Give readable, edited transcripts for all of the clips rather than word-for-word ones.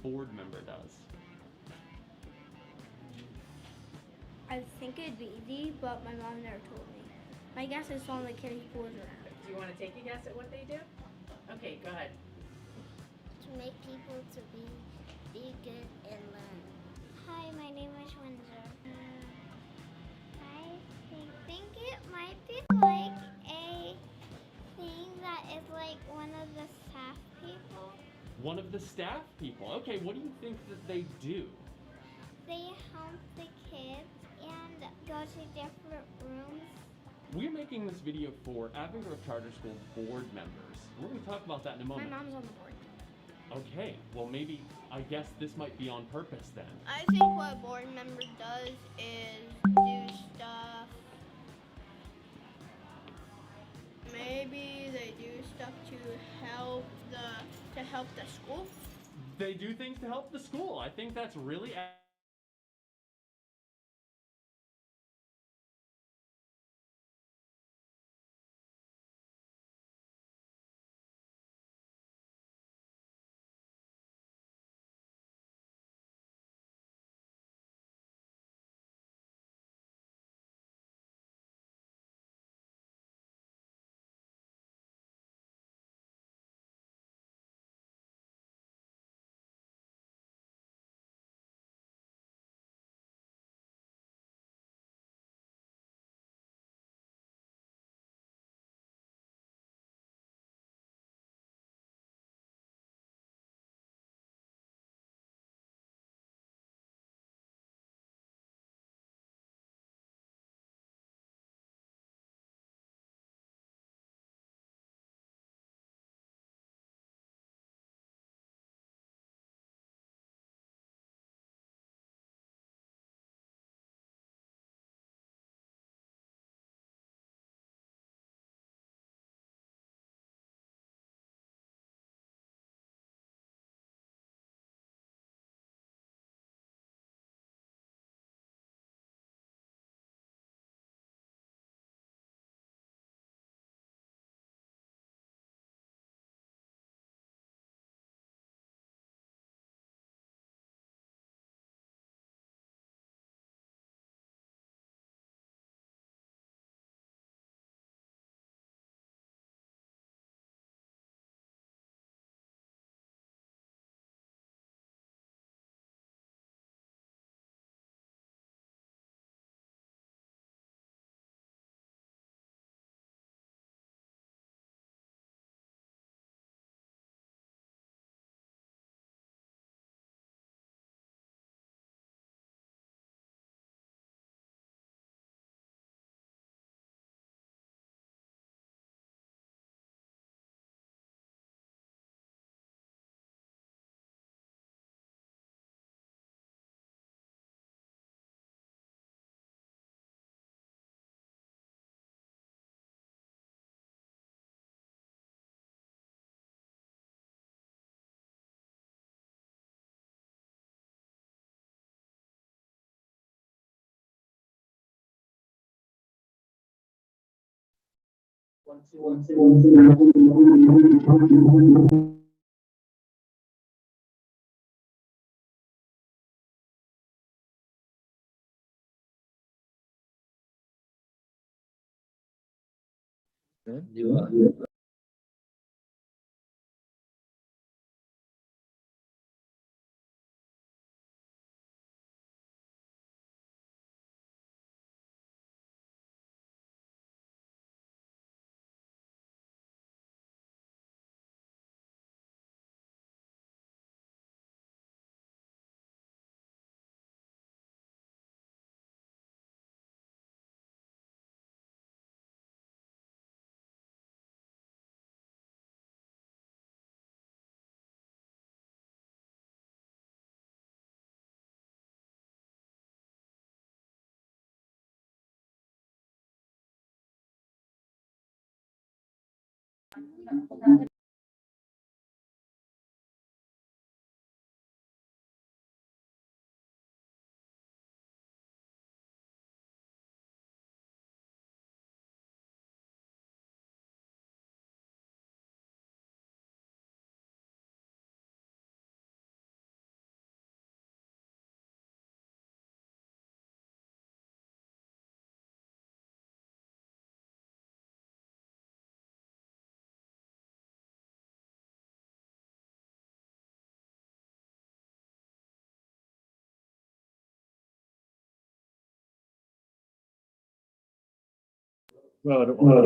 board member does? I think it'd be easy, but my mom never told me. My guess is someone that carries boards around. Do you want to take a guess at what they do? Okay, go ahead. To make people to be good and learn. Hi, my name is Windsor. I think it might be like a thing that is like one of the staff people. One of the staff people. Okay, what do you think that they do? They help the kids and go to different rooms. We're making this video for Avon Grove Charter School board members. We're going to talk about that in a My moment. mom's on the board. Okay, well maybe, I guess this might be on purpose then. I think what a board member does is do stuff. Maybe they do stuff to help the school. They do things to help the school. I think that's really Well, I don't want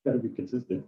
Gotta be consistent.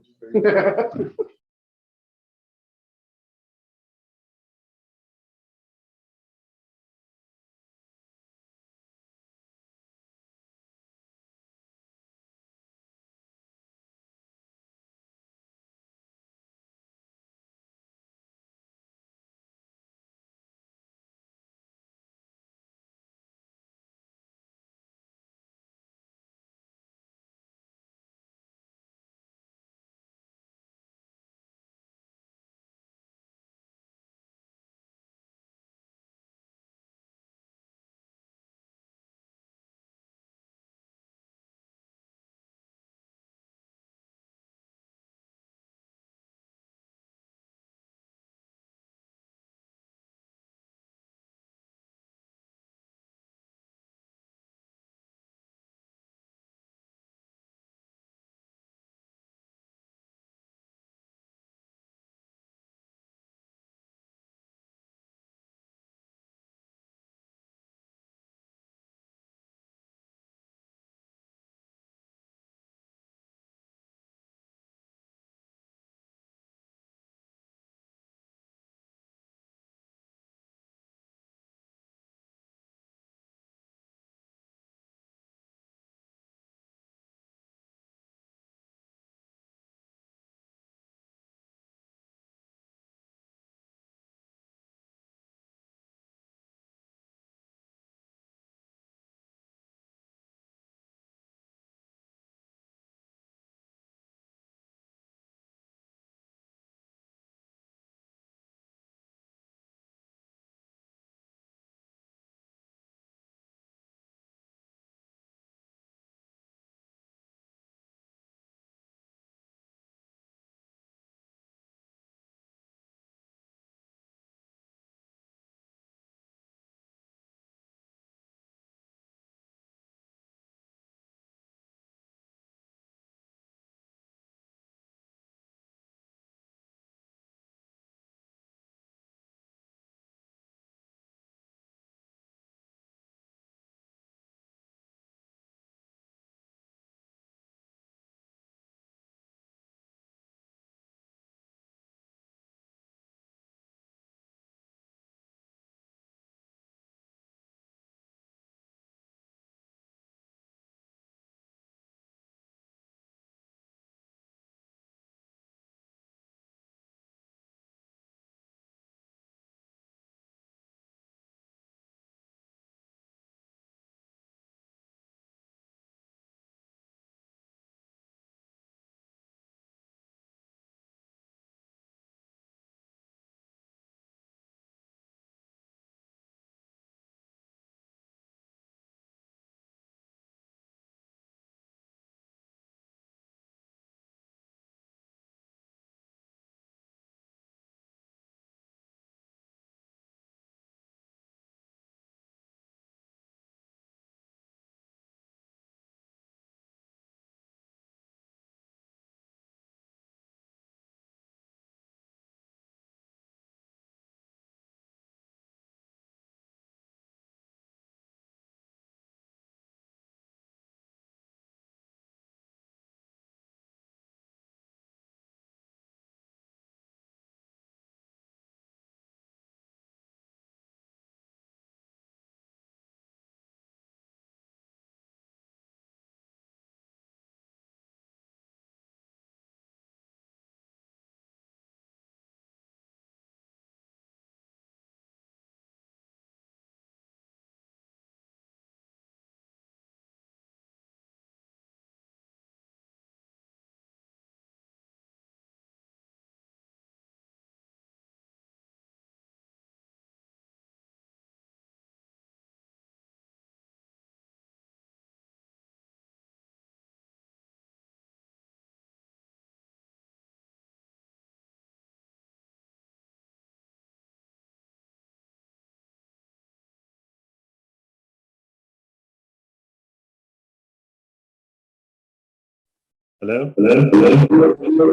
Hello? Hello?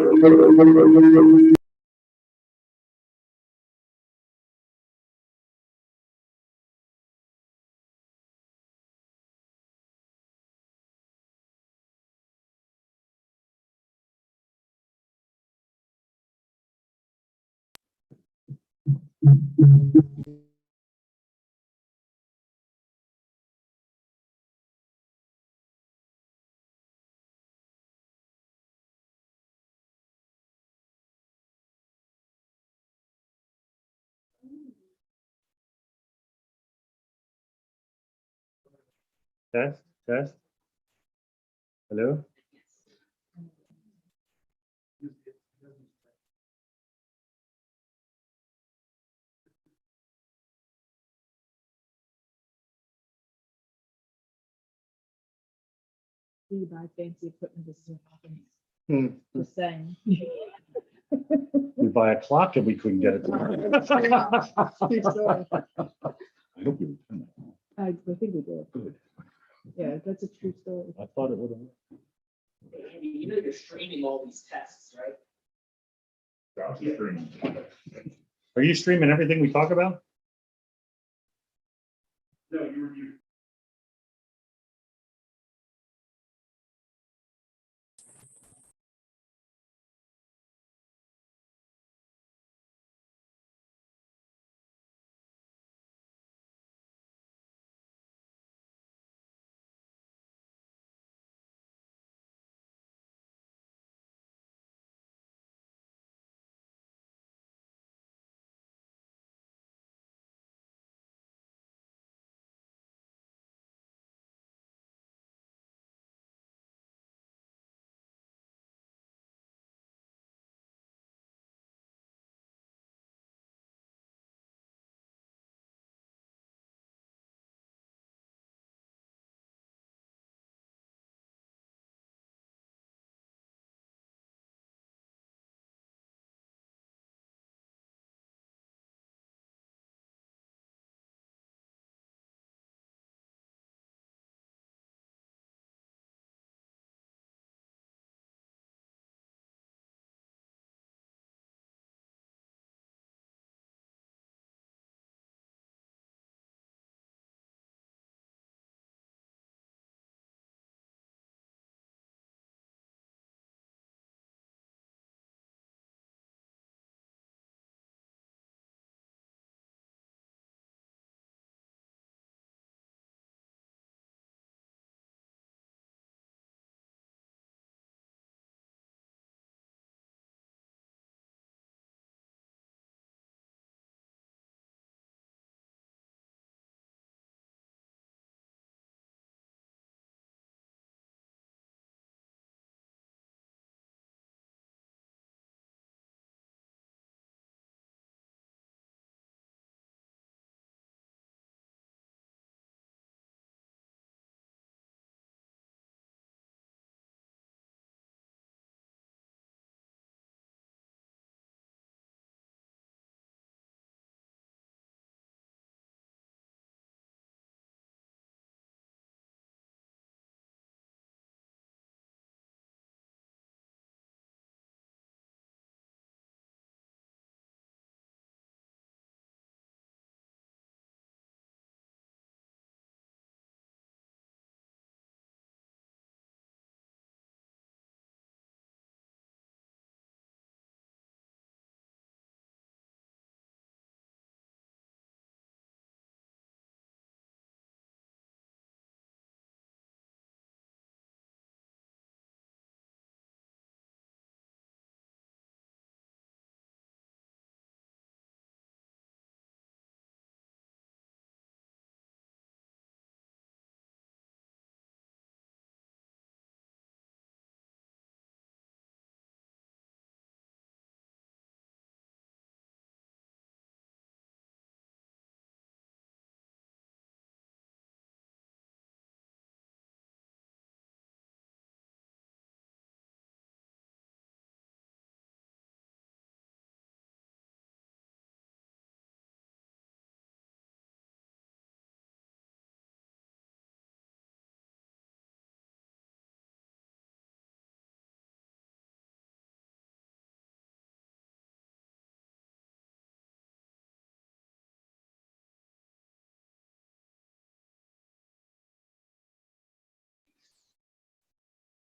Test, test. Hello? Do you buy fancy equipment? This is what happens. Hmm. Just saying. We buy a clock and we couldn't get it. True story. I hope you return that. I think we did. Good. Yeah, that's a true story. I thought it would have. You know you're streaming all these tests, right? Are you streaming everything we talk about? No, you review.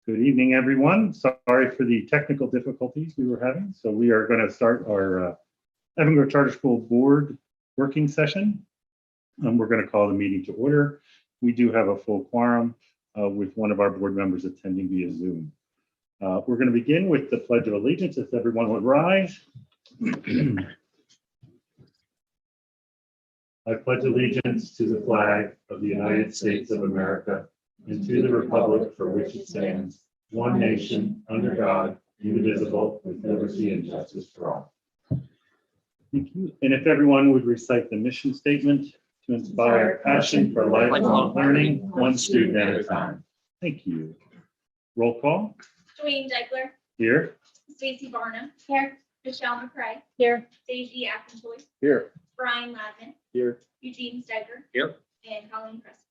Good evening, everyone. Sorry for the technical difficulties we were having. So we are going to start our Evan Grove Charter School Board working session. We're going to call the meeting to order. We do have a full quorum with one of our board members attending via Zoom. We're going to begin with the Pledge of Allegiance. If everyone would rise. I pledge allegiance to the flag of the United States of America and to the republic for which it stands, one nation, under God, indivisible, with liberty and justice for all. Thank you. And if everyone would recite the mission statement to inspire passion for lifelong learning, one student at a time. Thank you. Roll call. Dwayne Degler, Here. Stacy Barnum. Here. Michelle McCray. Here. Daisy Appentoy. Here. Brian Ladman. Here. Eugene Steger. Here. And Colleen Preston.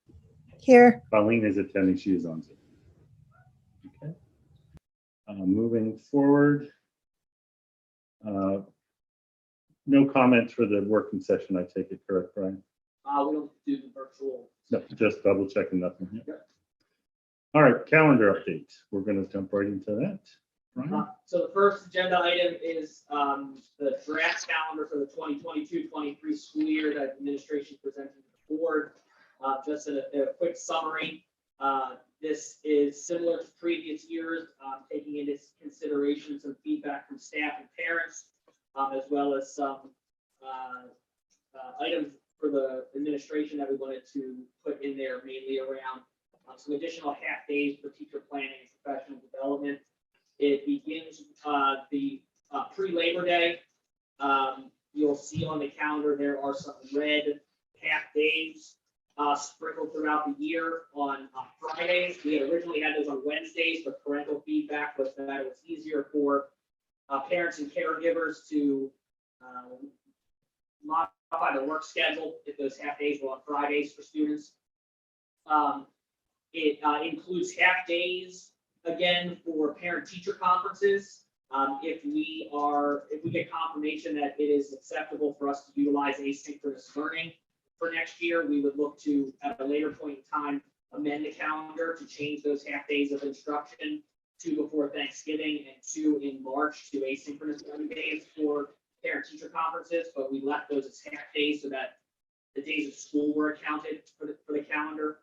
Here. Colleen is attending. She is on Zoom. Okay. Moving forward. No comments for the working session, I take it, correct, Brian? We don't do the virtual. No, just double checking nothing. Here. All right, calendar update. We're going to jump right into that. Brian? So the first agenda item is the draft calendar for the 2022-23 school year that administration presented to the board. Just a quick summary. This is similar to previous years, taking into consideration some feedback from staff and parents, as well as some items for the administration that we wanted to put in there, mainly around some additional half days for teacher planning and professional development. It begins the pre-Labor Day. You'll see on the calendar there are some red half days sprinkled throughout the year on Fridays. We had originally had those on Wednesdays, but parental feedback was that it was easier for parents and caregivers to modify the work schedule if those half days were on Fridays for students. It includes half days again for parent-teacher conferences. If we get confirmation that it is acceptable for us to utilize asynchronous learning for next year, we would look to, at a later point in time, amend the calendar to change those half days of instruction, 2 before Thanksgiving and 2 in March, to asynchronous learning days for parent-teacher conferences, but we left those as half days so that the days of school were accounted for the calendar.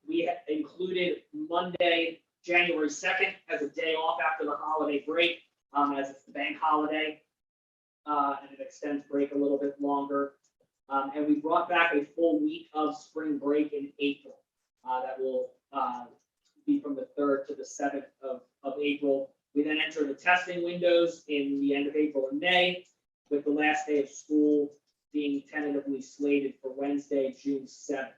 We included Monday, January 2nd as a day off after the holiday break, as it's the bank holiday, and it extends break a little bit longer. And we brought back a full week of spring break in April. That will be from the 3rd to the 7th of April. We then enter the testing windows in the end of April and May, with the last day of school being tentatively slated for Wednesday, June 7th.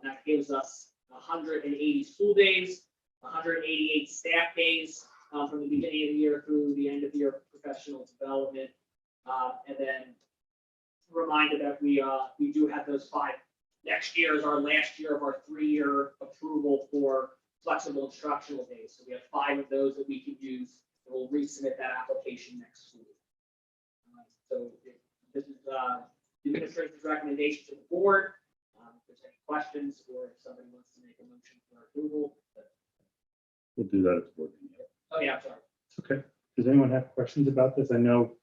That gives us 180 school days, 188 staff days from the beginning of the year through the end of the year professional development. And then reminder that we do have those 5. Next year is our last year of our 3-year approval for flexible instructional days. So we have 5 of those that we can use, and we'll resubmit that application next school. So this is the administration's recommendation to the board. If there's any questions, or if somebody wants to make a motion for approval. We'll do that at the board meeting. Oh yeah, I'm sorry. It's okay. Does anyone have questions about this? I know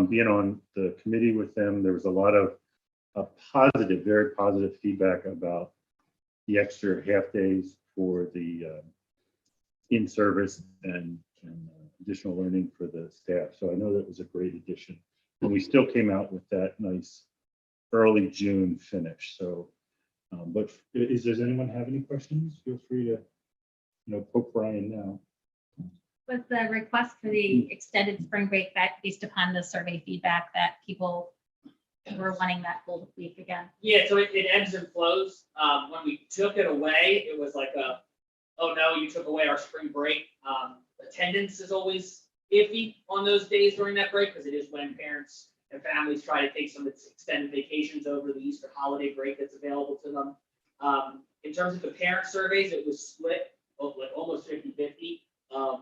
being on the committee with them, there was a lot of positive, very positive feedback about the extra half days for the in-service and additional learning for the staff. So I know that was a great addition. And we still came out with that nice early June finish. So, but does anyone have any questions? Feel free to, poke Brian now. Was the request for the extended spring break that based upon the survey feedback that people were wanting that full week again? Yeah, so it ebbs and flows. When we took it away, it was like oh no, you took away our spring break. Attendance is always iffy on those days during that break, because it is when parents and families try to take some extended vacations over the Easter holiday break that's available to them. In terms of the parent surveys, it was split, like almost 50-50,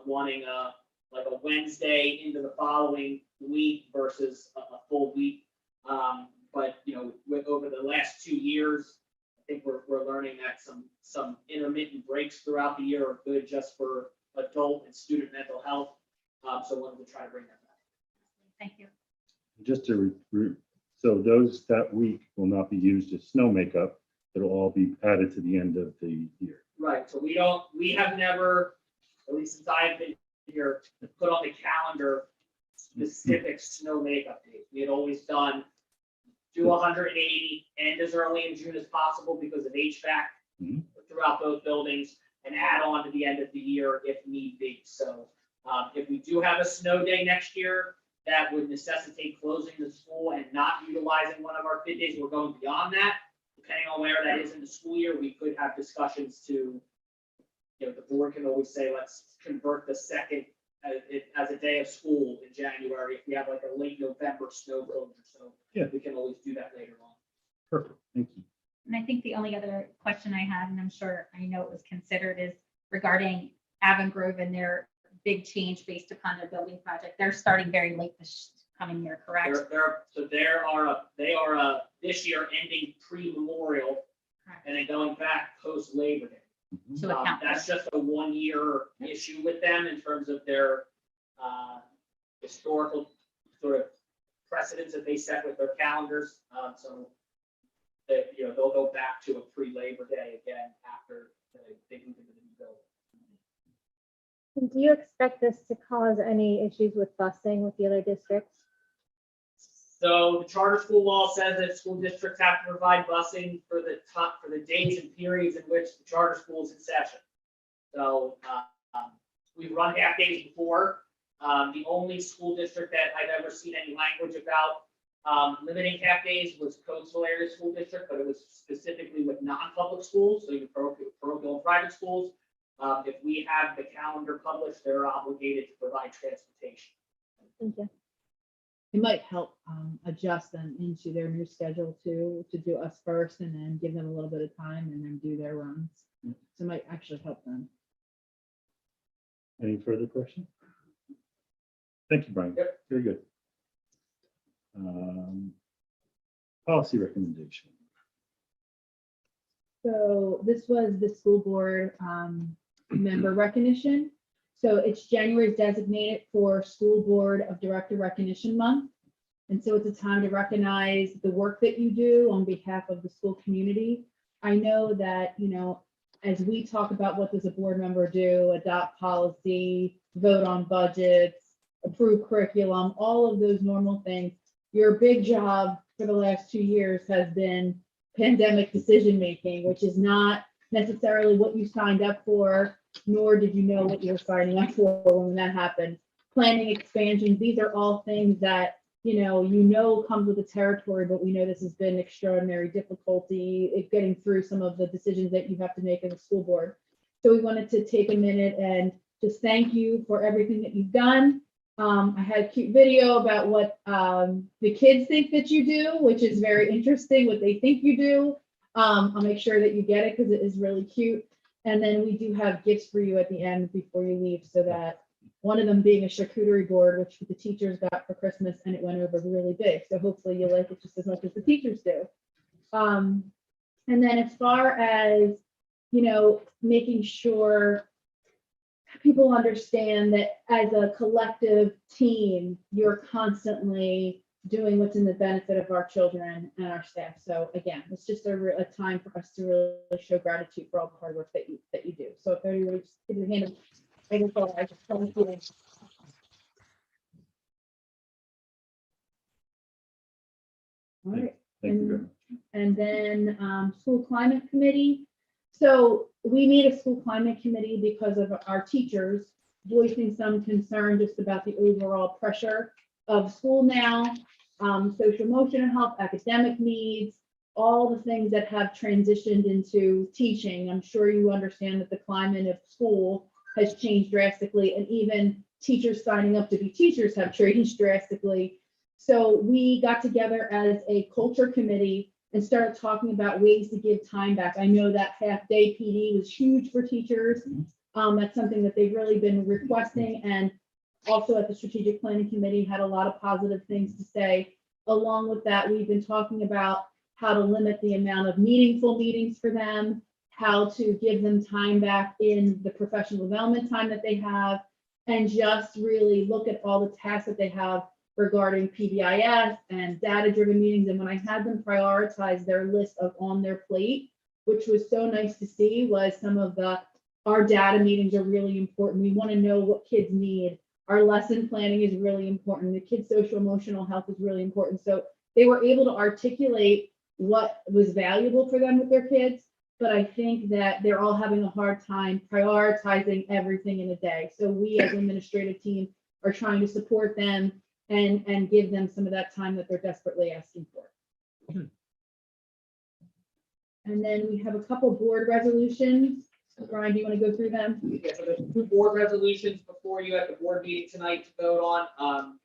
wanting like a Wednesday into the following week versus a full week. But with over the last 2 years, think we're learning that some intermittent breaks throughout the year are good just for adult and student mental health. So wanted to try to bring that back. Thank you. Just to, so those that week will not be used as snow makeup. It'll all be added to the end of the year. Right, so we have never, at least since I've been here, put on the calendar specific snow makeup days. We had always done do 180, end as early in June as possible because of HVAC Mhm. throughout both buildings, and add on to the end of the year if need be. So if we do have a snow day next year, that would necessitate closing the school and not utilizing one of our fit days. We're going beyond that. Depending on where that is in the school year, we could have discussions to, the board can always say, let's convert the second as a day of school in January if we have like a late November snow closure. So Yeah. we can always do that later on. Perfect, thank you. And I think the only other question I had, and I'm sure I know it was considered, is regarding Avon and their big change based upon their building project. They're starting very late this coming year, correct? They are this year ending pre-memorial Correct. and then going back post Labor Day. Mhm. To account That's for. just a 1 year issue with them in terms of their historical sort of precedents that they set with their calendars. So that, they'll go back to a pre-Labor Day again after they move into the new building. And do you expect this to cause any issues with busing with the other districts? So the charter school law says that school districts have to provide busing for the days and periods in which the charter school is in session. So we've run half days before. The only school district that I've ever seen any language about limiting half days was Coastal Area School District, but it was specifically with non-public schools, so your parochial and private schools. If we have the calendar published, they're obligated to provide transportation. Thank you. It might help adjust them into their new schedule too, to do us first and then give them a little bit of time and then do their runs. So it might actually help them. Any further questions? Thank you, Brian. Yep. Very good. Policy recommendation. So this was the school board member recognition. So it's January is designated for School Board of Director Recognition Month. And so it's a time to recognize the work that you do on behalf of the school community. I know that, as we talk about what does a board member do, adopt policy, vote on budgets, approve curriculum, all of those normal things, your big job for the last 2 years has been pandemic decision-making, which is not necessarily what you signed up for, nor did you know what you were signing up for when that happened. Planning expansions, these are all things that, comes with the territory, but we know this has been extraordinary difficulty in getting through some of the decisions that you have to make as a school board. So we wanted to take a minute and just thank you for everything that you've done. I had a cute video about what the kids think that you do, which is very interesting, what they think you do. I'll make sure that you get it because it is really cute. And then we do have gifts for you at the end before you leave, so that one of them being a charcuterie board, which the teachers got for Christmas, and it went over really big. So hopefully you'll like it just as much as the teachers do. And then as far as, making sure people understand that as a collective team, you're constantly doing what's in the benefit of our children and our staff. So again, it's just a time for us to really show gratitude for all the hard work that you do. So if everybody just give a hand of, I just thank you. All right. Thank you very much. And then school climate committee. So we need a school climate committee because of our teachers voicing some concern just about the overall pressure of school now, social emotional health, academic needs, all the things that have transitioned into teaching. I'm sure you understand that the climate of school has changed drastically, and even teachers signing up to be teachers have changed drastically. So we got together as a culture committee and started talking about ways to give time back. I know that half-day PD was huge for teachers. That's something that they've really been requesting, and also at the strategic planning committee had a lot of positive things to say. Along with that, we've been talking about how to limit the amount of meaningful meetings for them, how to give them time back in the professional development time that they have, and just really look at all the tasks that they have regarding PBIS and data-driven meetings. And when I had them prioritize their list of on their plate, which was so nice to see, was some of our data meetings are really important. We want to know what kids need. Our lesson planning is really important. The kids' social emotional health is really important. So they were able to articulate what was valuable for them with their kids. But I think that they're all having a hard time prioritizing everything in a day. So we as an administrative team are trying to support them and give them some of that time that they're desperately asking for. And then we have a couple board resolutions. Brian, do you want to go through them? Yeah, so there's 2 board resolutions before you at the board meeting tonight to vote on.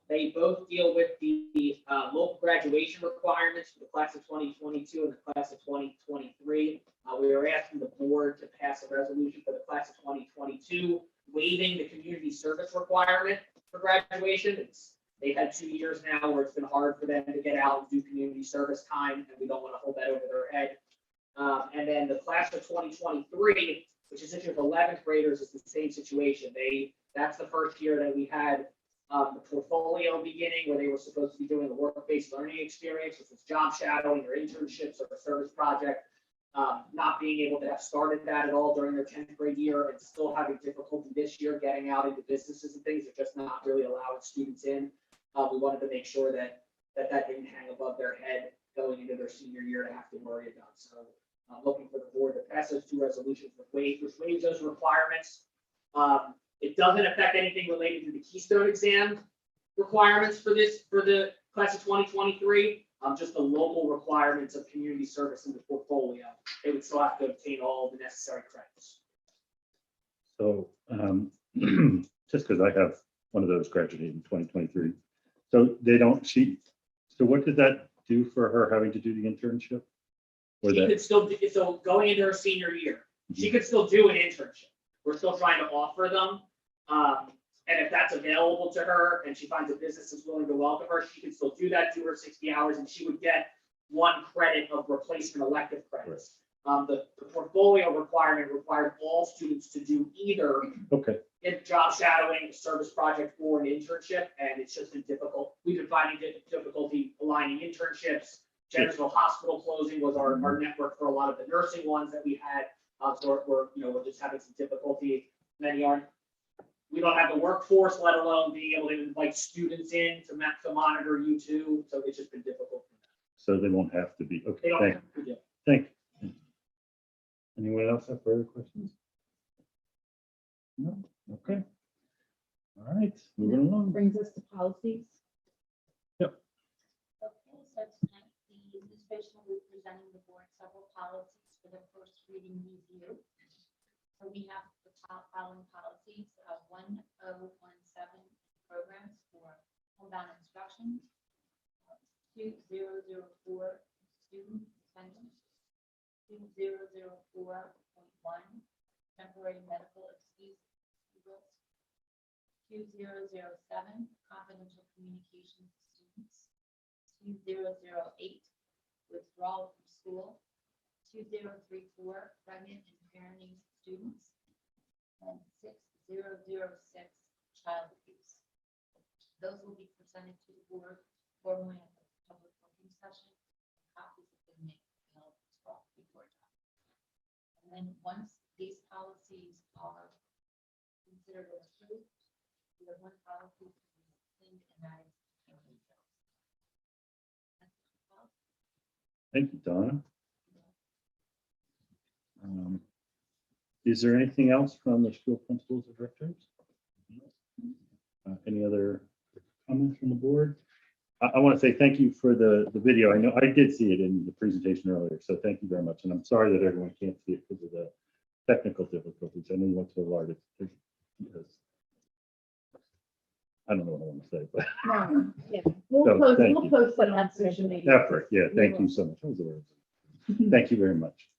They both deal with the local graduation requirements for the class of 2022 and the class of 2023. We are asking the board to pass a resolution for the class of 2022, waiving the community service requirement for graduation. They've had 2 years now where it's been hard for them to get out and do community service time, and we don't want to hold that over their head. And then the class of 2023, which is issued with 11th graders, is the same situation. That's the first year that we had the portfolio beginning, where they were supposed to be doing a work-based learning experience, which was job shadowing or internships or a service project. Not being able to have started that at all during their 10th grade year, and still having difficulty this year getting out into businesses and things. They're just not really allowing students in. We wanted to make sure that didn't hang above their head going into their senior year to have to worry about. So I'm looking for the board to pass those 2 resolutions which waives those requirements. It doesn't affect anything related to the Keystone exam requirements for the class of 2023. Just the local requirements of community service in the portfolio. They would still have to obtain all the necessary credits. So just because I have one of those graduated in 2023. So they don't cheat. So what does that do for her having to do the internship? Or She that, could still do, so going into her senior year, she could still do an internship. We're still trying to offer them. And if that's available to her and she finds a business that's willing to welcome her, she can still do that, do her 60 hours, and she would get 1 credit of replacement elective credits. The portfolio requirement required all students to do either okay, job shadowing, a service project, or an internship, and it's just been difficult. We've been finding difficulty aligning internships. General Hospital closing was our network for a lot of the nursing ones that we had. So we're just having some difficulty. We don't have the workforce, let alone being able to invite students in to monitor you too. So it's just been difficult. so they won't have to be, They okay, don't thank have to do. you. Anyone else have further questions? No, okay. All right, moving along. Brings us to policies. Okay, so tonight the administration will be presenting the board several policies for the first reading review. So we have the following policies: 1017 programs for homebound instruction, 2004 student attendance, 2004.1 temporary medical excuse, 2007 confidential communication to students, 2008 withdrawal from school, 2034 pregnant and parenting students, and 6006 child abuse. Those will be presented to the board formally at the public working session. Copies have been made available to all before time. And then once these policies are considered approved, we have 1 policy to be rescinded, and that is Thank you, Donna. Is there anything else from the school principals or directors? Any other comments from the board? I want to say thank you for the video. I know I did see it in the presentation earlier, so thank you very much. And I'm sorry that everyone can't see it because of the technical difficulties. I know you went to a large, I don't know what I want to say, but No, yeah. So, We'll thank you. post it on social media. effort. Yeah, thank you so much. That was the word. Thank you very much.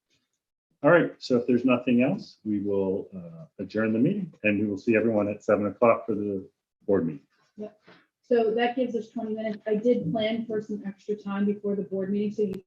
All right, so if there's nothing else, we will adjourn the meeting, and we will see everyone at 7 o'clock for the board meeting. So that gives us 20 minutes. I did plan for some extra time before the board meeting, so you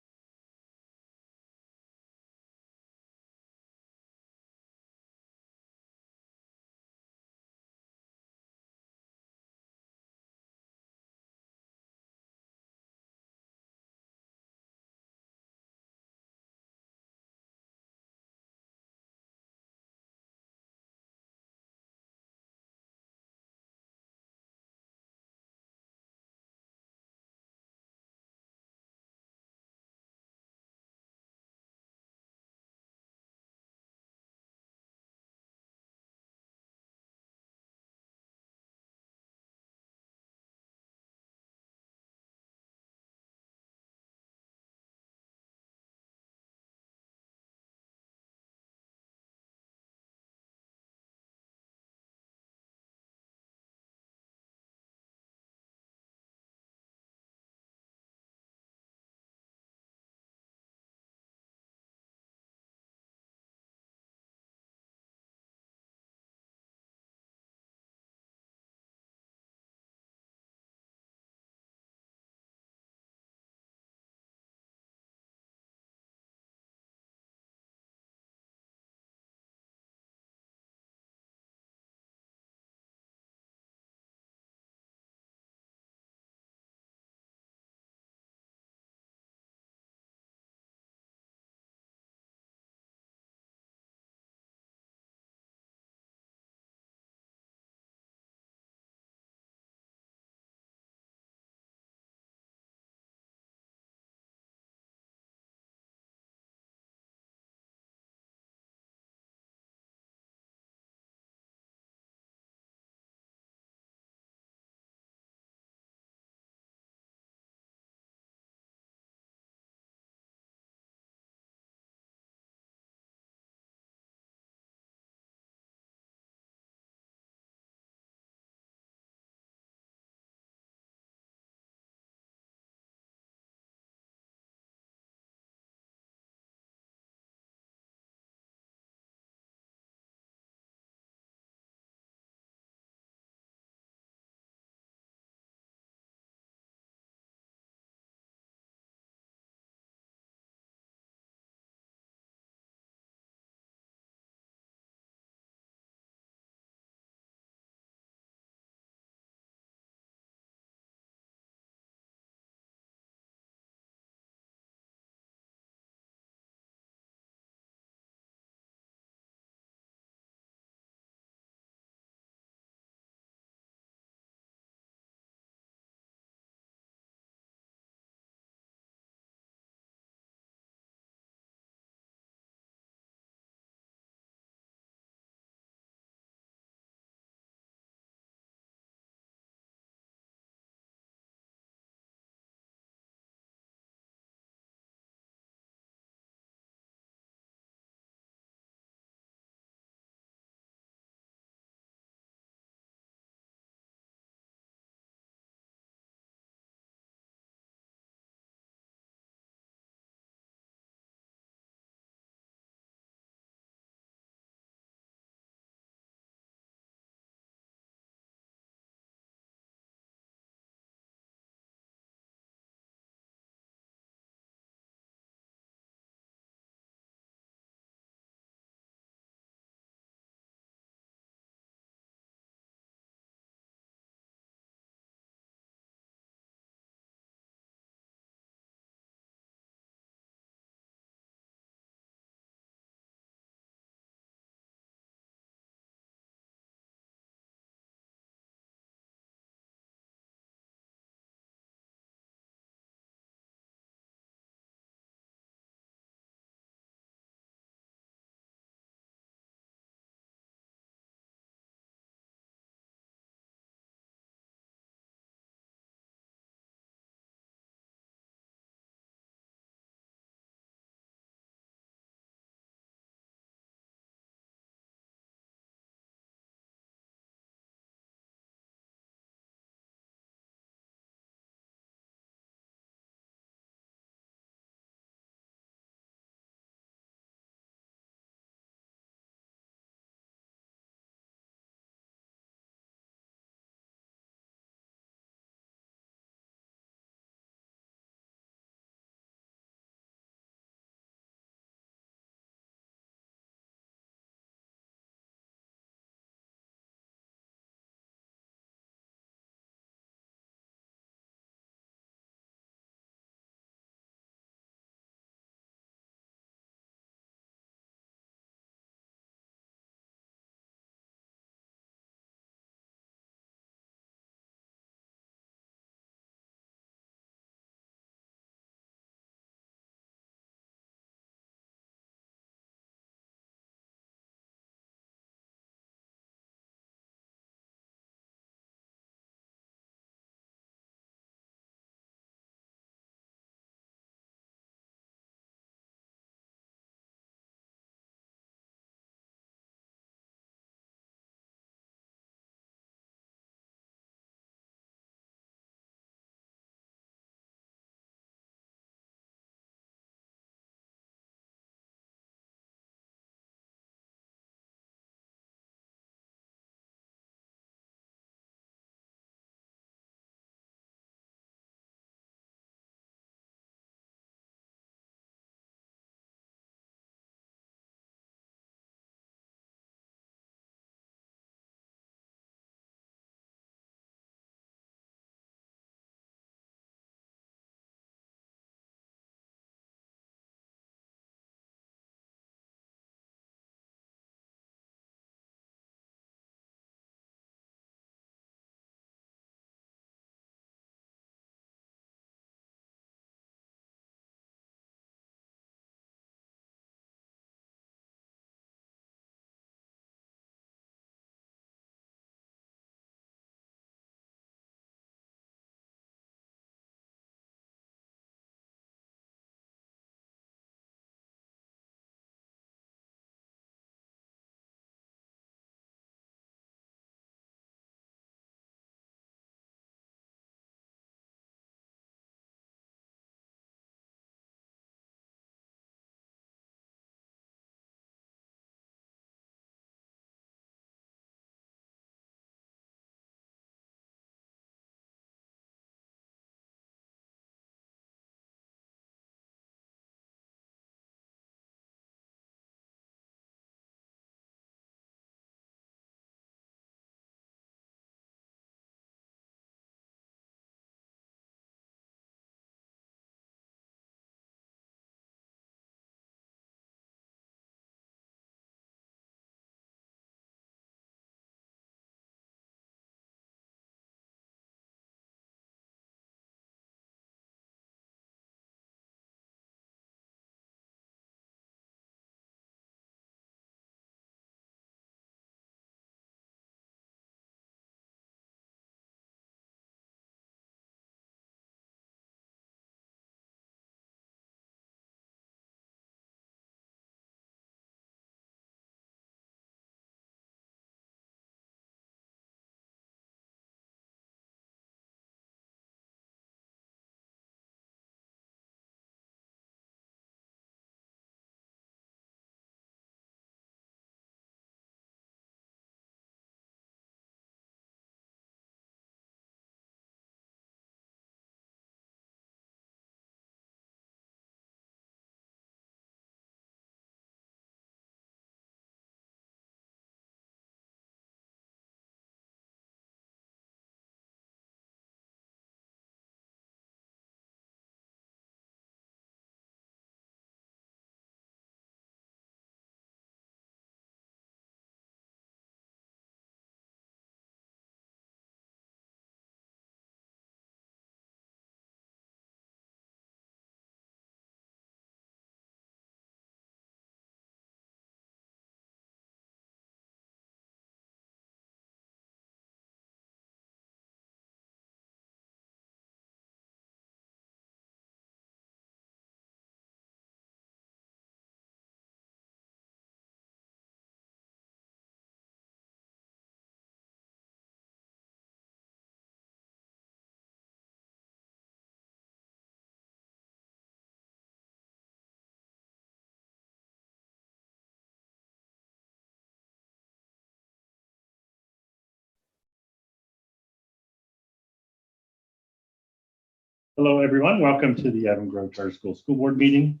Hello, everyone. Welcome to the Avon Grove Charter School Board meeting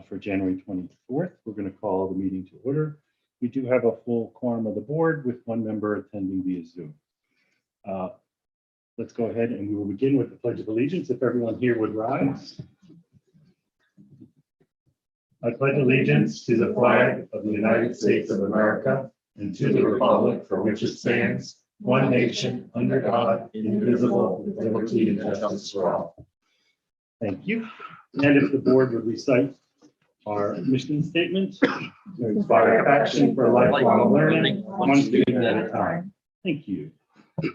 for January 24th. We're going to call the meeting to order. We do have a full quorum of the board with one member attending via Zoom. Let's go ahead and we will begin with the Pledge of Allegiance. If everyone here would rise. I pledge allegiance to the flag of the United States of America and to the republic for which it stands, one nation, under God, indivisible, with liberty and justice for all. Thank you. And if the board would recite our mission statement, to inspire action for lifelong learning, one student at a time. Thank you.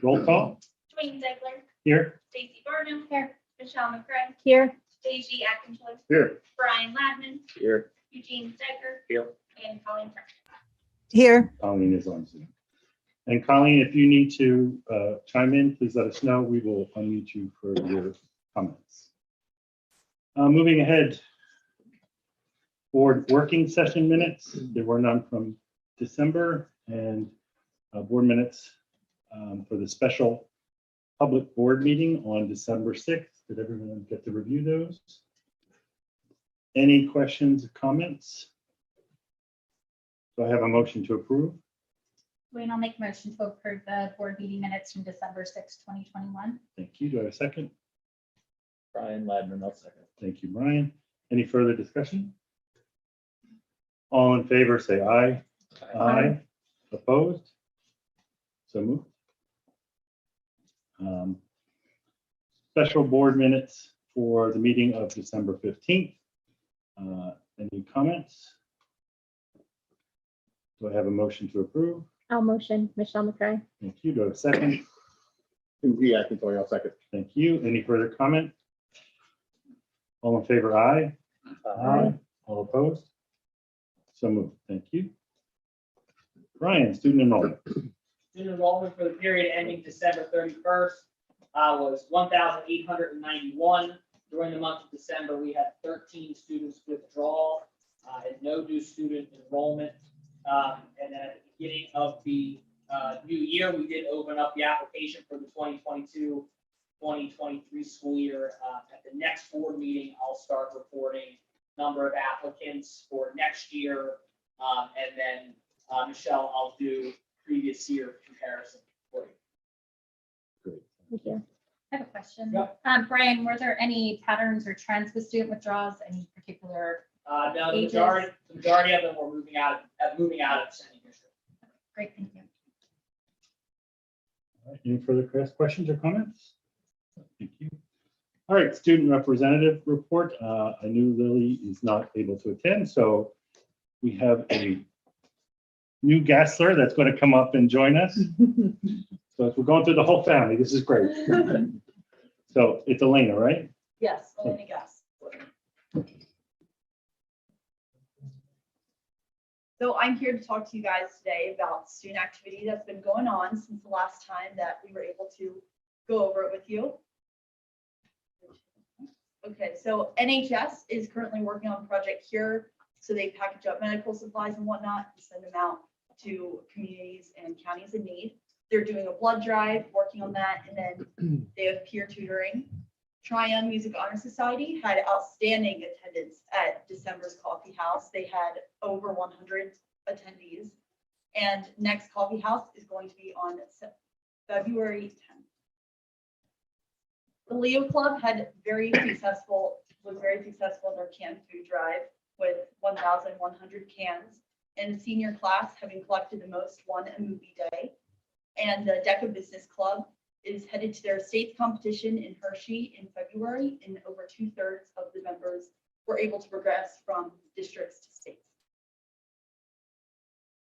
Roll call. Dwayne Zegler, Here. Stacy Barnum. Here. Michelle McCray. Here. Deji Akintoy. Here. Brian Ladman. Here. Eugene Steiger. Here. And Colleen Preston. Here. Colleen is on Zoom. And Colleen, if you need to chime in, please let us know. We will unmute you for your comments. Moving ahead, board working session minutes. There were none from December, and board minutes for the special public board meeting on December 6th. Did everyone get to review those? Any questions or comments? Do I have a motion to approve? Wayne, I'll make a motion to approve the board meeting minutes from December 6, 2021. Thank you. Do I have a second? Brian Ladman, I'll second. Thank you, Brian. Any further discussion? All in favor, say aye. Aye. Opposed? So moved. Special board minutes for the meeting of December 15th. Any comments? Do I have a motion to approve? I'll motion. Michelle McCray. Thank you. Do I have a second? Yeah, I can tell you, I'll second. Thank you. Any further comment? All in favor, aye. Aye. All opposed? So moved. Thank you. Ryan, student enrollment. Student enrollment for the period ending December 31st was 1,891. During the month of December, we had 13 students withdraw and no new student enrollment. And then at the beginning of the new year, we did open up the application for the 2022-2023 school year. At the next board meeting, I'll start reporting number of applicants for next year. And then Michelle, I'll do previous year comparison for you. Great. Thank you. I have a question. Yep. Brian, were there any patterns or trends with student withdrawals? Any particular? No, the Ages. majority of them were moving out of Sandy District. Great, thank you. All right, any further questions or comments? Thank you. All right, student representative report. I knew Lily is not able to attend, so we have a new guestler that's going to come up and join us. So we're going through the whole family. This is great. So it's Elena, right? Yes, Elena Gass. So I'm here to talk to you guys today about student activity that's been going on since the last time that we were able to go over it with you. Okay, so NHS is currently working on Project Cure. So they package up medical supplies and whatnot and send them out to communities and counties in need. They're doing a blood drive, working on that, and then they have peer tutoring. Tryon Music Honor Society had outstanding attendance at December's Coffee House. They had over 100 attendees. And next Coffee House is going to be on February 10th. The Leo Club was very successful in their canned food drive with 1,100 cans. And the senior class, having collected the most, won a movie day. And the DECA Business Club is headed to their states competition in Hershey in February, and over 2/3 of the members were able to progress from districts to states.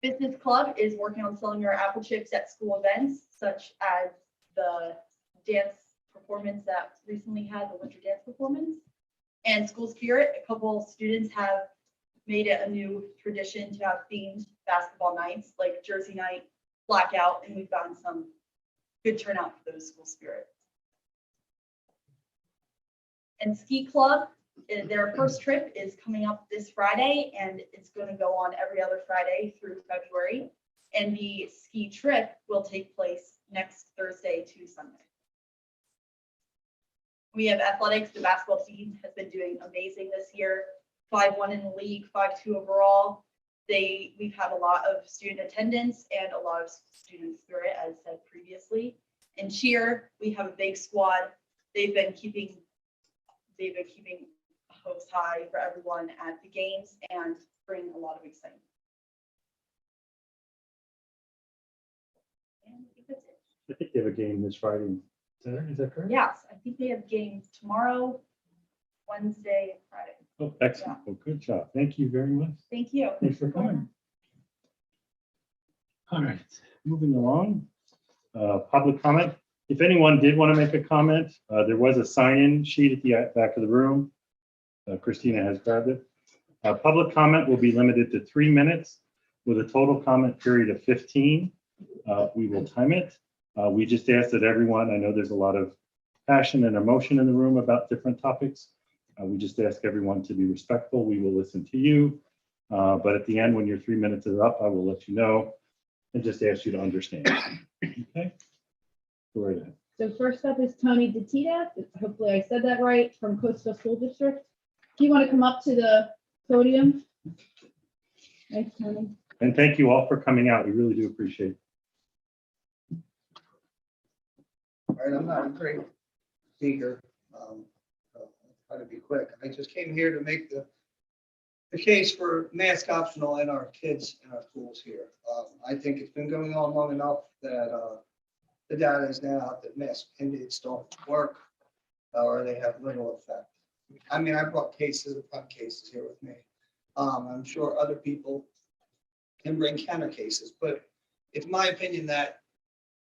Business Club is working on selling our apple chips at school events, such as the dance performance that recently had, the winter dance performance. And School Spirit, a couple students have made it a new tradition to have themed basketball nights like Jersey Night, Blackout, and we've gotten some good turnout for those School Spirit. And Ski Club, their first trip is coming up this Friday, and it's going to go on every other Friday through February. And the ski trip will take place next Thursday to Sunday. We have athletics. The basketball team has been doing amazing this year. 5-1 in the league, 5-2 overall. We've had a lot of student attendance and a lot of student spirit, as said previously. And cheer, we have a big squad. They've been keeping hopes high for everyone at the games and bring a lot of excitement. And I think that's it. I think they have a game this Friday and Saturday, is that correct? Yes, I think they have games tomorrow, Wednesday, and Friday. Oh, excellent. Well, good job. Thank you very much. Thank you. Thanks for coming. All right, moving along. Public comment. If anyone did want to make a comment, there was a sign-in sheet at the back of the room. Christina has grabbed it. Public comment will be limited to 3 minutes with a total comment period of 15. We will time it. We just ask that everyone, I know there's a lot of passion and emotion in the room about different topics. We just ask everyone to be respectful. We will listen to you. But at the end, when your 3 minutes is up, I will let you know and just ask you to understand. Okay? Go right ahead. So first up is Tony DeTita. Hopefully I said that right, from Coastal School District. Do you want to come up to the podium? Thanks, Tony. And thank you all for coming out. We really do appreciate it. All right, I'm not a great speaker. I'll try to be quick. I just came here to make the case for mask optional in our kids in our schools here. I think it's been going on long enough that the data is now out that mask mandates don't work or they have little effect. I mean, I brought cases upon cases here with me. I'm sure other people can bring counter cases, but it's my opinion that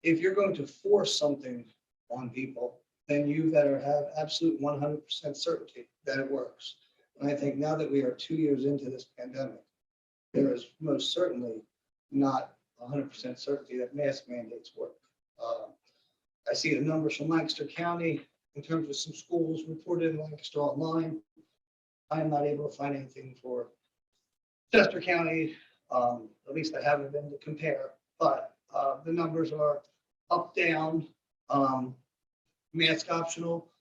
if you're going to force something on people, then you better have absolute 100% certainty that it works. And I think now that we are 2 years into this pandemic, there is most certainly not 100% certainty that mask mandates work. I see the numbers from Lancaster County in terms of some schools reported in Lancaster online. I am not able to find anything for Chester County. At least I haven't been to compare, but the numbers are up, down, mask optional.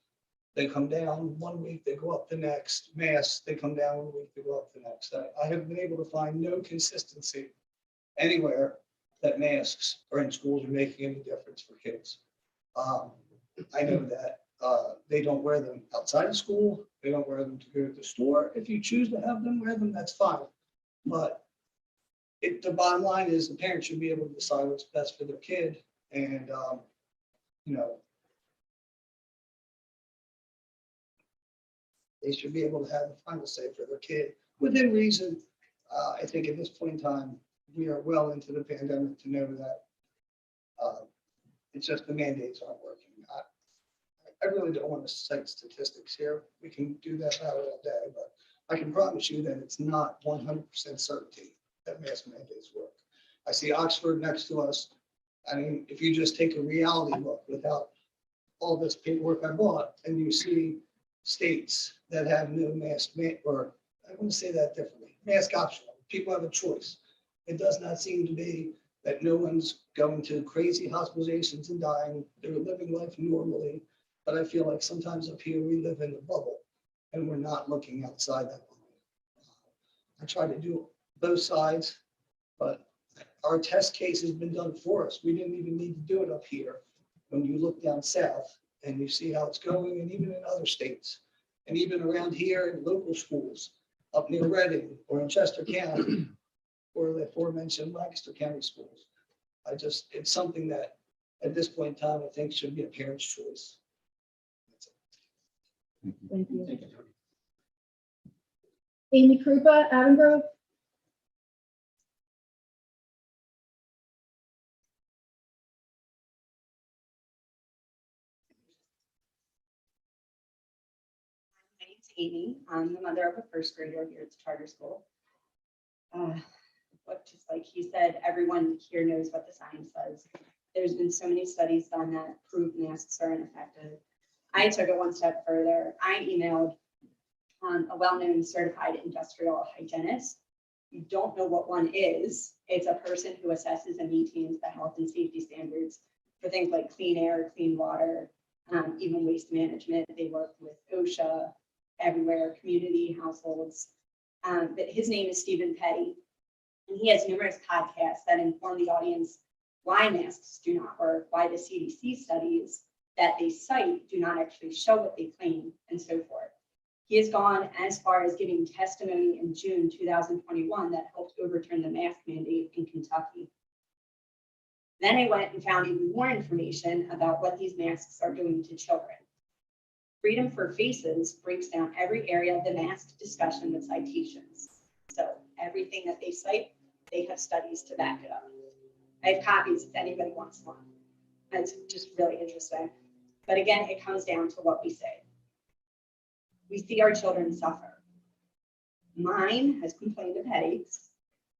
They come down 1 week, they go up the next. Masks, they come down 1 week, they go up the next. I have been able to find no consistency anywhere that masks or in schools are making any difference for kids. I know that they don't wear them outside of school. They don't wear them to go to the store. If you choose to have them wear them, that's fine. But the bottom line is the parents should be able to decide what's best for their kid. And, you know, they should be able to have the final say for their kid within reason. I think at this point in time, we are well into the pandemic to know that it's just the mandates aren't working. I really don't want to cite statistics here. We can do that all day, but I can promise you that it's not 100% certainty that mask mandates work. I see Oxford next to us. I mean, if you just take a reality look without all this paperwork I bought, and you see states that have no mask, or I want to say that differently, mask optional. People have a choice. It does not seem to be that no one's going to crazy hospitalizations and dying. They're living life normally. But I feel like sometimes up here we live in a bubble and we're not looking outside that bubble. I try to do both sides, but our test case has been done for us. We didn't even need to do it up here. When you look down south and you see how it's going, and even in other states, and even around here in local schools, up near Reading or in Chester County, or the aforementioned Lancaster County schools. It's something that at this point in time, I think should be a parent's choice. Thank you. Amy Krupa, Avon Grove. My name's Amy. I'm the mother of a first grader here at the charter school. But just like he said, everyone here knows what the science says. There's been so many studies done that prove masks are ineffective. I took it one step further. I emailed a well-known certified industrial hygienist. You don't know what one is. It's a person who assesses and maintains the health and safety standards for things like clean air, clean water, even waste management. They work with OSHA everywhere, community, households. But his name is Stephen Petty, and he has numerous podcasts that inform the audience why masks do not work, why the CDC studies that they cite do not actually show what they claim, and so forth. He has gone as far as giving testimony in June 2021 that helped overturn the mask mandate in Kentucky. Then I went and found even more information about what these masks are doing to children. Freedom for Faces breaks down every area of the mask discussion with citations. So everything that they cite, they have studies to back it up. I have copies if anybody wants one. It's just really interesting. But again, it comes down to what we say. We see our children suffer. Mine has complained of headaches.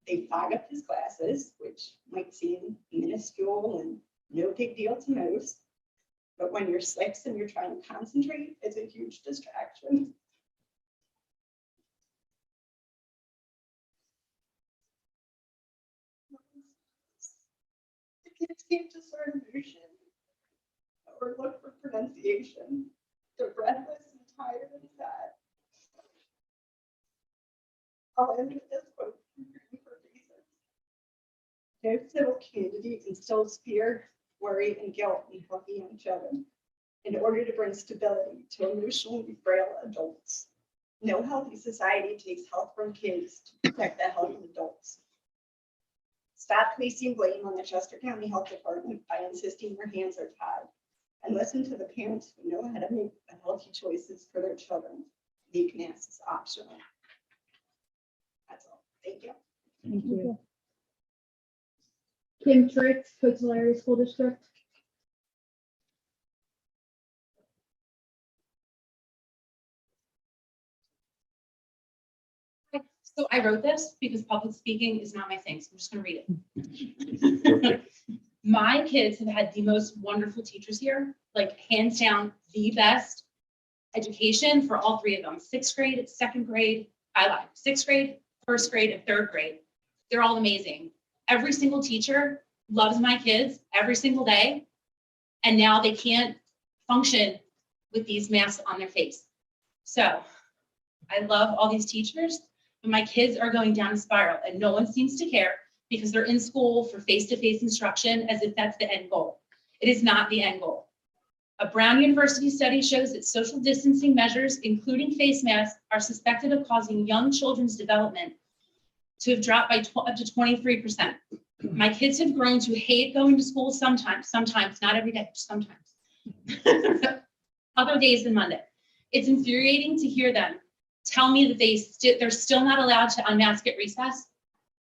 They fog up his glasses, which might seem minuscule and no big deal to most. But when you're 6 and you're trying to concentrate, it's a huge distraction. The kids can't discern motion or look for pronunciation. They're breathless and tired and sad. I'll end with this quote from Freedom for Faces. No civil candidate instills fear, worry, and guilt in healthy young children in order to bring stability to emotionally frail adults. No healthy society takes health from kids to protect the health of adults. Stop placing blame on the Chester County Health Department by insisting your hands are tied, and listen to the parents who know how to make the healthy choices for their children. Make masks optional. That's all. Thank you. Thank you. Kim Trix, Coastal Area School District. So I wrote this because public speaking is not my thing, so I'm just gonna read it. My kids have had the most wonderful teachers here, like hands down, the best education for all three of them. 6th grade, 2nd grade, I lied, 6th grade, 1st grade, and 3rd grade. They're all amazing. Every single teacher loves my kids every single day, and now they can't function with these masks on their face. So I love all these teachers, but my kids are going down a spiral, and no one seems to care because they're in school for face-to-face instruction as if that's the end goal. It is not the end goal. A Brown University study shows that social distancing measures, including face masks, are suspected of causing young children's development to have dropped by up to 23%. My kids have grown to hate going to school sometimes, not every day, sometimes. Other days than Monday. It's infuriating to hear them tell me that they're still not allowed to unmask at recess.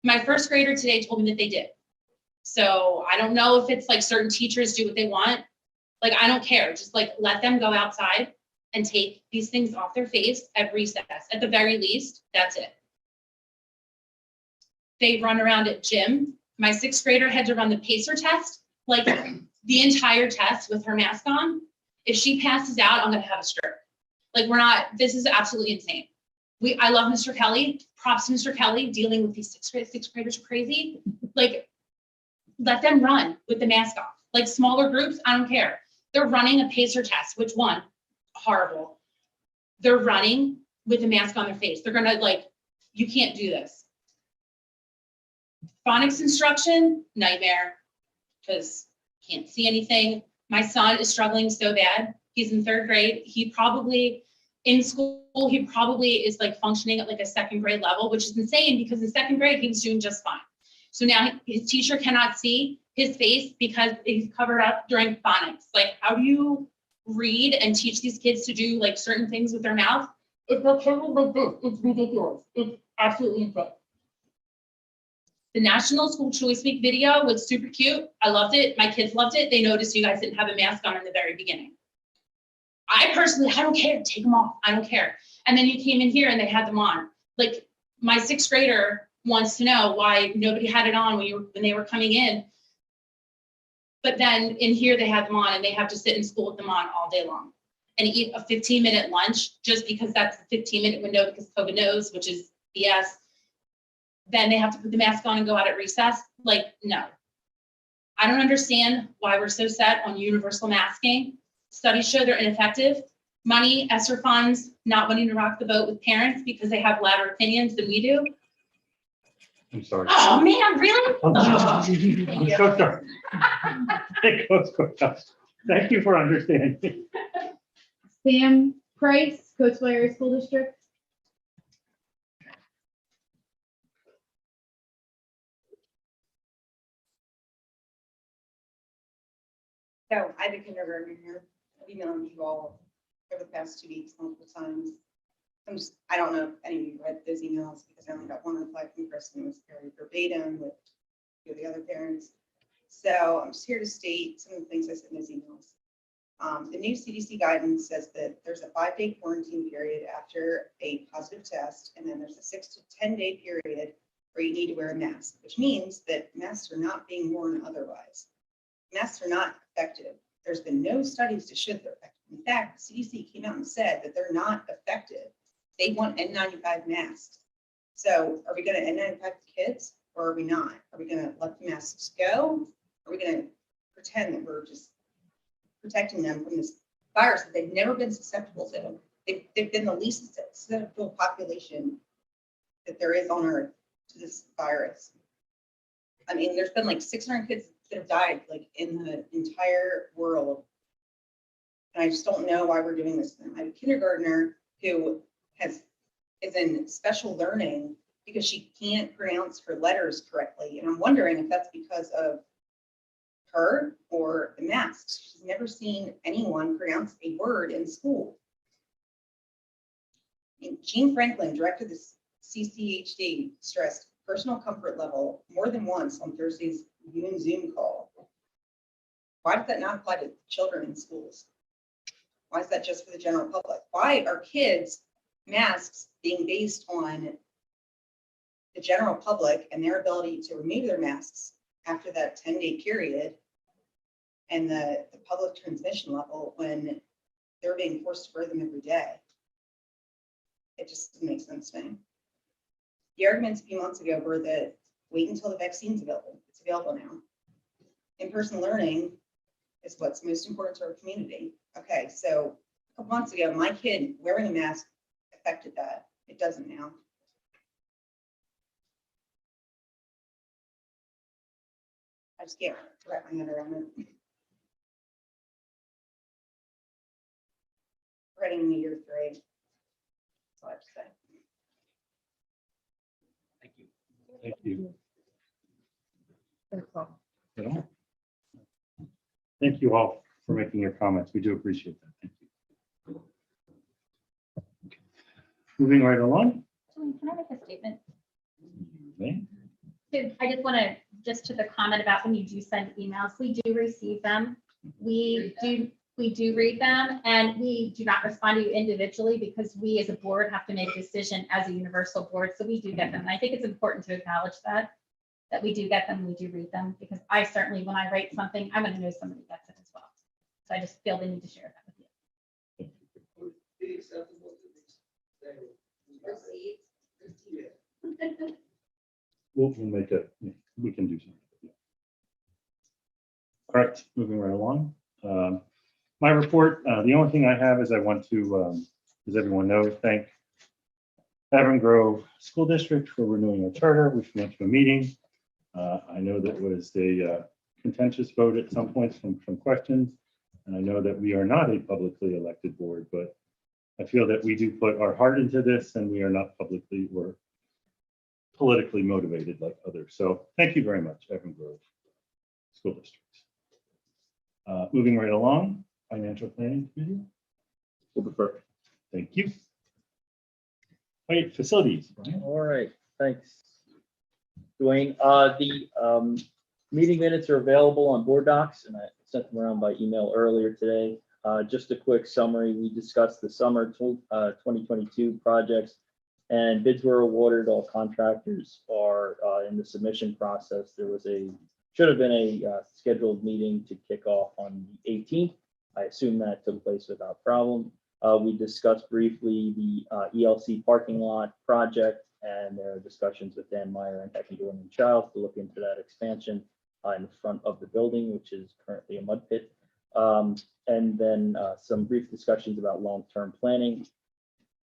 My 1st grader today told me that they did. So I don't know if it's like certain teachers do what they want. Like, I don't care. Just like let them go outside and take these things off their face at recess. At the very least, that's it. They run around at gym. My 6th grader had to run the pacer test, like the entire test with her mask on. If she passes out, I'm gonna have a stroke. Like, this is absolutely insane. I love Mr. Kelly, props to Mr. Kelly, dealing with these 6th graders are crazy. Like, let them run with the mask off. Like, smaller groups, I don't care. They're running a pacer test, which one? Horrible. They're running with a mask on their face. They're gonna you can't do this. Phonics instruction, nightmare, because can't see anything. My son is struggling so bad. He's in 3rd grade. He probably is like functioning at like a 2nd grade level, which is insane because in 2nd grade, he was doing just fine. So now his teacher cannot see his face because he's covered up during phonics. Like, how do you read and teach these kids to do like certain things with their mouth? It's like this. It's ridiculous. It's absolutely insane. The National School Choice Week video was super cute. I loved it. My kids loved it. They noticed you guys didn't have a mask on in the very beginning. I personally, I don't care. Take them off. I don't care. And then you came in here and they had them on. Like, my 6th grader wants to know why nobody had it on when they were coming in. But then in here they had them on and they have to sit in school with them on all day long and eat a 15-minute lunch just because that's the 15-minute window because COVID knows, which is BS. Then they have to put the mask on and go out at recess. Like, no. I don't understand why we're so set on universal masking Studies show they're ineffective. Money, ESSER funds, not wanting to rock the boat with parents because they have louder opinions than we do. I'm sorry. Oh, man, really? I'm so sorry. Thank you for understanding. Sam Price, Coatesville Area School District. So I have a kindergartner here. I've emailed you all over the past 2 weeks multiple times. I don't know if any of you read those emails because I only got one reply from Kristen. It was very verbatim with a few of the other parents. So I'm just here to state some of the things I said in those emails. The new CDC guidance says that there's a 5-day quarantine period after a positive test, and then there's a 6 to 10-day period where you need to wear a mask, which means that masks are not being worn otherwise. Masks are not effective. There's been no studies to show they're effective. In fact, the CDC came out and said that they're not effective. They want N95 masks. So are we going to N95 the kids or are we not? Are we going to let the masks go? Are we going to pretend that we're just protecting them from this virus that they've never been susceptible to? They've been the least susceptible population that there is on Earth to this virus. I mean, there's been like 600 kids that have died like in the entire world. And I just don't know why we're doing this to them. I have a kindergartner who is in special learning because she can't pronounce her letters correctly. And I'm wondering if that's because of her or the masks. She's never seen anyone pronounce a word in school. And Jean Franklin, director of the CCHD, stressed personal comfort level more than once on Thursday's Zoom call. Why does that not apply to children in schools? Why is that just for the general public? Why are kids' masks being based on the general public and their ability to remove their masks after that 10-day period and the public transmission level when they're being forced to wear them every day? It just doesn't make sense to me. The arguments a few months ago were that wait until the vaccine's available. It's available now. In-person learning is what's most important to our community. Okay, so a couple months ago, my kid wearing a mask affected that. It doesn't now. I just can't wrap my head around it. We're heading into year 3. That's all I have to say. Thank you. Thank you. Yeah. Thank you all for making your comments. We do appreciate that. Thank you. Okay. Moving right along. Julie, can I make a statement? You may. I just want to, just to the comment about when you do send emails, we do receive them. We do read them, and we do not respond to you individually because we as a board have to make a decision as a universal board. So we do get them. And I think it's important to acknowledge that we do get them, we do read them, because I certainly, when I write something, I'm going to know somebody gets it as well. So I just feel the need to share that with you. We'll make a, we can do something. All right, moving right along. My report, the only thing I have is I want to, as everyone knows, thank Avon Grove School District for renewing our charter, which went to a meeting. I know that was a contentious vote at some points from questions. And I know that we are not a publicly elected board, but I feel that we do put our heart into this and we are not publicly or politically motivated like others. So thank you very much, Avon Grove School District. Moving right along, Financial Planning Committee. We'll defer. Thank you. Wait, facilities. Brian? All right, thanks, Dwayne. The meeting minutes are available on board docs, and I sent them around by email earlier today. Just a quick summary. We discussed the summer 2022 projects, and bids were awarded. All contractors are in the submission process. There was should have been a scheduled meeting to kick off on the 18th. I assume that took place without problem. We discussed briefly the ELC parking lot project, and there are discussions with Dan Meyer and Becky Dorman Child to look into that expansion in the front of the building, which is currently a mud pit. And then some brief discussions about long-term planning.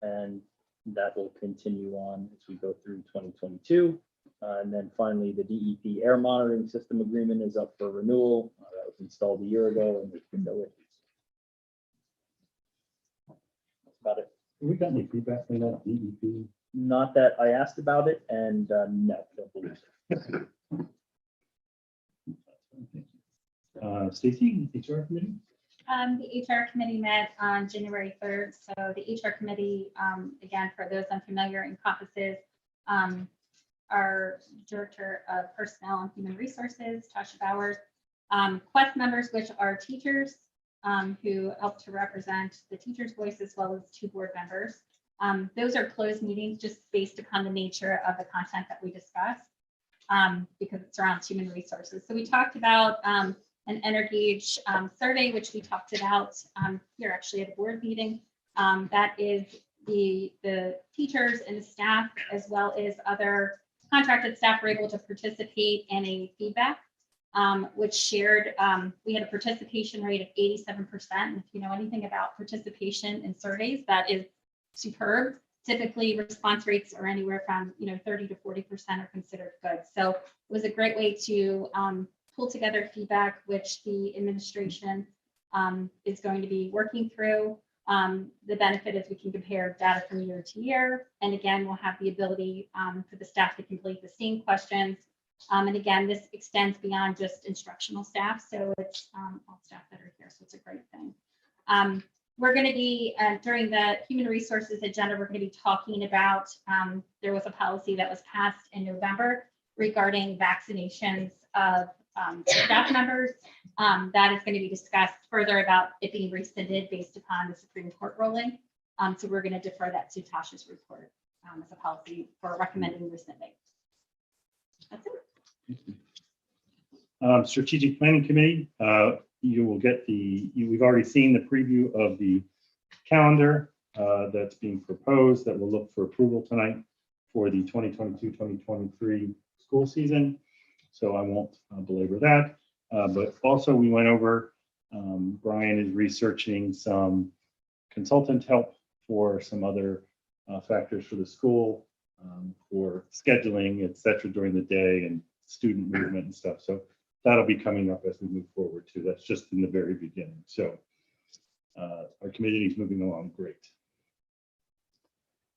And that will continue on as we go through 2022. And then finally, the DEP air monitoring system agreement is up for renewal. That was installed a year ago and there's been no issues. That's about it. Have we got any feedback from that DEP? Not that I asked about it, and no, don't believe so. Stacy, HR committee? The HR committee met on January 3rd. So the HR committee, again, for those unfamiliar, encompasses our Director of Personnel and Human Resources, Tasha Bowers, Quest members, which are teachers who help to represent the teachers' voice, as well as 2 board members. Those are closed meetings just based upon the nature of the content that we discussed, because it surrounds human resources. So we talked about an Energage survey, which we talked about here actually at a board meeting. That is the teachers and the staff, as well as other contracted staff, were able to participate in a feedback, which shared, we had a participation rate of 87%. And if you know anything about participation in surveys, that is superb. Typically response rates are anywhere from 30 to 40% are considered good. So it was a great way to pull together feedback, which the administration is going to be working through. The benefit is we can compare data from year to year. And again, we'll have the ability for the staff to complete the same questions. And again, this extends beyond just instructional staff. So it's all staff that are here. So it's a great thing. We're going to be, during the human resources agenda, we're going to be talking about, there was a policy that was passed in November regarding vaccinations of staff members. That is going to be discussed further about it being rescinded based upon the Supreme Court ruling. So we're going to defer that to Tasha's report as a policy for recommending rescinding. That's it. Strategic Planning Committee, you will get we've already seen the preview of the calendar that's being proposed that will look for approval tonight for the 2022-2023 school season. So I won't belabor that. But also we went over, Brian is researching some consultant help for some other factors for the school, for scheduling, et cetera, during the day and student movement and stuff. So that'll be coming up as we move forward too. That's just in the very beginning. So our committee is moving along great.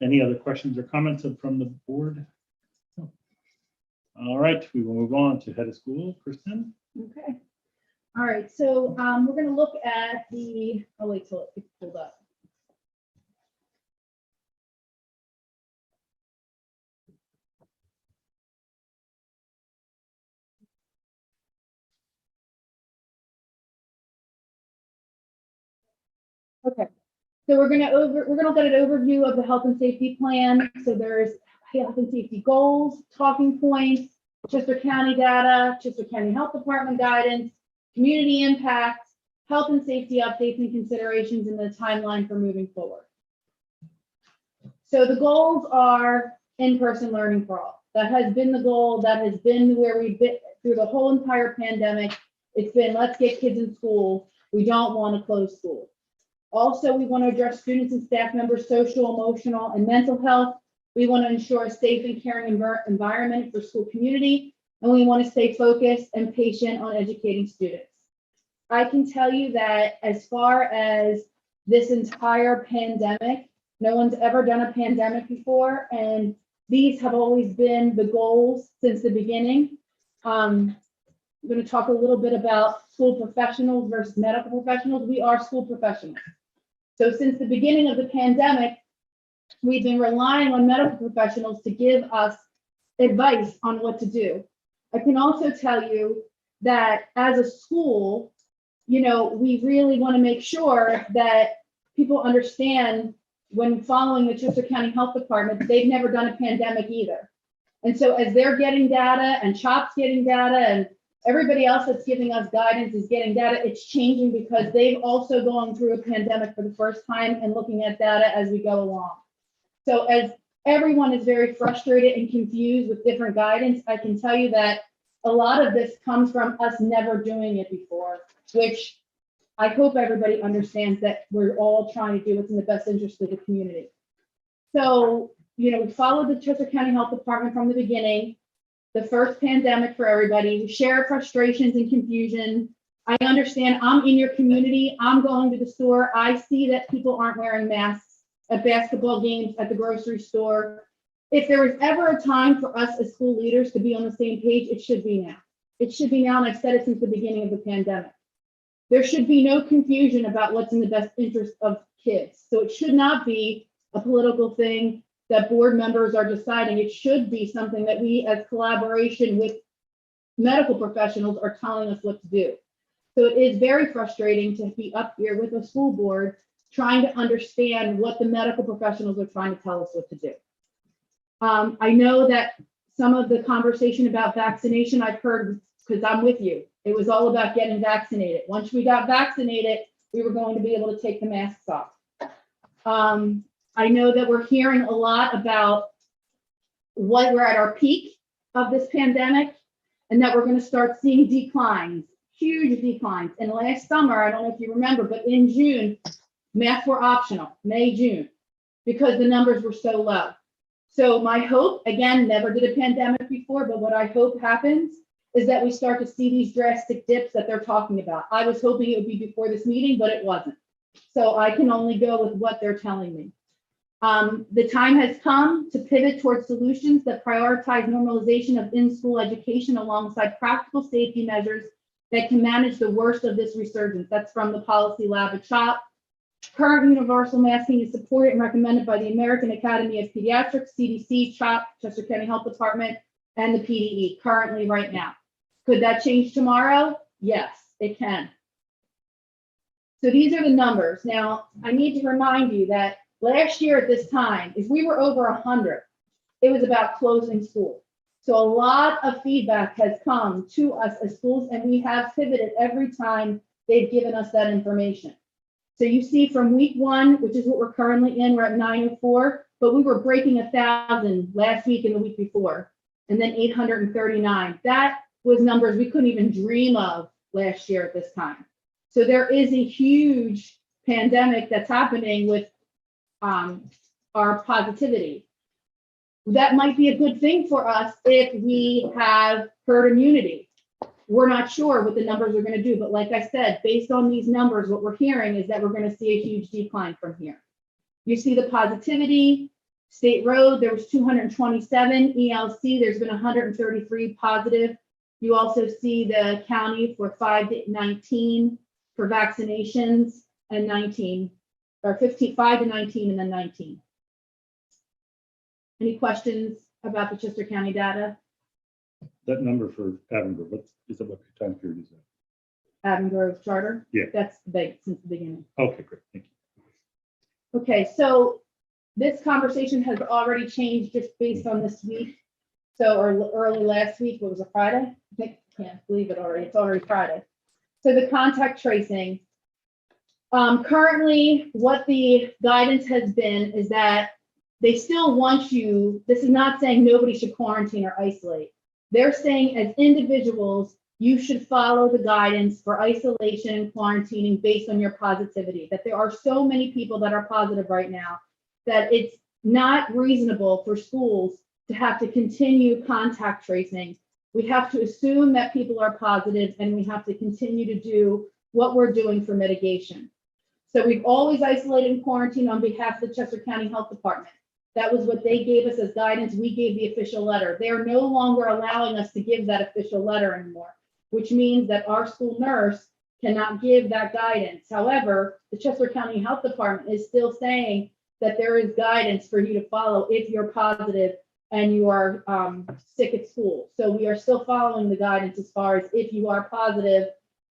Any other questions or comments from the board? No. All right, we will move on to head of school, Kristen. Okay. All right, so we're going to look at the, I'll wait till it gets pulled up. Okay, so we're gonna look at an overview of the health and safety plan. So there's health and safety goals, talking points, Chester County data, Chester County Health Department guidance, community impact, health and safety updates and considerations, and the timeline for moving forward. So the goals are in-person learning for all. That has been the goal. That has been where we've been through the whole entire pandemic. It's been, let's get kids in school. We don't want to close school. Also, we want to address students and staff members' social, emotional, and mental health. We want to ensure a safe and caring environment for school community, and we want to stay focused and patient on educating students. I can tell you that as far as this entire pandemic, no one's ever done a pandemic before, and these have always been the goals since the beginning. I'm going to talk a little bit about school professionals versus medical professionals. We are school professionals. So since the beginning of the pandemic, we've been relying on medical professionals to give us advice on what to do. I can also tell you that as a school, we really want to make sure that people understand when following the Chester County Health Department, they've never done a pandemic either. And so as they're getting data and CHOP's getting data and everybody else that's giving us guidance is getting data, it's changing because they've also gone through a pandemic for the first time and looking at data as we go along. So as everyone is very frustrated and confused with different guidance, I can tell you that a lot of this comes from us never doing it before, which I hope everybody understands that we're all trying to do what's in the best interest of the community. So, we followed the Chester County Health Department from the beginning, the first pandemic for everybody. We share frustrations and confusion. I understand, I'm in your community, I'm going to the store, I see that people aren't wearing masks at basketball games, at the grocery store. If there was ever a time for us as school leaders to be on the same page, it should be now. It should be now, and I've said it since the beginning of the pandemic. There should be no confusion about what's in the best interest of kids. So it should not be a political thing that board members are deciding. It should be something that we, as collaboration with medical professionals, are telling us what to do. So it is very frustrating to be up here with a school board trying to understand what the medical professionals are trying to tell us what to do. I know that some of the conversation about vaccination I've heard, because I'm with you. It was all about getting vaccinated. Once we got vaccinated, we were going to be able to take the masks off. I know that we're hearing a lot about what we're at our peak of this pandemic and that we're going to start seeing declines, huge declines. And last summer, I don't know if you remember, but in June, masks were optional, May, June, because the numbers were so low. So my hope, again, never did a pandemic before, but what I hope happens is that we start to see these drastic dips that they're talking about. I was hoping it would be before this meeting, but it wasn't. So I can only go with what they're telling me. The time has come to pivot towards solutions that prioritize normalization of in-school education alongside practical safety measures that can manage the worst of this resurgence. That's from the Policy Lab at CHOP. Current universal masking is supported and recommended by the American Academy of Pediatrics, CDC, CHOP, Chester County Health Department, and the PDE currently right now. Could that change tomorrow? Yes, it can. So these are the numbers. Now, I need to remind you that last year at this time, if we were over 100, it was about closing school. So a lot of feedback has come to us as schools, and we have pivoted every time they've given us that information. So you see from week 1, which is what we're currently in, we're at 904, but we were breaking 1,000 last week and the week before, and then 839. That was numbers we couldn't even dream of last year at this time. So there is a huge pandemic that's happening with our positivity. That might be a good thing for us if we have herd immunity. We're not sure what the numbers are going to do, but like I said, based on these numbers, what we're hearing is that we're going to see a huge decline from here. You see the positivity, State Road, there was 227, ELC, there's been 133 positive. You also see the county for 5 to 19 for vaccinations and 19, or 5 to 19 and then 19. Any questions about the Chester County data? That number for Avangard, what time period is that? Avon Grove Charter? Yeah. That's big since the beginning. Okay, great, thank you. Okay, so this conversation has already changed just based on this week. So, or early last week, what was it, Friday? I can't believe it already. It's already Friday. So the contact tracing. Currently, what the guidance has been is that they still want you, this is not saying nobody should quarantine or isolate. They're saying as individuals, you should follow the guidance for isolation and quarantining based on your positivity, that there are so many people that are positive right now that it's not reasonable for schools to have to continue contact tracing. We have to assume that people are positive and we have to continue to do what we're doing for mitigation. So we've always isolated and quarantined on behalf of the Chester County Health Department. That was what they gave us as guidance. We gave the official letter. They are no longer allowing us to give that official letter anymore, which means that our school nurse cannot give that guidance. However, the Chester County Health Department is still saying that there is guidance for you to follow if you're positive and you are sick at school. So we are still following the guidance as far as if you are positive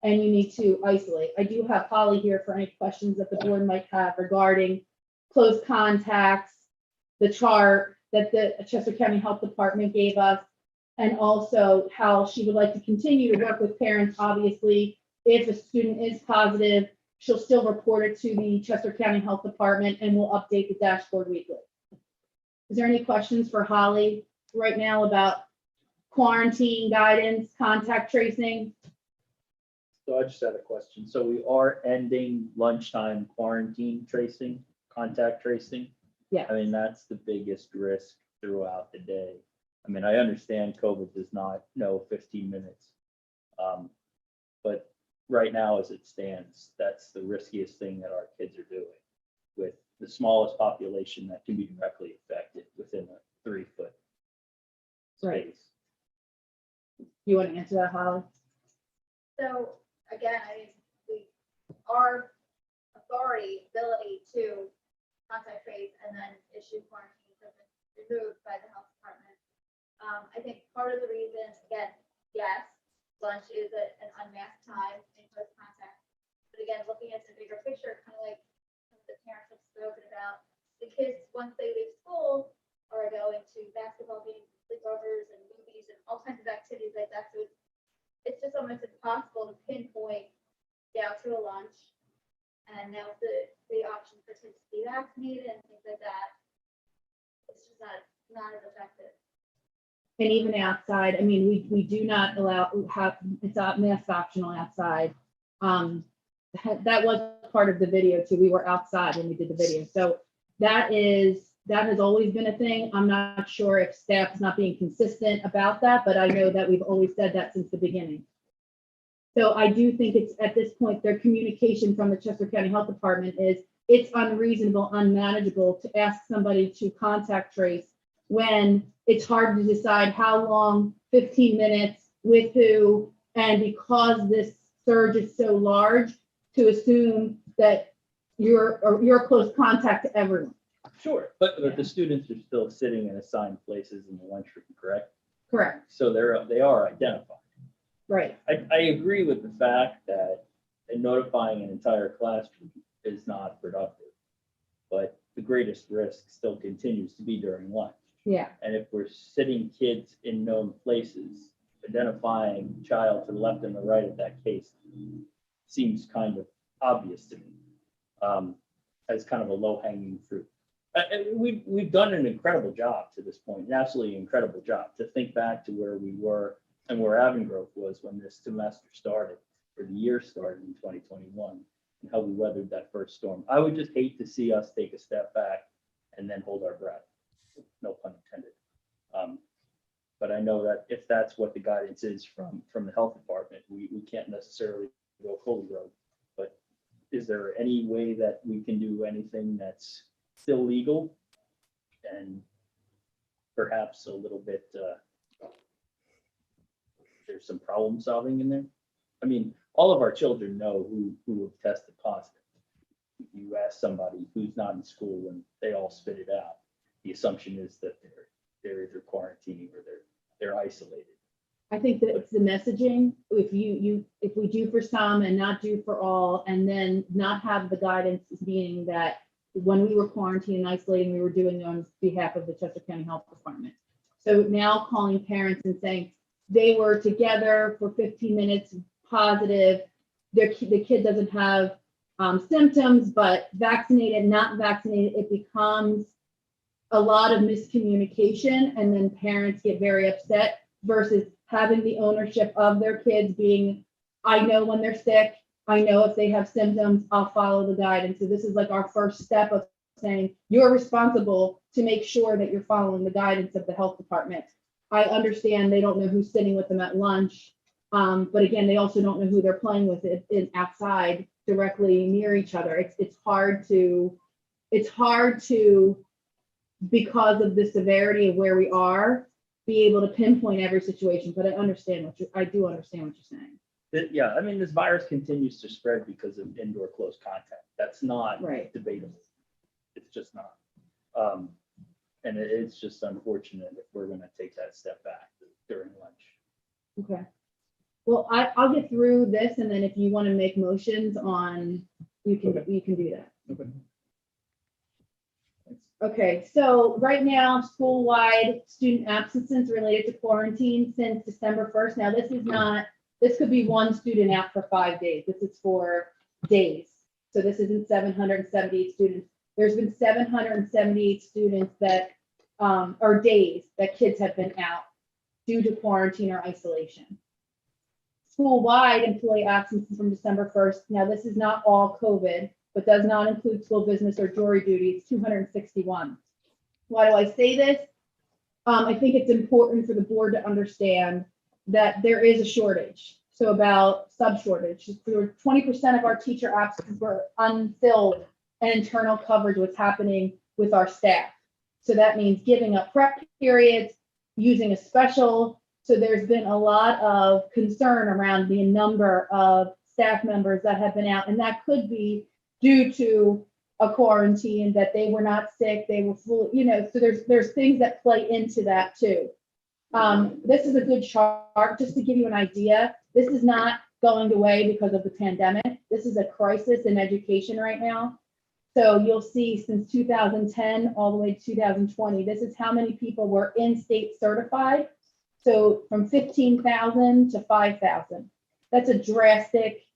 and you need to isolate. I do have Holly here for any questions that the board might have regarding close contacts, the chart that the Chester County Health Department gave us, and also how she would like to continue to work with parents. Obviously, if a student is positive, she'll still report it to the Chester County Health Department and we'll update the dashboard weekly. Is there any questions for Holly right now about quarantine guidance, contact tracing? So I just had a question. So we are ending lunchtime quarantine tracing, contact tracing. Yeah. I mean, that's the biggest risk throughout the day. I mean, I understand COVID does not know 15 minutes. But right now, as it stands, that's the riskiest thing that our kids are doing with the smallest population that can be directly affected within a 3-foot Right. space. You want to answer that, Holly? So again, our ability to contact trace and then issue quarantines have been removed by the health department. I think part of the reason, again, yes, lunch is an unmasked time in close contact. But again, looking at the bigger picture, kind of like the parents have spoken about, the kids, once they leave school, are going to basketball games, sleepovers, and movies, and all kinds of activities like that. So it's just almost impossible to pinpoint down to a lunch. And now the option for kids to be vaccinated and things like that, it's just not as effective. And even outside, I mean, we do not allow, it's mask optional outside. That was part of the video too. We were outside when we did the video. So that has always been a thing. I'm not sure if staff is not being consistent about that, but I know that we've always said that since the beginning. So I do think it's, at this point, their communication from the Chester County Health Department is it's unreasonable, unmanageable to ask somebody to contact trace when it's hard to decide how long, 15 minutes, with who, and because this surge is so large, to assume that you're a close contact to everyone. Sure, but the students are still sitting in assigned places in the lunchroom, correct? Correct. So they are identified. Right. I agree with the fact that notifying an entire classroom is not productive, but the greatest risk still continues to be during lunch. Yeah. And if we're sitting kids in known places, identifying child to the left and the right of that case seems kind of obvious to me, as kind of a low-hanging fruit. We've done an incredible job to this point, an absolutely incredible job to think back to where we were and where Avongrove was when this semester started, or the year started in 2021, and how we weathered that first storm. I would just hate to see us take a step back and then hold our breath. No pun intended. But I know that if that's what the guidance is from the health department, we can't necessarily go fully rogue. But is there any way that we can do anything that's still legal and perhaps a little bit, there's some problem solving in there? I mean, all of our children know who have tested positive. You ask somebody who's not in school and they all spit it out. The assumption is that they're either quarantining or they're isolated. I think that it's the messaging. If we do for some and not do for all, and then not have the guidance being that when we were quarantining and isolating, we were doing it on behalf of the Chester County Health Department. So now calling parents and saying they were together for 15 minutes, positive, the kid doesn't have symptoms, but vaccinated, not vaccinated, it becomes a lot of miscommunication, and then parents get very upset versus having the ownership of their kids being, I know when they're sick, I know if they have symptoms, I'll follow the guidance. So this is like our first step of saying, you're responsible to make sure that you're following the guidance of the health department. I understand they don't know who's sitting with them at lunch, but again, they also don't know who they're playing with it outside directly near each other. It's hard to, because of the severity of where we are, be able to pinpoint every situation, but I do understand what you're saying. Yeah, I mean, this virus continues to spread because of indoor close contact. That's not Right. debatable. It's just not. And it's just unfortunate if we're going to take that step back during lunch. Okay. Well, I'll get through this, and then if you want to make motions on, you can do that. Okay. Okay, so right now, school-wide student absences related to quarantine since December 1st. Now, this could be one student out for 5 days. This is for days. So this isn't 778 students. There's been 778 students that, or days that kids have been out due to quarantine or isolation. school-wide employee absences from December 1st. Now, this is not all COVID, but does not include school business or jury duty. It's 261. Why do I say this? I think it's important for the board to understand that there is a shortage. So about sub-shortage, 20% of our teacher absences were unfilled and internal coverage was happening with our staff. So that means giving up prep periods, using a special. So there's been a lot of concern around the number of staff members that have been out, and that could be due to a quarantine, that they were not sick, they were full, so there's things that play into that too. This is a good chart just to give you an idea. This is not going away because of the pandemic. This is a crisis in education right now. So you'll see since 2010 all the way to 2020, this is how many people were in-state certified. So from 15,000 to 5,000. That's a drastic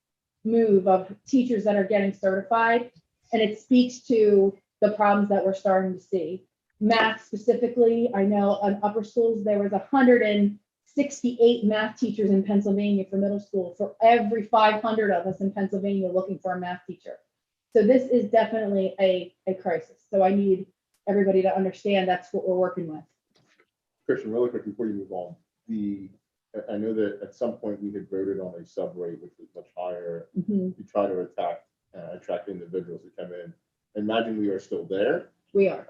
move of teachers that are getting certified. And it speaks to the problems that we're starting to see. Math specifically, I know in upper schools, there was 168 math teachers in Pennsylvania for middle school for every 500 of us in Pennsylvania looking for a math teacher. So this is definitely a crisis. So I need everybody to understand that's what we're working with. Christian, really quick before you move on, I know that at some point we had voted on a sub rate, which was much higher. Mhm. We try to attract individuals to come in. Imagine we are still there. We are.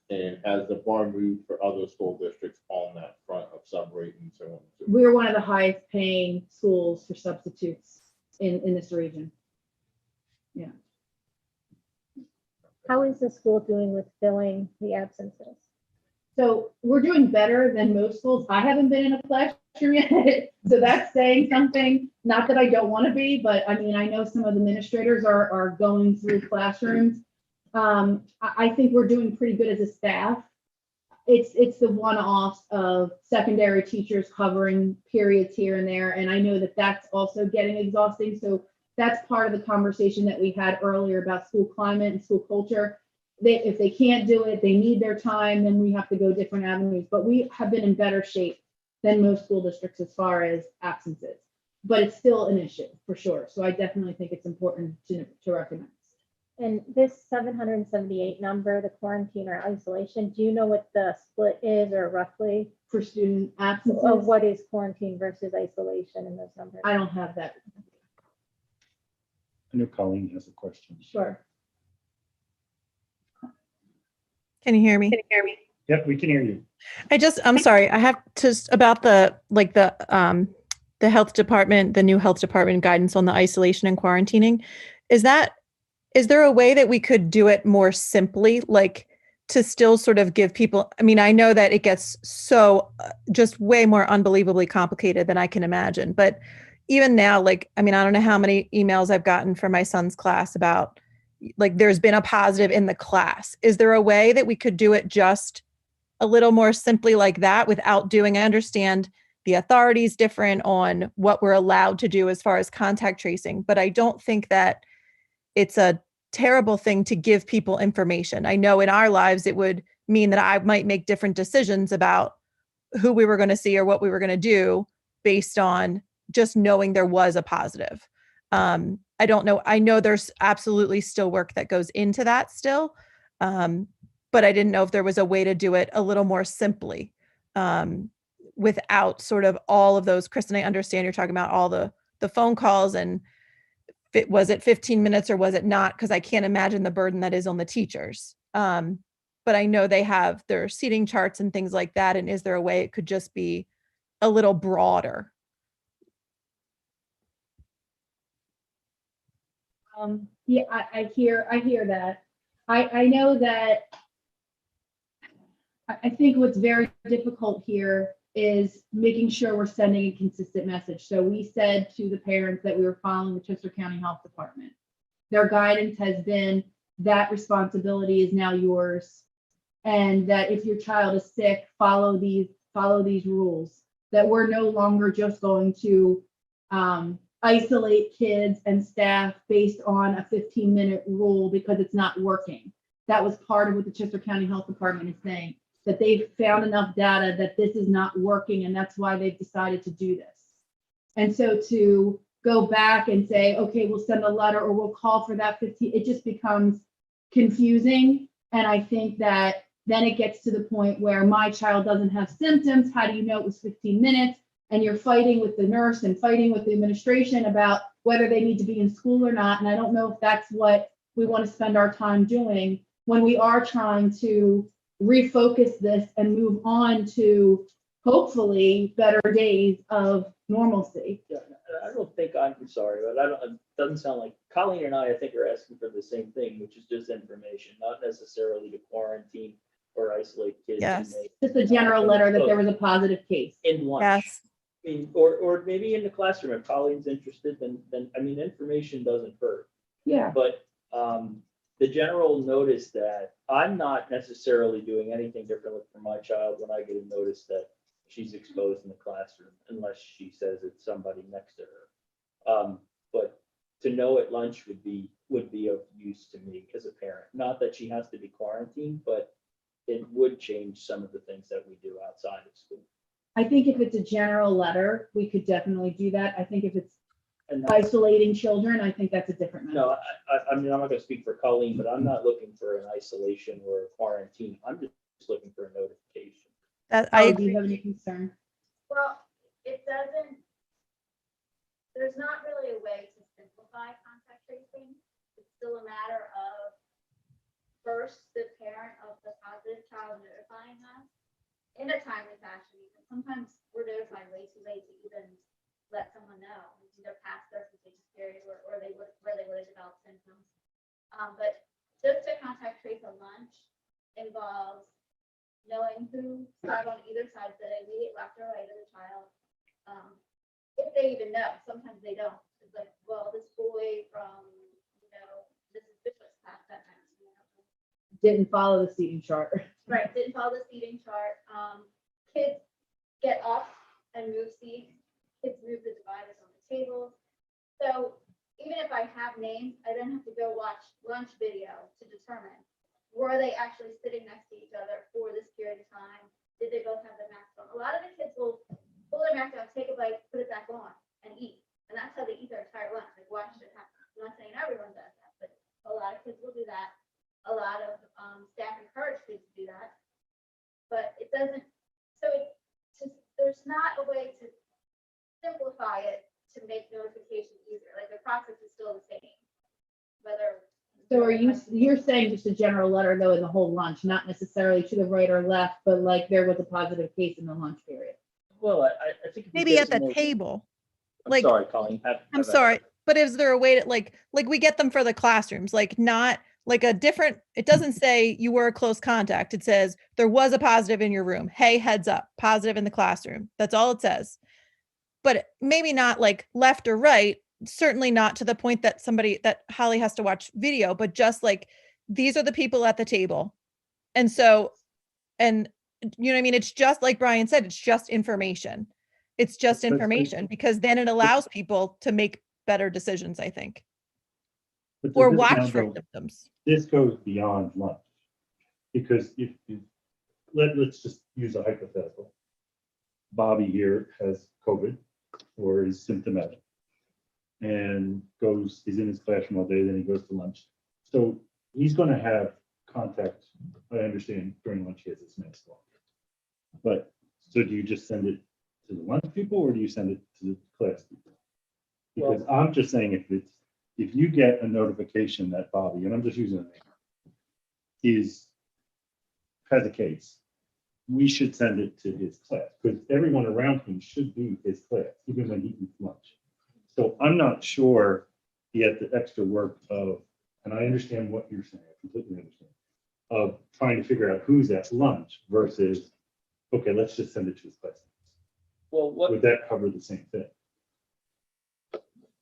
And has the bar moved for other school districts on that front of sub rate and so on? We're one of the highest paying schools for substitutes in this region. Yeah. How is the school doing with filling the absences? So we're doing better than most schools. I haven't been in a classroom yet, so that's saying something. Not that I don't want to be, but I mean, I know some of the administrators are going through classrooms. I think we're doing pretty good as a staff. It's the one-offs of secondary teachers covering periods here and there, and I know that that's also getting exhausting. So that's part of the conversation that we had earlier about school climate and school culture. If they can't do it, they need their time, then we have to go different avenues. But we have been in better shape than most school districts as far as absences. But it's still an issue for sure. So I definitely think it's important to recognize. And this 778 number, the quarantine or isolation, do you know what the split is or roughly? For student absences? Of what is quarantine versus isolation in those numbers? I don't have that. I know Colleen has a question. Sure. Can you hear me? Yep, we can hear you. I'm sorry. I have to about the health department, the new health department guidance on the isolation and quarantining. Is there a way that we could do it more simply, like to still sort of give people, I mean, I know that it gets so just way more unbelievably complicated than I can imagine, but even now, like, I mean, I don't know how many emails I've gotten from my son's class about like there's been a positive in the class. Is there a way that we could do it just a little more simply like that without doing, I understand the authority is different on what we're allowed to do as far as contact tracing, but I don't think that it's a terrible thing to give people information. I know in our lives, it would mean that I might make different decisions about who we were going to see or what we were going to do based on just knowing there was a positive. I don't know. I know there's absolutely still work that goes into that still. But I didn't know if there was a way to do it a little more simply without sort of all of those. Kristen, I understand you're talking about all the phone calls and was it 15 minutes or was it not? Because I can't imagine the burden that is on the teachers. But I know they have their seating charts and things like that. And is there a way it could just be a little broader? Yeah, I hear that. I know that. I think what's very difficult here is making sure we're sending a consistent message. So we said to the parents that we were following the Chester County Health Department. Their guidance has been that responsibility is now yours, and that if your child is sick, follow these rules. That we're no longer just going to isolate kids and staff based on a 15-minute rule because it's not working. That was part of what the Chester County Health Department is saying, that they've found enough data that this is not working, and that's why they've decided to do this. And so to go back and say, okay, we'll send a letter or we'll call for that 15, it just becomes confusing. And I think that then it gets to the point where my child doesn't have symptoms. How do you know it was 15 minutes? And you're fighting with the nurse and fighting with the administration about whether they need to be in school or not. And I don't know if that's what we want to spend our time doing when we are trying to refocus this and move on to hopefully better days of normalcy. Yeah, I don't think, I'm sorry, but it doesn't sound like Colleen and I think, are asking for the same thing, which is just information, not necessarily to quarantine or isolate kids. Yes. Just a general letter that there was a positive case. In lunch. Yes. I mean, or maybe in the classroom, if Colleen's interested, then, I mean, information doesn't hurt. Yeah. But the general notice that I'm not necessarily doing anything differently for my child when I get a notice that she's exposed in the classroom, unless she says it's somebody next to her. But to know at lunch would be of use to me as a parent. Not that she has to be quarantined, but it would change some of the things that we do outside of school. I think if it's a general letter, we could definitely do that. I think if it's And that's- isolating children, I think that's a different message. No, I mean, I'm not gonna speak for Colleen, but I'm not looking for an isolation or a quarantine. I'm just looking for a notification. Oh, do you have any concern? Well, it doesn't, there's not really a way to simplify contact tracing. It's still a matter of first, the parent of the positive child notifying us in a timely fashion. Even sometimes we're notified way too late to even let someone know. It's either past their contagious period or where they would have developed symptoms. But just to contact trace a lunch involves knowing who sat on either side, the immediate left or right of the child. If they even know, sometimes they don't. It's like, well, this boy from, this is Bishop's class that night. Didn't follow the seating chart. Right, didn't follow the seating chart. Kids get up and move seats. Kids move the dividers on the tables. So even if I have names, I then have to go watch lunch video to determine, were they actually sitting next to each other for this period of time? Did they both have their masks on? A lot of the kids will pull their mask down, take a bite, put it back on, and eat. And that's how they eat their entire lunch. Like, watch it happen. I'm not saying everyone does that, but a lot of kids will do that. A lot of staff encourage kids to do that. But it doesn't, so there's not a way to simplify it to make notification easier. Like, the process is still the same. Whether. So you're saying just a general letter though in the whole lunch, not necessarily to the right or left, but like there was a positive case in the lunch period. Well, I think. if we Maybe get at some the more- table. I'm like- sorry, Colleen. I'm sorry, but is there a way to like we get them for the classrooms, like not like a different, it doesn't say you were a close contact. It says there was a positive in your room. Hey, heads up, positive in the classroom. That's all it says. But maybe not like left or right, certainly not to the point that Holly has to watch video, but just like, these are the people at the table. And so, and you know what I mean? It's just like Brian said, it's just information. It's just information because then it allows people to make better decisions, I think. But Or does this watch now for go- symptoms. This goes beyond lunch. Because if let's just use a hypothetical. Bobby here has COVID or is symptomatic and he's in his classroom all day, then he goes to lunch. So he's going to have contact, I understand during lunch he has his mask on. But so do you just send it to the lunch people or do you send it to the class people? Because I'm just saying if you get a notification that Bobby, and I'm just using a name, has a case, we should send it to his class because everyone around him should be his class, even when he eats lunch. So I'm not sure he had the extra work of, and I understand what you're saying, I completely understand, of trying to figure out who's at lunch versus, okay, let's just send it to his class. Well, Would that cover the same thing?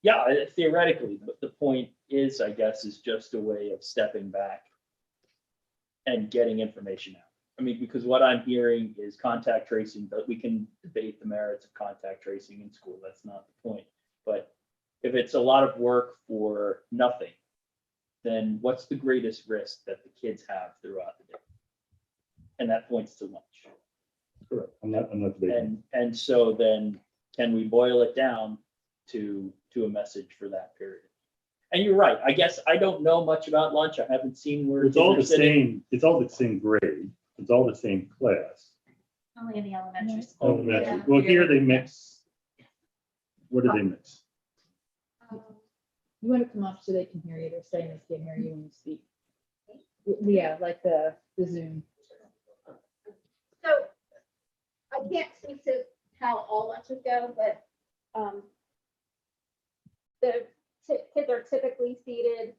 Yeah, theoretically, but the point is, I guess, is just a way of stepping back and getting information out. I mean, because what I'm hearing is contact tracing, but we can debate the merits of contact tracing in school. That's not the point. But if it's a lot of work for nothing, then what's the greatest risk that the kids have throughout the day? And that points to lunch. Correct. I'm not debating. And so then can we boil it down to a message for that period? And you're right. I guess I don't know much about lunch. I haven't seen where It's all kids the are sitting. same, it's all the same grade, it's all the same class. Only in the elementary school. Elementary. Well, here they mix. What do they mix? You want to come up so they can hear you. They're saying they can't hear you when you speak. Yeah, like the Zoom. So I can't speak to how all lunches go, but kids are typically seated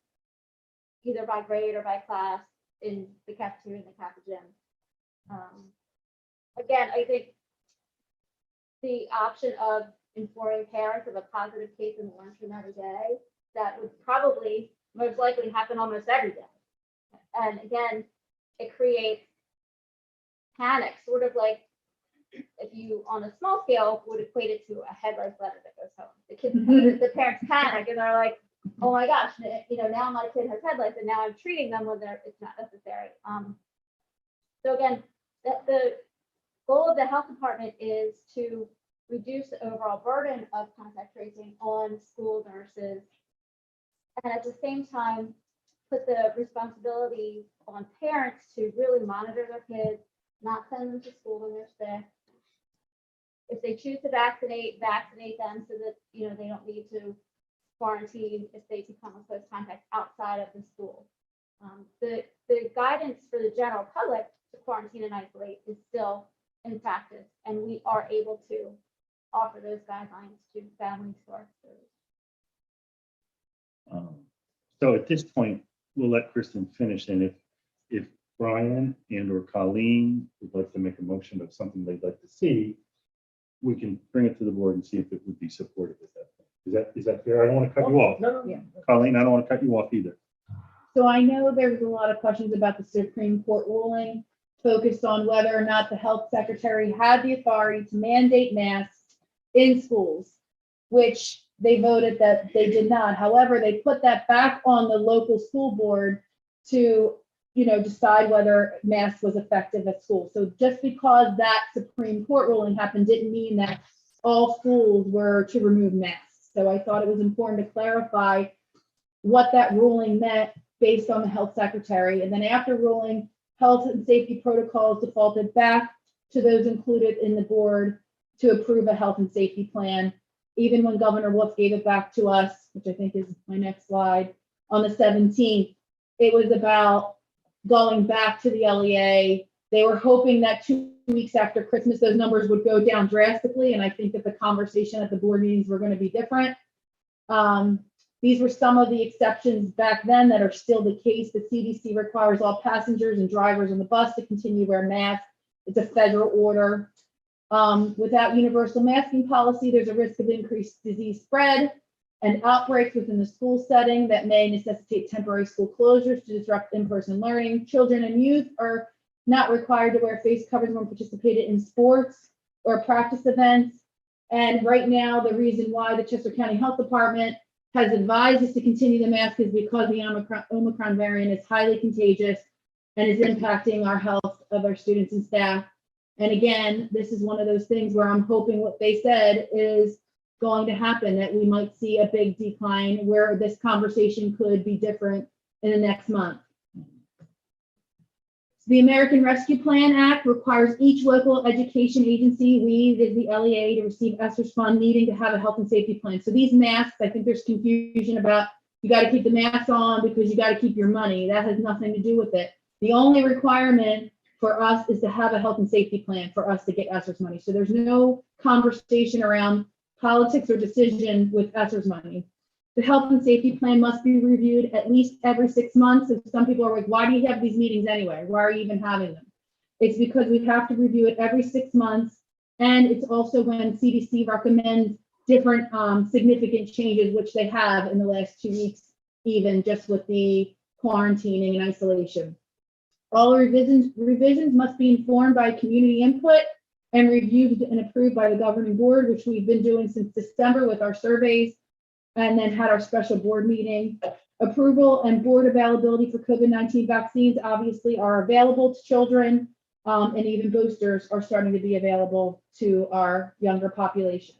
either by grade or by class in the cafeteria and the cafe gym. Again, I think the option of informing parents of a positive case in the lunchroom every day, that would probably most likely happen almost every day. And again, it creates panic, sort of like if you, on a small scale, would equate it to a head rice letter that goes home. The kids, the parents panic and they're like, oh my gosh, now my kid has head lice and now I'm treating them when it's not necessary. So again, the goal of the health department is to reduce the overall burden of contact tracing on school nurses, and at the same time, put the responsibility on parents to really monitor their kids, not send them to school when they're sick. If they choose to vaccinate them so that they don't need to quarantine if they become a close contact outside of the school. The guidance for the general public to quarantine and isolate is still in practice, and we are able to offer those guidelines to families who are served. So at this point, we'll let Kristen finish, and if Brian and or Colleen would like to make a motion of something they'd like to see, we can bring it to the board and see if it would be supported at that point. Is that fair? I don't want to cut you off. No. Yeah. Colleen, I don't want to cut you off either. So I know there was a lot of questions about the Supreme Court ruling focused on whether or not the health secretary had the authority to mandate masks in schools, which they voted that they did not. However, they put that back on the local school board to, decide whether masks was effective at school. So just because that Supreme Court ruling happened didn't mean that all schools were to remove masks. So I thought it was important to clarify what that ruling meant based on the health secretary. And then after ruling, health and safety protocols defaulted back to those included in the board to approve a health and safety plan. Even when Governor Wolf gave it back to us, which I think is my next slide, on the 17th, it was about going back to the LEA. They were hoping that 2 weeks after Christmas, those numbers would go down drastically. And I think that the conversation at the board meetings were going to be different. These were some of the exceptions back then that are still the case. The CDC requires all passengers and drivers on the bus to continue to wear masks. It's a federal order. Without universal masking policy, there's a risk of increased disease spread and outbreaks within the school setting that may necessitate temporary school closures to disrupt in-person learning. Children and youth are not required to wear face coverings when participating in sports or practice events. And right now, the reason why the Chester County Health Department has advised us to continue the mask is because the Omicron variant is highly contagious and is impacting our health of our students and staff. And again, this is one of those things where I'm hoping what they said is going to happen, that we might see a big decline where this conversation could be different in the next month. The American Rescue Plan Act requires each local education agency, we as the LEA, to receive ESSER's fund needing to have a health and safety plan. So these masks, I think there's confusion about, you got to keep the mask on because you got to keep your money. That has nothing to do with it. The only requirement for us is to have a health and safety plan for us to get ESSER's money. So there's no conversation around politics or decision with ESSER's money. The health and safety plan must be reviewed at least every 6 months. And some people are like, why do you have these meetings anyway? Why are you even having them? It's because we have to review it every 6 months. And it's also when CDC recommends different significant changes, which they have in the last 2 weeks, even just with the quarantining and isolation. All revisions must be informed by community input and reviewed and approved by the governing board, which we've been doing since December with our surveys, and then had our special board meeting. Approval and board availability for COVID-19 vaccines obviously are available to children, and even boosters are starting to be available to our younger population.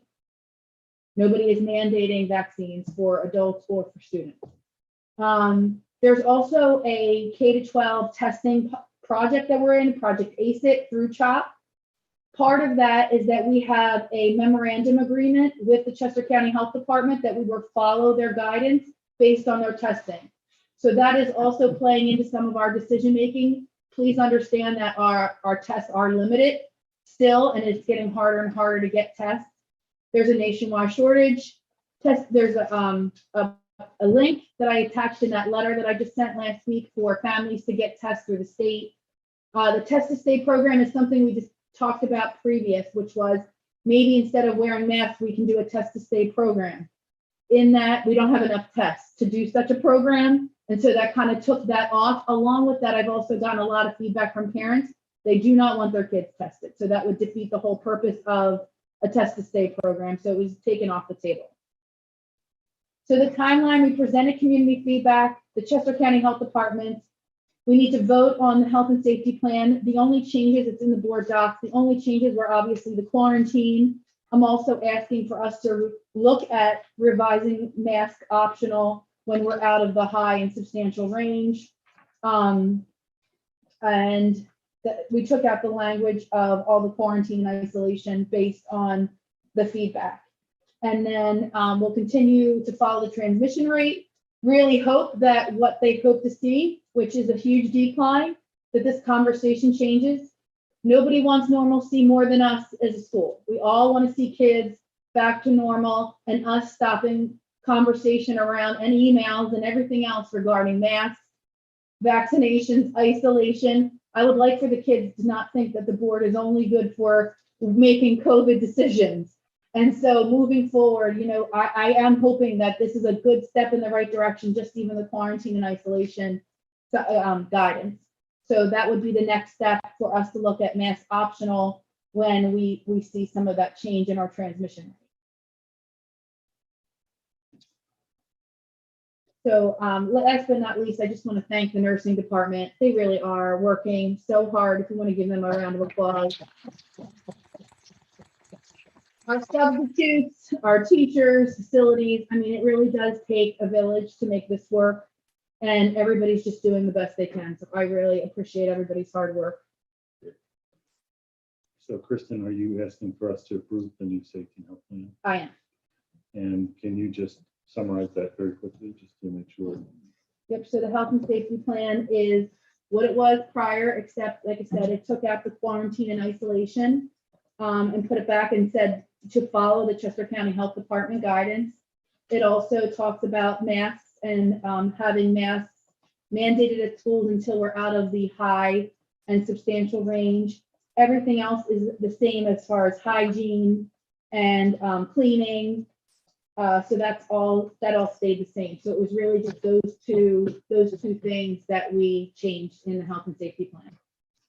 Nobody is mandating vaccines for adults or for students. There's also a K-12 testing project that we're in, Project ACIT through CHOP. Part of that is that we have a memorandum agreement with the Chester County Health Department that we will follow their guidance based on their testing. So that is also playing into some of our decision-making. Please understand that our tests are limited still, and it's getting harder and harder to get tests. There's a nationwide shortage. There's a link that I attached in that letter that I just sent last week for families to get tests through the state. The Test to Stay program is something we just talked about previous, which was maybe instead of wearing masks, we can do a Test to Stay program. In that, we don't have enough tests to do such a program. And so that kind of took that off. Along with that, I've also gotten a lot of feedback from parents. They do not want their kids tested. So that would defeat the whole purpose of a Test to Stay program. So it was taken off the table. So the timeline, we presented community feedback, the Chester County Health Department. We need to vote on the health and safety plan. The only changes, it's in the board docs, the only changes were obviously the quarantine. I'm also asking for us to look at revising mask optional when we're out of the high and substantial range. We took out the language of all the quarantine isolation based on the feedback. And then we'll continue to follow the transmission rate. Really hope that what they hope to see, which is a huge decline, that this conversation changes. Nobody wants normalcy more than us as a school. We all want to see kids back to normal and us stopping conversation around and emails and everything else regarding masks, vaccinations, isolation. I would like for the kids to not think that the board is only good for making COVID decisions. And so moving forward, I am hoping that this is a good step in the right direction, just even the quarantine and isolation guidance. So that would be the next step for us to look at mask optional when we see some of that change in our transmission rate. So last but not least, I just want to thank the nursing department. They really are working so hard. If you want to give them a round of applause. Our substitutes, our teachers, facilities, I mean, it really does take a village to make this work, and everybody's just doing the best they can. So I really appreciate everybody's hard work. So Kristen, are you asking for us to approve the new safety and health plan? I am. And can you just summarize that very quickly, just to make sure? Yep, so the health and safety plan is what it was prior, except like I said, it took out the quarantine and isolation and put it back and said to follow the Chester County Health Department guidance. It also talks about masks and having masks mandated at schools until we're out of the high and substantial range. Everything else is the same as far as hygiene and cleaning. So that all stayed the same. So it was really just those two things that we changed in the health and safety plan.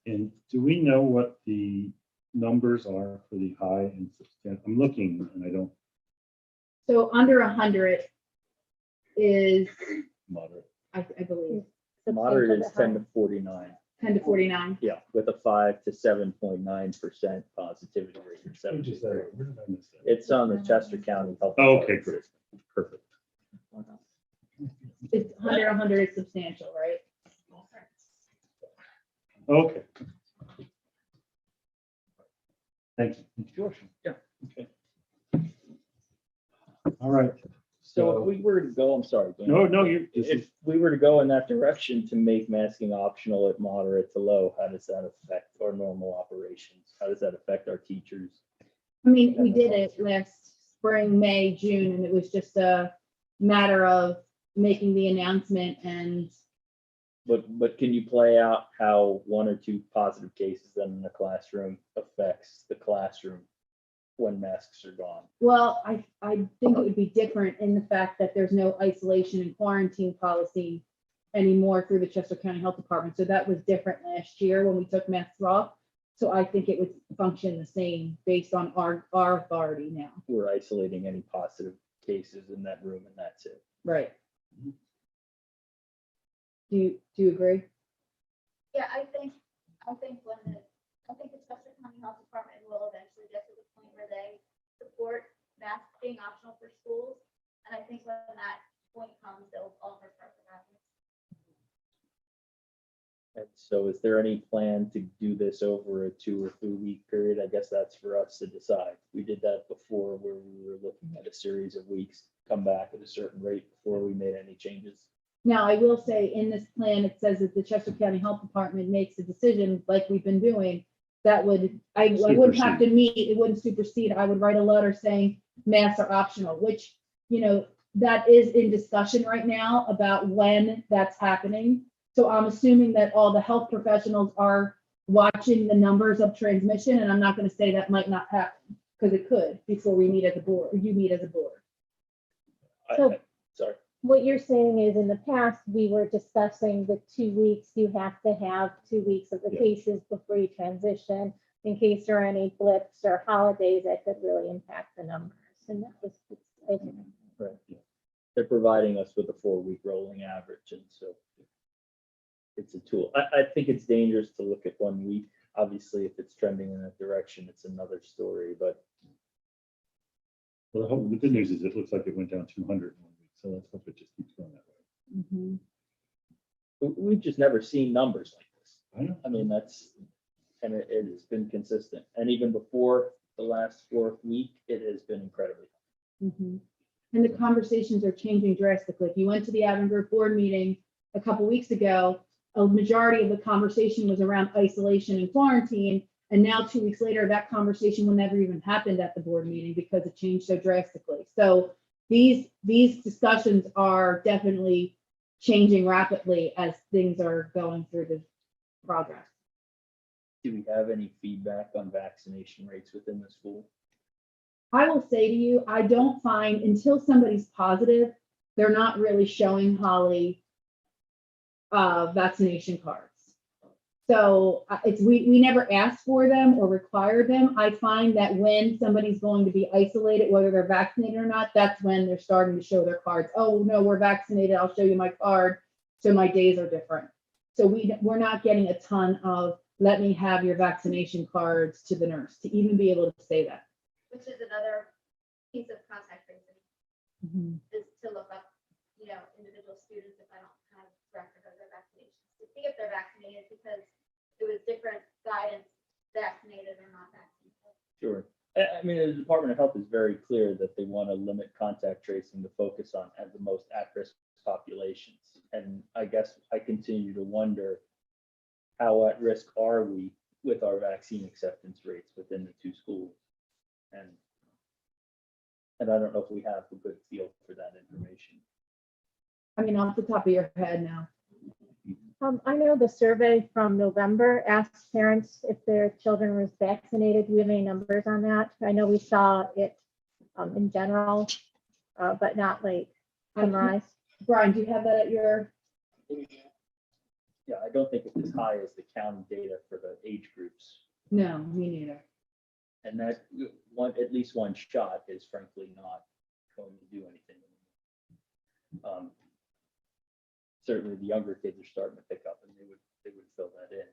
And do we know what the numbers are for the high and substantial? I'm looking and I don't. So under 100 is Moderate. I believe Moderate is 10 to 49. 10 to 49. Yeah, with a 5 to 7.9% positivity rate. Or 7 to 30. Where did I miss that? It's on the Chester County Health. Okay, Department. great. Perfect. It's under 100 is substantial, right? Okay. Thank you. Sure. Yeah. Okay. All right. So if we were to go, I'm sorry. Dan. No, If we were to go in that direction to make masking optional at moderate to low, how does that affect our normal operations? How does that affect our teachers? I mean, we did it last spring, May, June, and it was just a matter of making the announcement and. But can you play out how 1 or 2 positive cases in the classroom affects the classroom when masks are gone? Well, I think it would be different in the fact that there's no isolation and quarantine policy anymore through the Chester County Health Department. So that was different last year when we took masks off. So I think it would function the same based on our authority now. We're isolating any positive cases in that room and that's it. Right. Do you agree? Yeah, I think the Chester County Health Department will eventually get to the point where they support masks being optional for schools. And I think when that point comes, they'll all start to happen. And so is there any plan to do this over a 2 or 3 week period? I guess that's for us to decide. We did that before where we were looking at a series of weeks, come back at a certain rate before we made any changes. Now, I will say in this plan, it says that the Chester County Health Department makes a decision like we've been doing. That would, I wouldn't have to meet, it wouldn't supersede. I would write a letter saying masks are optional, which, you know, that is in discussion right now about when that's happening. So I'm assuming that all the health professionals are watching the numbers of transmission, and I'm not going to say that might not happen, because it could before we meet as a board, or you meet as a board. So- Sorry. What you're saying is in the past, we were discussing the 2 weeks, you have to have 2 weeks of the Yeah. cases before you transition in case there are any blips or holidays that could really impact the numbers. And that was, okay. Right. Yeah. They're providing us with a 4-week rolling average, and so it's a tool. I think it's dangerous to look at 1 week. Obviously, if it's trending in that direction, it's another story, but Well, the good news is it looks like it went down 200 in 1 week, so let's hope it just keeps going that way. we've just never seen numbers like this. I know. I mean, that's, and it has been consistent. And even before the last 4th week, it has been incredibly. And the conversations are changing drastically. If you went to the Avangrid board meeting a couple weeks ago, a majority of the conversation was around isolation and quarantine. And now 2 weeks later, that conversation will never even happened at the board meeting because it changed so drastically. So these discussions are definitely changing rapidly as things are going through the progress. Do we have any feedback on vaccination rates within the school? I will say to you, I don't find until somebody's positive, they're not really showing Holly vaccination cards. So we never ask for them or require them. I find that when somebody's going to be isolated, whether they're vaccinated or not, that's when they're starting to show their cards. Oh, no, we're vaccinated. I'll show you my card. So my days are different. So we're not getting a ton of, let me have your vaccination cards to the nurse to even be able to say that. Which is another piece of contact tracing, is to look up, individual students if I don't have record of their vaccinations, to see if they're vaccinated, because it was different guidance, vaccinated or not vaccinated. Sure. I mean, the Department of Health is very clear that they want to limit contact tracing to focus on the most at-risk populations. And I guess I continue to wonder, how at risk are we with our vaccine acceptance rates within the 2 schools? And I don't know if we have a good feel for that information. I mean, off the top of your head now. I know the survey from November asked parents if their children was vaccinated. Do we have any numbers on that? I know we saw it in general, but not like summarized. Brian, do you have that at your? Yeah, I don't think it's as high as the county data for the age groups. No, me neither. And that at least one shot is frankly not going to do anything. Certainly the younger kids are starting to pick up and they would fill that in.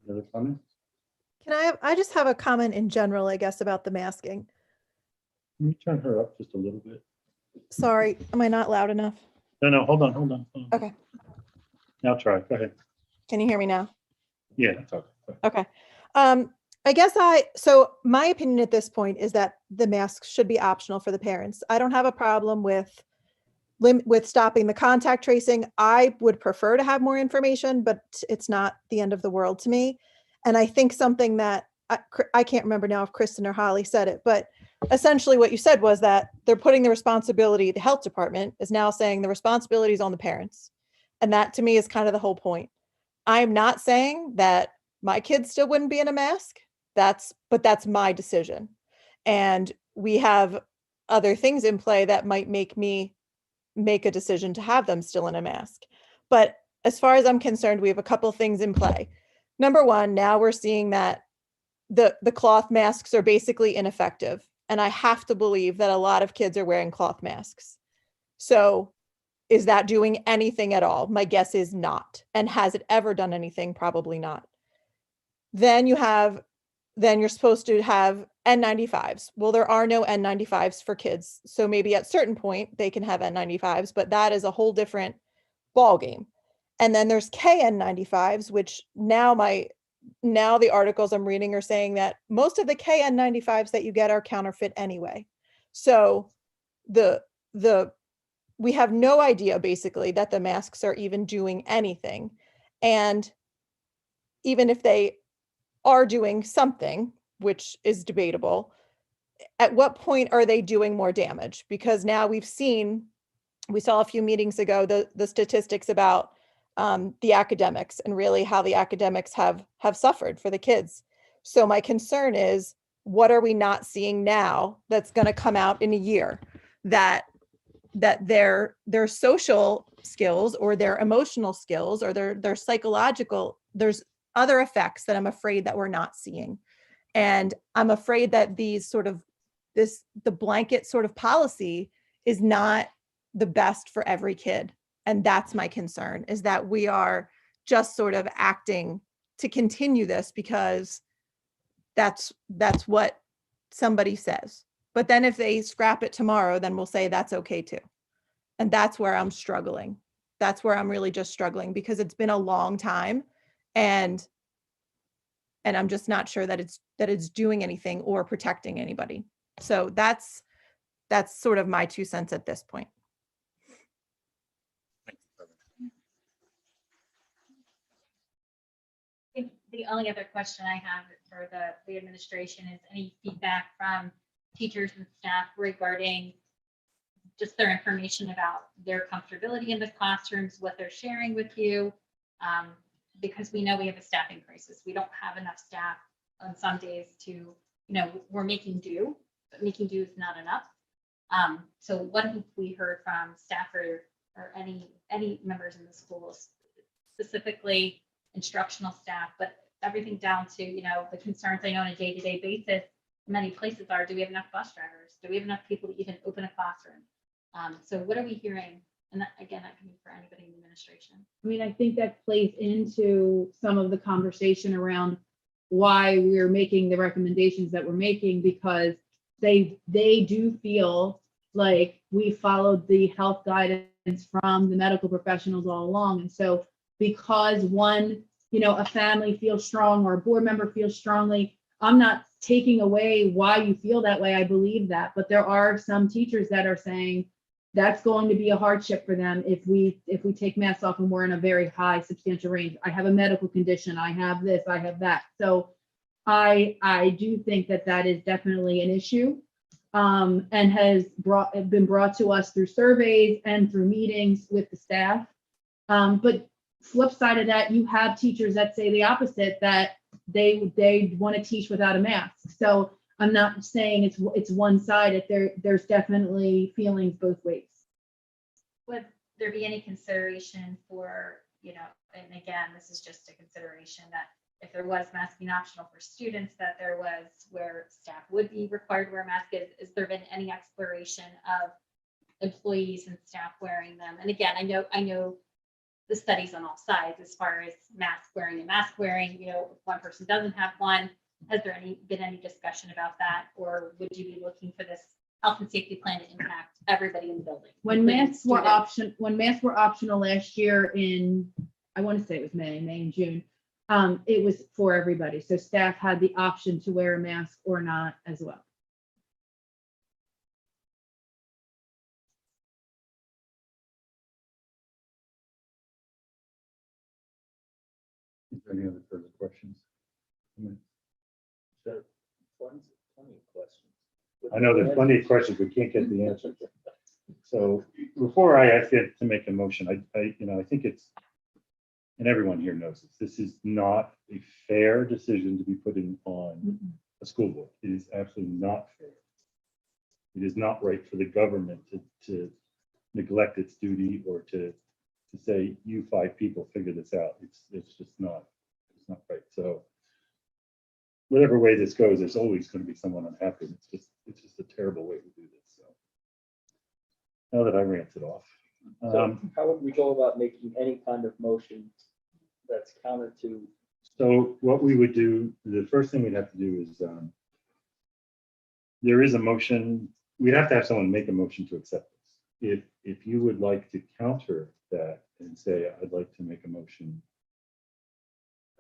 Any other comments? I just have a comment in general, I guess, about the masking. Can you turn her up just a little bit? Sorry, am I not loud enough? No, hold on. Okay. Now try, go ahead. Can you hear me now? Yeah, that's okay. Okay. I guess so my opinion at this point is that the masks should be optional for the parents. I don't have a problem with stopping the contact tracing. I would prefer to have more information, but it's not the end of the world to me. And I think something that I can't remember now if Kristen or Holly said it, but essentially what you said was that they're putting the responsibility, the health department is now saying the responsibility is on the parents. And that to me is kind of the whole point. I'm not saying that my kids still wouldn't be in a mask. But that's my decision. And we have other things in play that might make me make a decision to have them still in a mask. But as far as I'm concerned, we have a couple things in play. Number one, now we're seeing that the cloth masks are basically ineffective. And I have to believe that a lot of kids are wearing cloth masks. So is that doing anything at all? My guess is not. And has it ever done anything? Probably not. Then you're supposed to have N95s. Well, there are no N95s for kids. So maybe at a certain point they can have N95s, but that is a whole different ballgame. And then there's KN95s, which now the articles I'm reading are saying that most of the KN95s that you get are counterfeit anyway. So we have no idea basically that the masks are even doing anything. And even if they are doing something, which is debatable, at what point are they doing more damage? Because now we saw a few meetings ago, the statistics about the academics and really how the academics have suffered for the kids. So my concern is, what are we not seeing now that's going to come out in a year that their social skills or their emotional skills or their psychological, there's other effects that I'm afraid that we're not seeing. And I'm afraid that the blanket sort of policy is not the best for every kid. And that's my concern, is that we are just sort of acting to continue this because that's what somebody says. But then if they scrap it tomorrow, then we'll say that's okay too. And that's where I'm struggling. That's where I'm really just struggling, because it's been a long time and I'm just not sure that it's doing anything or protecting anybody. So that's sort of my 2 cents at this point. The only other question I have for the administration is any feedback from teachers and staff regarding just their information about their comfortability in the classrooms, what they're sharing with you, because we know we have a staffing crisis. We don't have enough staff on some days to, we're making do, but making do is not enough. So what have we heard from staff or any members in the schools, specifically instructional staff, but everything down to, the concerns I know on a day-to-day basis, many places are, do we have enough bus drivers? Do we have enough people to even open a classroom? So what are we hearing? And that, again, that can be for anybody in the administration. I mean, I think that plays into some of the conversation around why we're making the recommendations that we're making, because they do feel like we followed the health guidance from the medical professionals all along. And so because a family feels strong or a board member feels strongly, I'm not taking away why you feel that way. I believe that, but there are some teachers that are saying that's going to be a hardship for them if we take masks off and we're in a very high substantial range. I have a medical condition. I have this, I have that. So I do think that is definitely an issue, and has been brought to us through surveys and through meetings with the staff. But flip side of that, you have teachers that say the opposite, that they want to teach without a mask. So I'm not saying it's one-sided. There's definitely feelings both ways. Would there be any consideration for, and again, this is just a consideration, that if there was masking optional for students, that there was where staff would be required to wear masks? Has there been any exploration of employees and staff wearing them? And again, I know the studies on all sides as far as mask wearing and mask wearing, if one person doesn't have one, has there been any discussion about that? Or would you be looking for this health and safety plan to impact everybody in the building? When masks were optional last year in, I want to say it was May and June, it was for everybody. So staff had the option to wear a mask or not as well. Is there any other further questions? Sure. Plenty of questions. I know there's plenty of questions, we can't get the answers. So before I ask it to make a motion, I think it's, and everyone here knows this is not a fair decision to be putting on a school board. It is absolutely not fair. It is not right for the government to neglect its duty or to say, you 5 people figure this out. It's just not, it's not right. So whatever way this goes, there's always going to be someone unhappy. It's just a terrible way to do this. So now that I ranted off, So how would we go about making any kind of motion that's counter to? So what we would do, the first thing we'd have to do is, there is a motion, we'd have to have someone make a motion to accept this. If you would like to counter that and say, I'd like to make a motion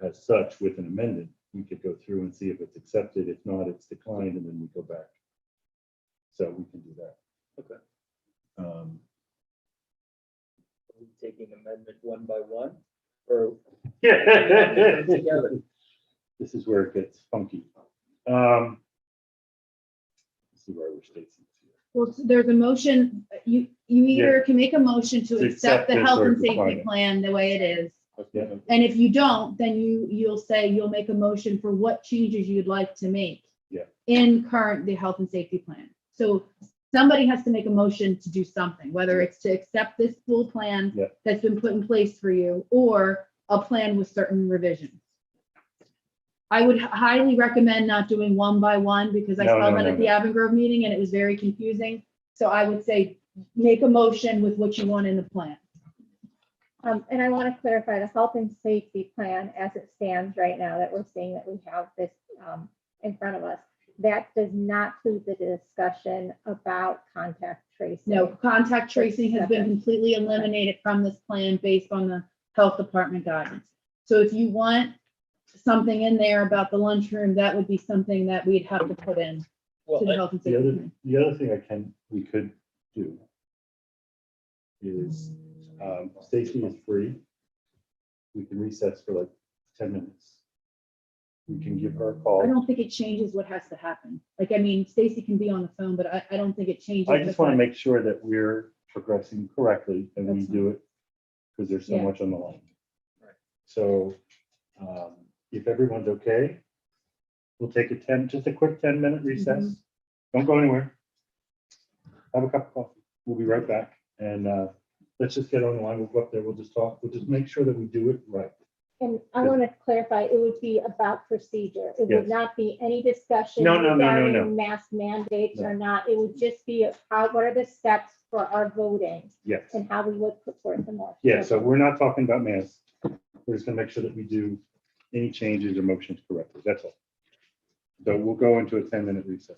as such with an amendment, we could go through and see if it's accepted. If not, it's declined, and then we go back. So we can do that. Okay. Um, Are we taking amendment one by one, or Yeah. together? This is where it gets funky. This is where we're stating here. Well, there's a motion, you either can make a motion to To accept the accept health this or and decline safety it. plan the way it is. Okay. And if you don't, then you'll say you'll make a motion for what changes you'd like to make. Yeah. In the health and safety plan. So somebody has to make a motion to do something, whether it's to accept this full plan Yeah. that's been put in place for you, or a plan with certain revisions. I would highly recommend not doing one by one, because I No, saw no, that no, at the no. Avon meeting and it was very confusing. So I would say, make a motion with what you want in the plan. And I want to clarify the health and safety plan as it stands right now that we're seeing that we have this in front of us. That does not include the discussion about contact tracing. No, contact tracing has been completely eliminated from this plan based on the health department guidance. So if you want something in there about the lunchroom, that would be something that we'd have to put in Well, to the health and safety plan. The other thing we could do is, Stacy is free. We can recess for like 10 minutes. We can give her a I call. don't think it changes what has to happen. Like, I mean, Stacy can be on the phone, but I don't think it changes. I just want to make sure that we're progressing correctly and we That's do it because there's so Yeah. much on the line. So, if everyone's okay, we'll take just a quick 10-minute recess. Mhm. Don't go anywhere. Have a cup of coffee. We'll be right back. And let's just get on the line. We'll go up there. We'll just talk. We'll just make sure that we do it right. And I want to clarify, it would be about procedure. It Yes. would not be any discussion No, no, no, no, no. regarding mask mandates No. or not. It would just be what are the steps for our voting Yes. and how we would put forth the motion. Yeah, so we're not talking about masks. We're just gonna make sure that we do any changes or motions correctly. That's all. So we'll go into a 10-minute recess.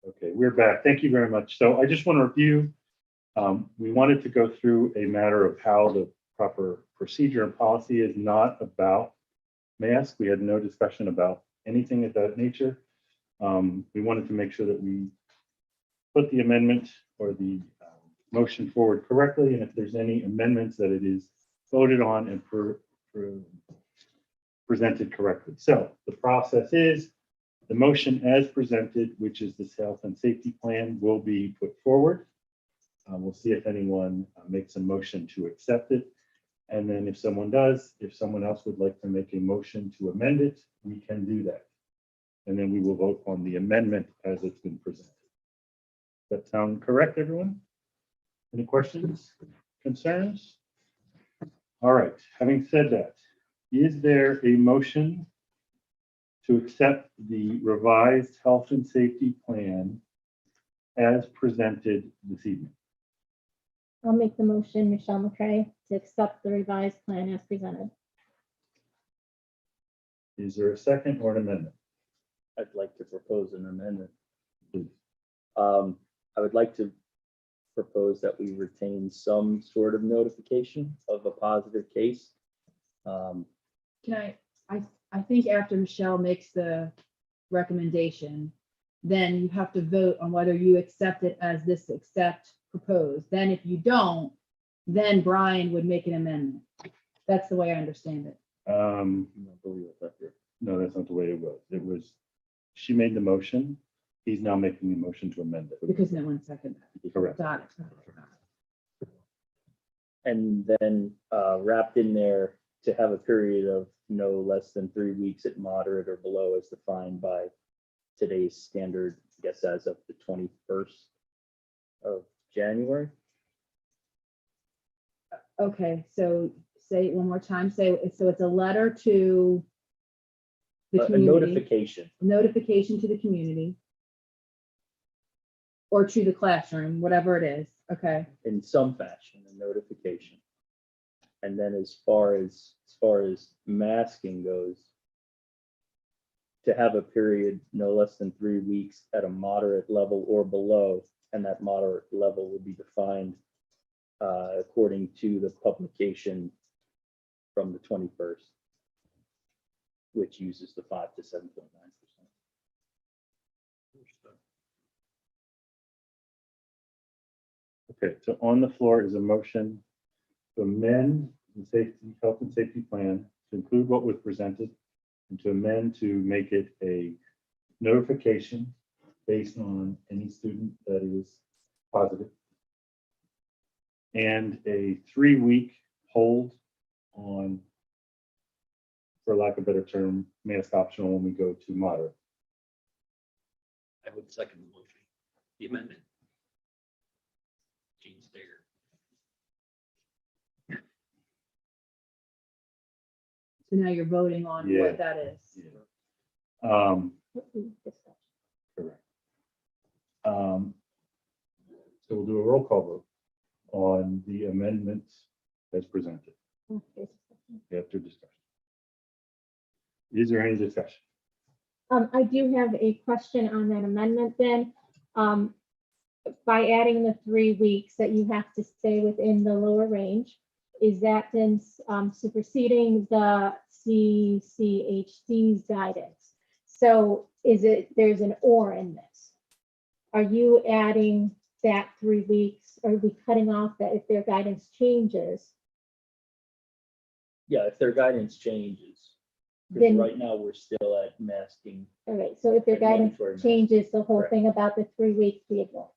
Okay, we're back. Thank you very much. So I just want to review. We wanted to go through a matter of how the proper procedure and policy is not about masks. We had no discussion about anything of that nature. We wanted to make sure that we put the amendment or the motion forward correctly, and if there's any amendments, that it is voted on and presented correctly. So the process is the motion as presented, which is this health and safety plan, will be put forward. We'll see if anyone makes a motion to accept it. And then if someone does, if someone else would like to make a motion to amend it, we can do that. And then we will vote on the amendment as it's been presented. Does that sound correct, everyone? Any questions, concerns? All right, having said that, is there a motion to accept the revised health and safety plan as presented this evening? I'll make the motion, Michelle McCray, to accept the revised plan as presented. Is there a second or an amendment? I'd like to propose an amendment. I would like to propose that we retain some sort of notification of a positive case. Can I think after Michelle makes the recommendation, then you have to vote on whether you accept it as this proposed. Then if you don't, then Brian would make an amendment. That's the way I understand it. I believe that's it. No, that's not the way it was. It was, she made the motion. He's now making the motion to amend it. Because no one seconded that. Correct. Got it. And then wrapped in there to have a period of no less than 3 weeks at moderate or below as defined by today's standard, I guess, as of the 21st of January. Okay, so say it one more time. So it's a letter to the A community. notification. Notification to the community. Or to the classroom, whatever it is. Okay. In some fashion, a notification. And then as far as masking goes, to have a period no less than 3 weeks at a moderate level or below, and that moderate level will be defined according to the publication from the 21st, which uses the 5 to 7.9%. Okay, so on the floor is a motion to amend the safety, health and safety plan to include what was presented and to amend to make it a notification based on any student that is positive and a 3-week hold on, for lack of a better term, mask optional when we go to moderate. I would second the motion, the amendment. Gene Stager. So now you're voting on Yeah. what that is. Correct. So we'll do a roll call vote on the amendments as presented after discussion. Is there any discussion? I do have a question on that amendment then. By adding the 3 weeks that you have to stay within the lower range, is that then superseding the CCHD's guidance? So there's an or in this? Are you adding that 3 weeks? Are we cutting off that if their guidance changes? Yeah, if their guidance changes, because Then- right now we're still at masking. All right, so if their guidance Mandatory mask. changes, the whole Correct. thing about the 3 weeks we ignore.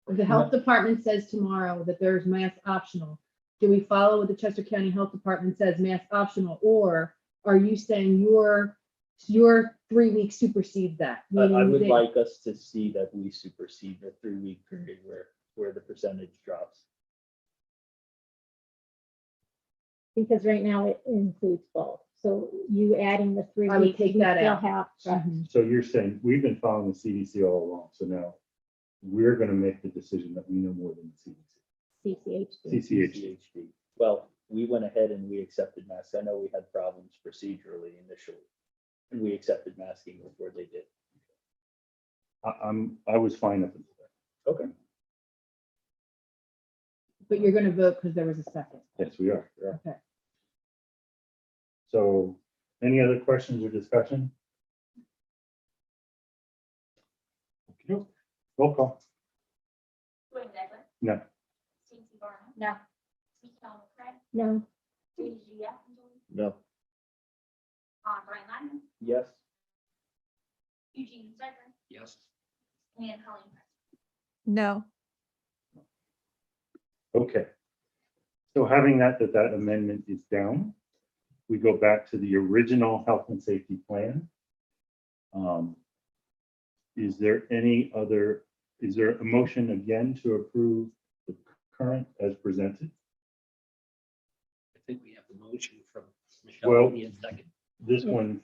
If the health department says tomorrow that there's mask optional, do we follow what the Chester County Health Department says mask optional? Or are you saying your 3 weeks supersedes that? I Meaning would they- like us to see that we supersede the 3-week period where the percentage drops. Because right now it includes both. So you adding the 3 I would weeks. take we that still out. have- Mhm. So you're saying we've been following the CDC all along, so now we're going to make the decision that we know more than the CDC. CCHD. Well, we went ahead and we accepted masks. I know we had problems procedurally initially, and we accepted masking before they did. I was fine up until that. Okay. But you're gonna vote because there was a second. Yes, we are. Okay. So any other questions or discussion? Okay, roll call. Dwayne Decker, No. Stacy Barnum, No. Michelle McCray, No. J.G. Atkinson, No. Brian Lyman, Yes. Eugene Stecker, Yes. and Colleen Preston. No. Okay. So having that amendment is down, we go back to the original health and safety plan. Is there a motion again to approve the current as presented? I think we have the motion from Well, Michelle in second. This one,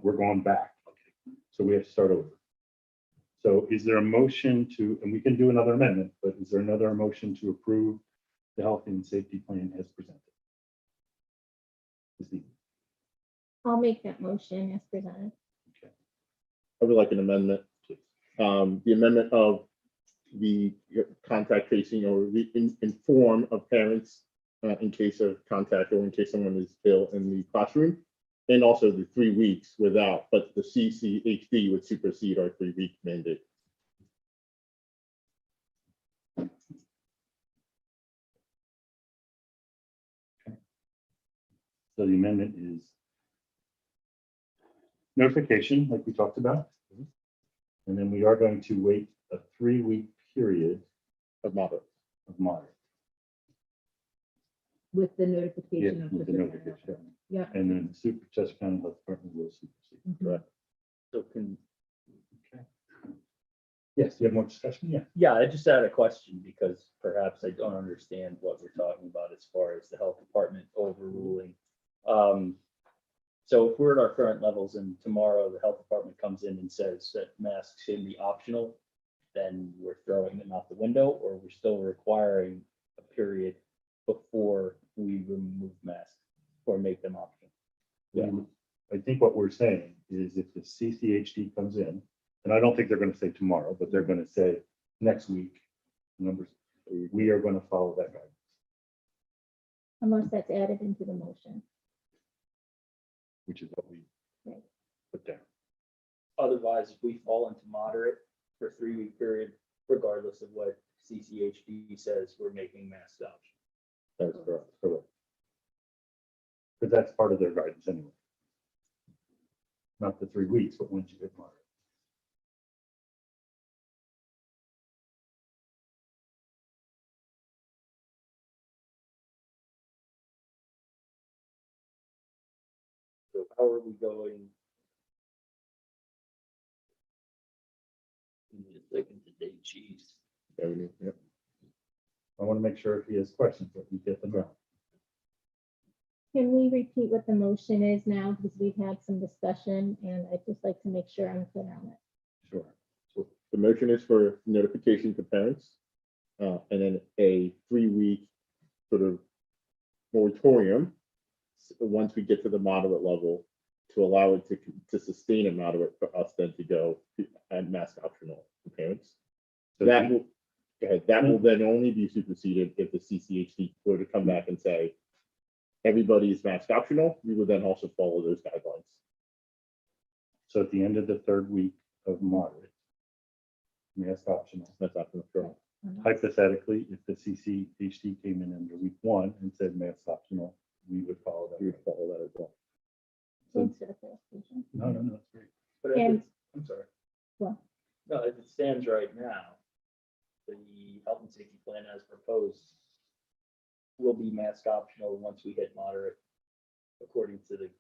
we're going back. So we have to start over. So is there a motion to, and we can do another amendment, but is there another motion to approve the health and safety plan as presented? This evening? I'll make that motion as presented. I would like an amendment. The amendment of the contact tracing or the inform of parents in case of contact or in case someone is ill in the classroom. And also the 3 weeks without, but the CCHD would supersede our 3-week mandate. So the amendment is notification, like we talked about. And then we are going to wait a 3-week period of moderate. With the notification Yeah, of with the notification. Yeah. And then super Chester County Health Department will supersede. Correct. So can, Yes, you have more discussion? Yeah. yeah, I just had a question because perhaps I don't understand what we're talking about as far as the health department overruling. So if we're at our current levels and tomorrow the health department comes in and says that masks can be optional, then we're throwing them out the window, or we're still requiring a period before we remove masks or make them optional? Yeah. I think what we're saying is if the CCHD comes in, and I don't think they're going to say tomorrow, but they're going to say next week, numbers, we are going to follow that guidance. Unless that's added into the motion. Which is what we Right. put down. Otherwise, if we fall into moderate for a 3-week period, regardless of what CCHD says, we're making masks optional. That's correct. Because that's part of their guidance anyway. Not the 3 weeks, but once you get moderate. So how are we going? Second to Dave Cheese. Yep. I want to make sure if he has questions, that we get them out. Can we repeat what the motion is now? Because we've had some discussion and I'd just like to make sure I'm clear on it. Sure. So the motion is for notification to parents, and then a 3-week sort of moratorium once we get to the moderate level to allow it to sustain a moderate for us then to go and mask optional for parents. So That will, go ahead, that will then only be superseded if the CCHD were to come back and say, everybody is mask optional. We would then also follow those guidelines. So at the end of the 3rd week of moderate, mask optional. That's optional. Sure. Hypothetically, if the CCHD came in under week 1 and said mask optional, we would follow that. We would follow that as well. Thanks for the clarification. No, that's great. But And- I'm sorry. Well, No, as it stands right now, the health and safety plan as proposed will be mask optional once we hit moderate, according to the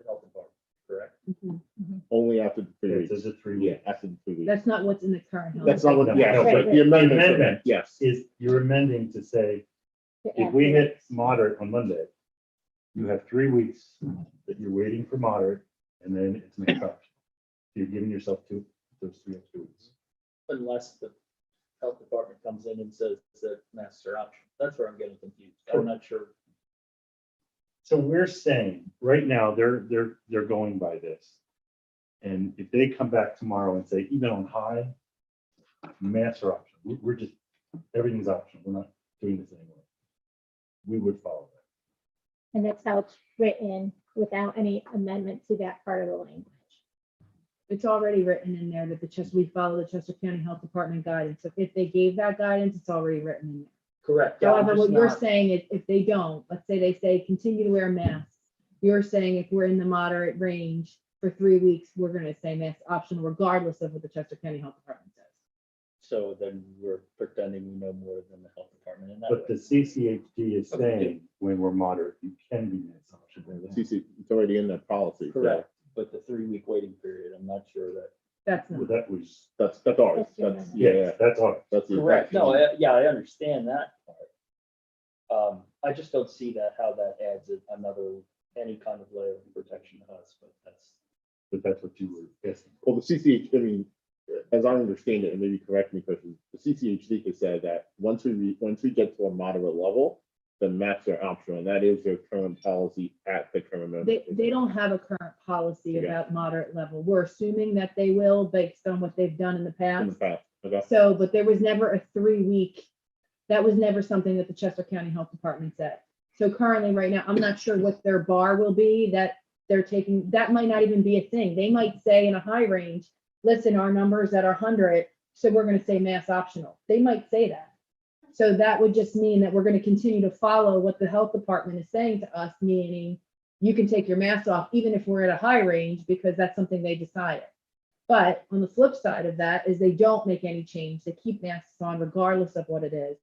health department, correct? Only after the 3 Yeah, weeks. there's a 3 Yeah, weeks. after the 3 weeks. That's not what's in the current. That's not what, yeah, No, right, right. the amendment, amendment. yes. Is you're amending to say, to if add we to hit it. moderate on Monday, you have 3 weeks that you're waiting for moderate, and then it's mask optional. You're giving yourself those 3 extra weeks. Unless the health department comes in and says that masks are optional. That's where I'm getting confused. I'm not sure. So we're saying, right now, they're going by this. And if they come back tomorrow and say, even on high, masks are optional. We're just, everything's optional. We're not doing this anymore. We would follow that. And that's how it's written without any amendment to that part of the language. It's already written in there that we follow the Chester County Health Department guidance. So if they gave that guidance, it's already written in there. Correct. Yeah, I'm However, just what you're not- saying is if they don't, let's say they say continue to wear masks. You're saying if we're in the moderate range for 3 weeks, we're gonna say mask optional regardless of what the Chester County Health Department says. So then we're pretending we know more than the health department in that But the way. CCHD is saying when we're moderate, you can be mask optional. The CC, it's already in that policy. so Correct, but the 3-week waiting period, I'm not sure that. That's Well, not. that was, That's ours. That's your That's, amendment. yeah, that's all. that's the. Correct, no, yeah, I understand that part. I just don't see that, how that adds any kind of layer of protection to us, but That's what you were asking. Well, the CCH, I mean, as I understand it, and maybe correct me, because the CCHD has said that once we get to a moderate level, then masks are optional, and that is their current policy at the current moment. They don't have a current policy Okay. about moderate level. We're assuming that they will based on what they've done in the In the past. past, okay? So, but there was never a 3-week, that was never something that the Chester County Health Department said. So currently, right now, I'm not sure what their bar will be that they're taking, that might not even be a thing. They might say in a high range, listen, our numbers at 100, so we're gonna say mask optional. They might say that. So that would just mean that we're gonna continue to follow what the health department is saying to us, meaning you can take your mask off even if we're at a high range, because that's something they decided. But on the flip side of that is they don't make any change. They keep masks on regardless of what it is.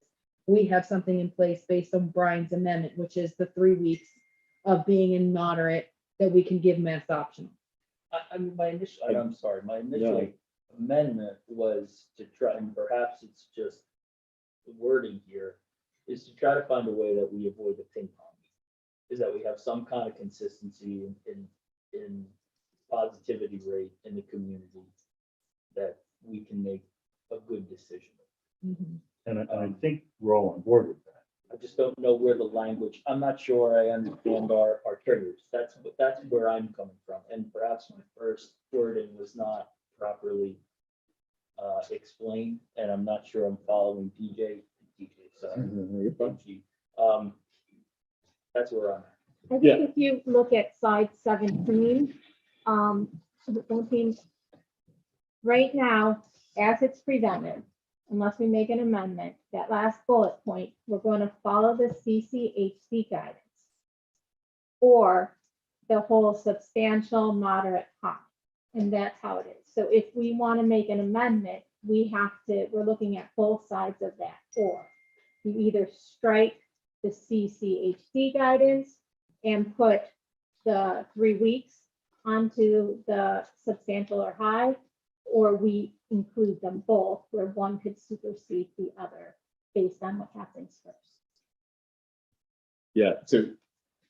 We have something in place based on Brian's amendment, which is the 3 weeks of being in moderate that we can give mask optional. I mean, I'm sorry, my initial amendment was to try, and perhaps it's just the wording here, is to try to find a way that we avoid the ping pong. Is that we have some kind of consistency in positivity rate in the community, that we can make a good decision. And I think we're all on board with that. I just don't know where the language, I'm not sure I understand our triggers. That's where I'm coming from. And perhaps my first wording was not properly explained, and I'm not sure I'm following DJ, sorry. You're fine. That's where I'm at. I think Yeah. if you look at slide 17, right now, as it's presented, unless we make an amendment, that last bullet point, we're going to follow the CCHC guidance or the whole substantial, moderate, high. And that's how it is. So if we want to make an amendment, we're looking at both sides of that. Or you either strike the CCHD guidance and put the 3 weeks onto the substantial or high, or we include them both, where one could supersede the other based on what happens first. Yeah, so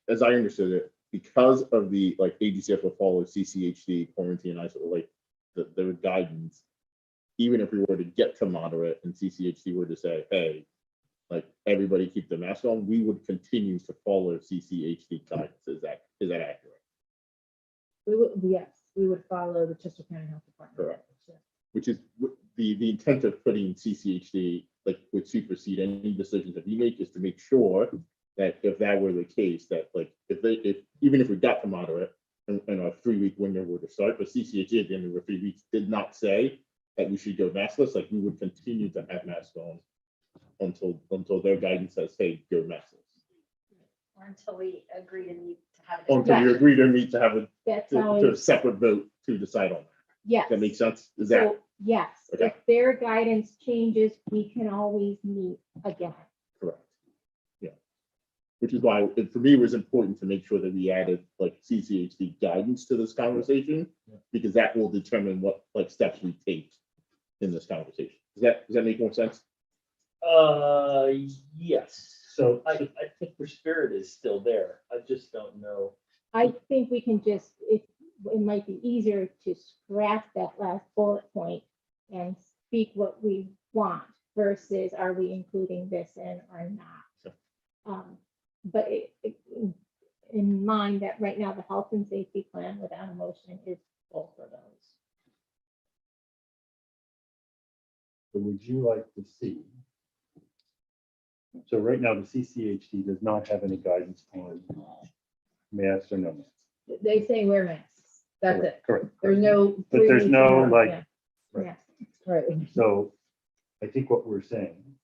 as I understood it, because of the, like, AGCS will follow CCHD quarantine, isolate, the guidance, even if we were to get to moderate and CCHD were to say, hey, like, everybody keep the mask on, we would continue to follow CCHD guidance. Is that accurate? Yes, we would follow the Chester County Health Department. Correct. Which is the intent of putting CCHD, like, would supersede any decisions that we make, is to make sure that if that were the case, that, like, even if we got to moderate and a 3-week window were to start, but CCHD at the end of the 3 weeks did not say that we should go maskless, like, we would continue to have masks on until their guidance says, hey, go maskless. Or until we agree to meet to have. Until you agree to meet to have a separate vote to decide on that. Yes. Does that make sense? Is that? So, yes, Okay. if their guidance changes, we can always meet again. Correct. Yeah. Which is why, for me, it was important to make sure that we added, like, CCHD guidance to this conversation, because that will determine what, like, steps we take in this conversation. Does that make more sense? Yes. So I think the spirit is still there. I just don't know. I think we can just, it might be easier to scratch that last bullet point and speak what we want versus are we including this in or not. But in mind that right now the health and safety plan without a motion is Oh, that was- So would you like to see? So right now, the CCHD does not have any guidance on masks or no masks. They say wear masks. That's it. Correct. There's no. But there's no, like, Yeah. right. Yeah. Right. So I think what we're saying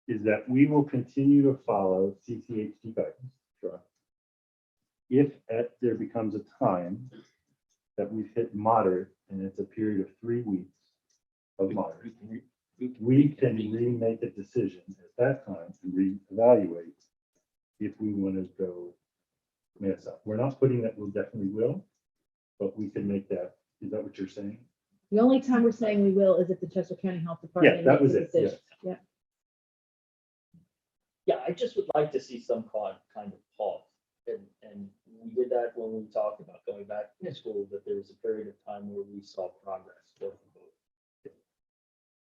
is that we will continue to follow CCHD guidance. Sure. If there becomes a time that we've hit moderate and it's a period of 3 weeks of moderate, we can remake a decision at that time and reevaluate if we want to go mass up. We're not putting that we definitely will, but we can make that. Is that what you're saying? The only time we're saying we will is if the Chester County Health Department. Yeah, that makes was a it, decision. Yeah. Yeah, I just would like to see some kind of pause. And we did that when we talked about going back to school, that there was a period of time where we saw progress.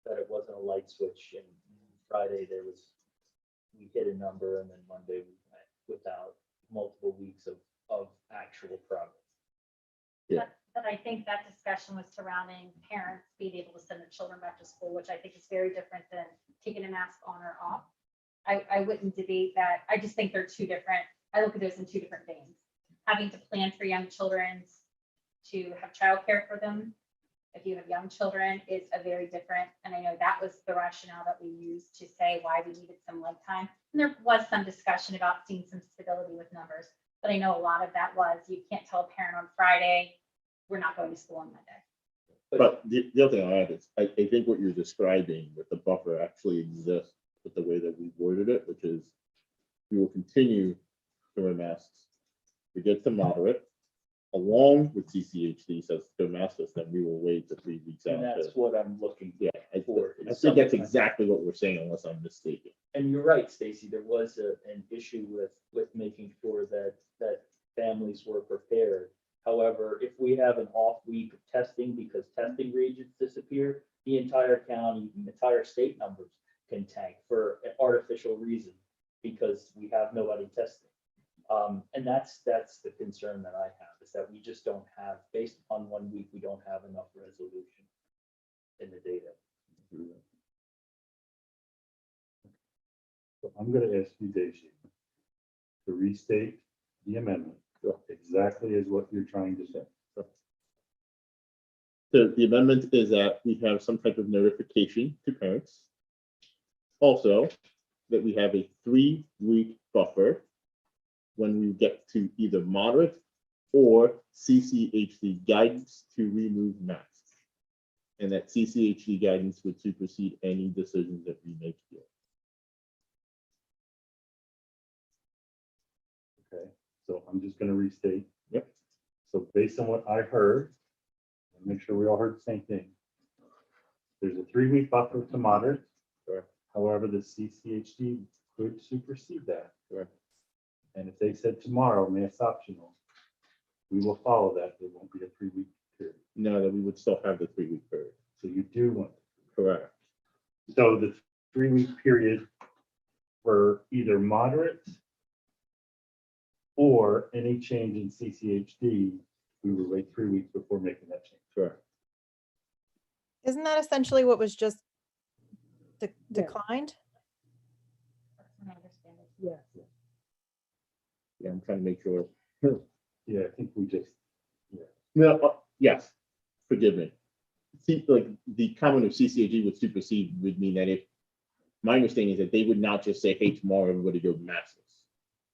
That it wasn't a light switch, and Friday we hit a number, and then Monday we went without multiple weeks of actual progress. Yeah. But I think that discussion was surrounding parents being able to send their children back to school, which I think is very different than taking a mask on or off. I wouldn't debate that. I just think they're two different. I look at those in two different veins. Having to plan for young children to have childcare for them, if you have young children, is a very different. And I know that was the rationale that we used to say why we needed some leg time. And there was some discussion about seeing some stability with numbers. But I know a lot of that was, you can't tell a parent on Friday, we're not going to school on Monday. But the other thing I add is, I think what you're describing with the buffer actually exists with the way that we worded it, which is we will continue to wear masks. We get to moderate, along with CCHD says to maskless, then we will wait the 3 weeks out. And that's what I'm looking Yeah, for. I think that's exactly what we're saying, unless I'm mistaken. And you're right, Stacy, there was an issue with making sure that families were prepared. However, if we have an off week of testing because testing reagents disappear, the entire county, the entire state numbers can tank for an artificial reason because we have nobody testing. And that's the concern that I have, is that we just don't have, based upon 1 week, we don't have enough resolution in the data. So I'm going to ask you, Deji, to restate the amendment exactly as what you're trying to say. So the amendment is that we have some type of notification to parents. Also, that we have a 3-week buffer when we get to either moderate or CCHD guidance to remove masks. And that CCHD guidance would supersede any decisions that we make here. Okay, so I'm just going to restate. Yep. So based on what I heard, and make sure we all heard the same thing. There's a 3-week buffer to moderate. Correct. However, the CCHD could supersede that. Correct. And if they said tomorrow, mask optional, we will follow that. There won't be a 3-week period. No, that we would still have the 3-week period. So you do want. Correct. So the 3-week period for either moderate or any change in CCHD, we would wait 3 weeks before making that change. Correct. Isn't that essentially what was just declined? Yeah. Yeah, I'm trying to make sure. Yeah, I think we just, No, yes, forgive me. See, like the comment of CCAG would supersede would mean that if, my understanding is that they would not just say, hey, tomorrow everybody go maskless,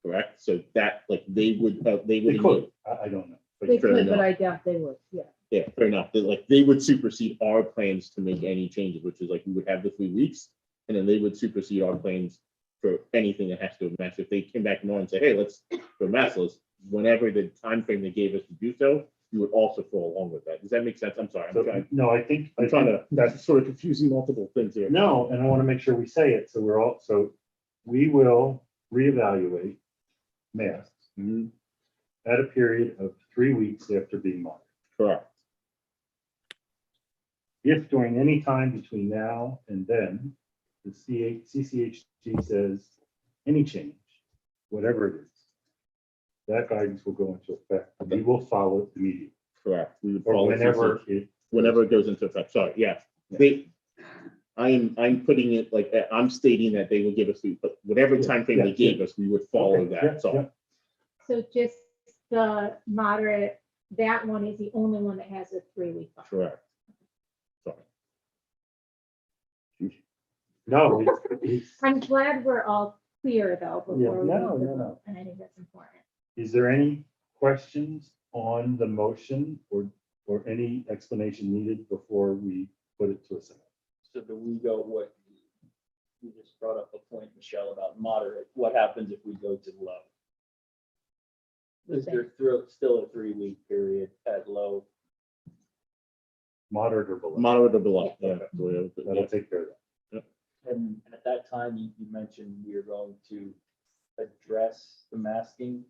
correct? So that, like, they would. they could, I don't know. But They fair could, enough. but I doubt they would. Yeah. Yeah, fair enough. Like, they would supersede our plans to make any changes, which is like, we would have the 3 weeks, and then they would supersede our plans for anything that has to go mask. If they came back tomorrow and said, hey, let's go maskless, whenever the time frame they gave us to do so, you would also follow along with that. Does that make sense? I'm sorry. So, no, I'm trying to, that's sort of confusing multiple things here. No, and I want to make sure we say it. So we will reevaluate masks at a period of 3 weeks after being moderate. Correct. If during any time between now and then, the CCHG says any change, whatever it is, that guidance will go into effect. We will follow it immediately. Correct. We would Or follow whenever CCHD whenever it goes into effect. Sorry, yeah. I'm putting it like, I'm stating that they will give us, but whatever timeframe they gave us, we would follow Okay, that, so. So just the moderate, that one is the only one that has a 3-week buffer. Correct. Sorry. No, it's- I'm glad we're all clear though Yeah, before we no, leave the no, no. vote, and I think that's important. is there any questions on the motion or any explanation needed before we put it to a second? So do we go what, you just brought up a point, Michelle, about moderate. What happens if we go to low? Is there still a 3-week period at low? Moderate or below? Moderate or below. Yeah. Yeah. That'll take care of that. And at that time, you mentioned we are going to address the masking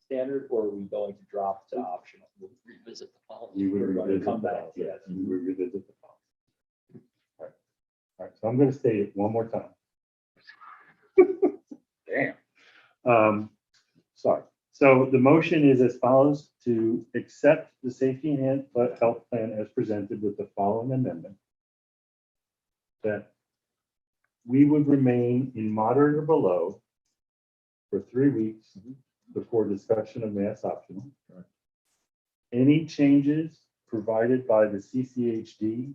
standard, or are we going to drop to optional? We'll revisit the policy. We would We're going to revisit come the back policy. to that. We would revisit the policy. All right, so I'm gonna state it one more time. Damn. Sorry. So the motion is as follows: to accept the safety and health plan as presented with the following amendment. That we would remain in moderate or below for 3 weeks before discussion of mass optional. Any changes provided by the CCHD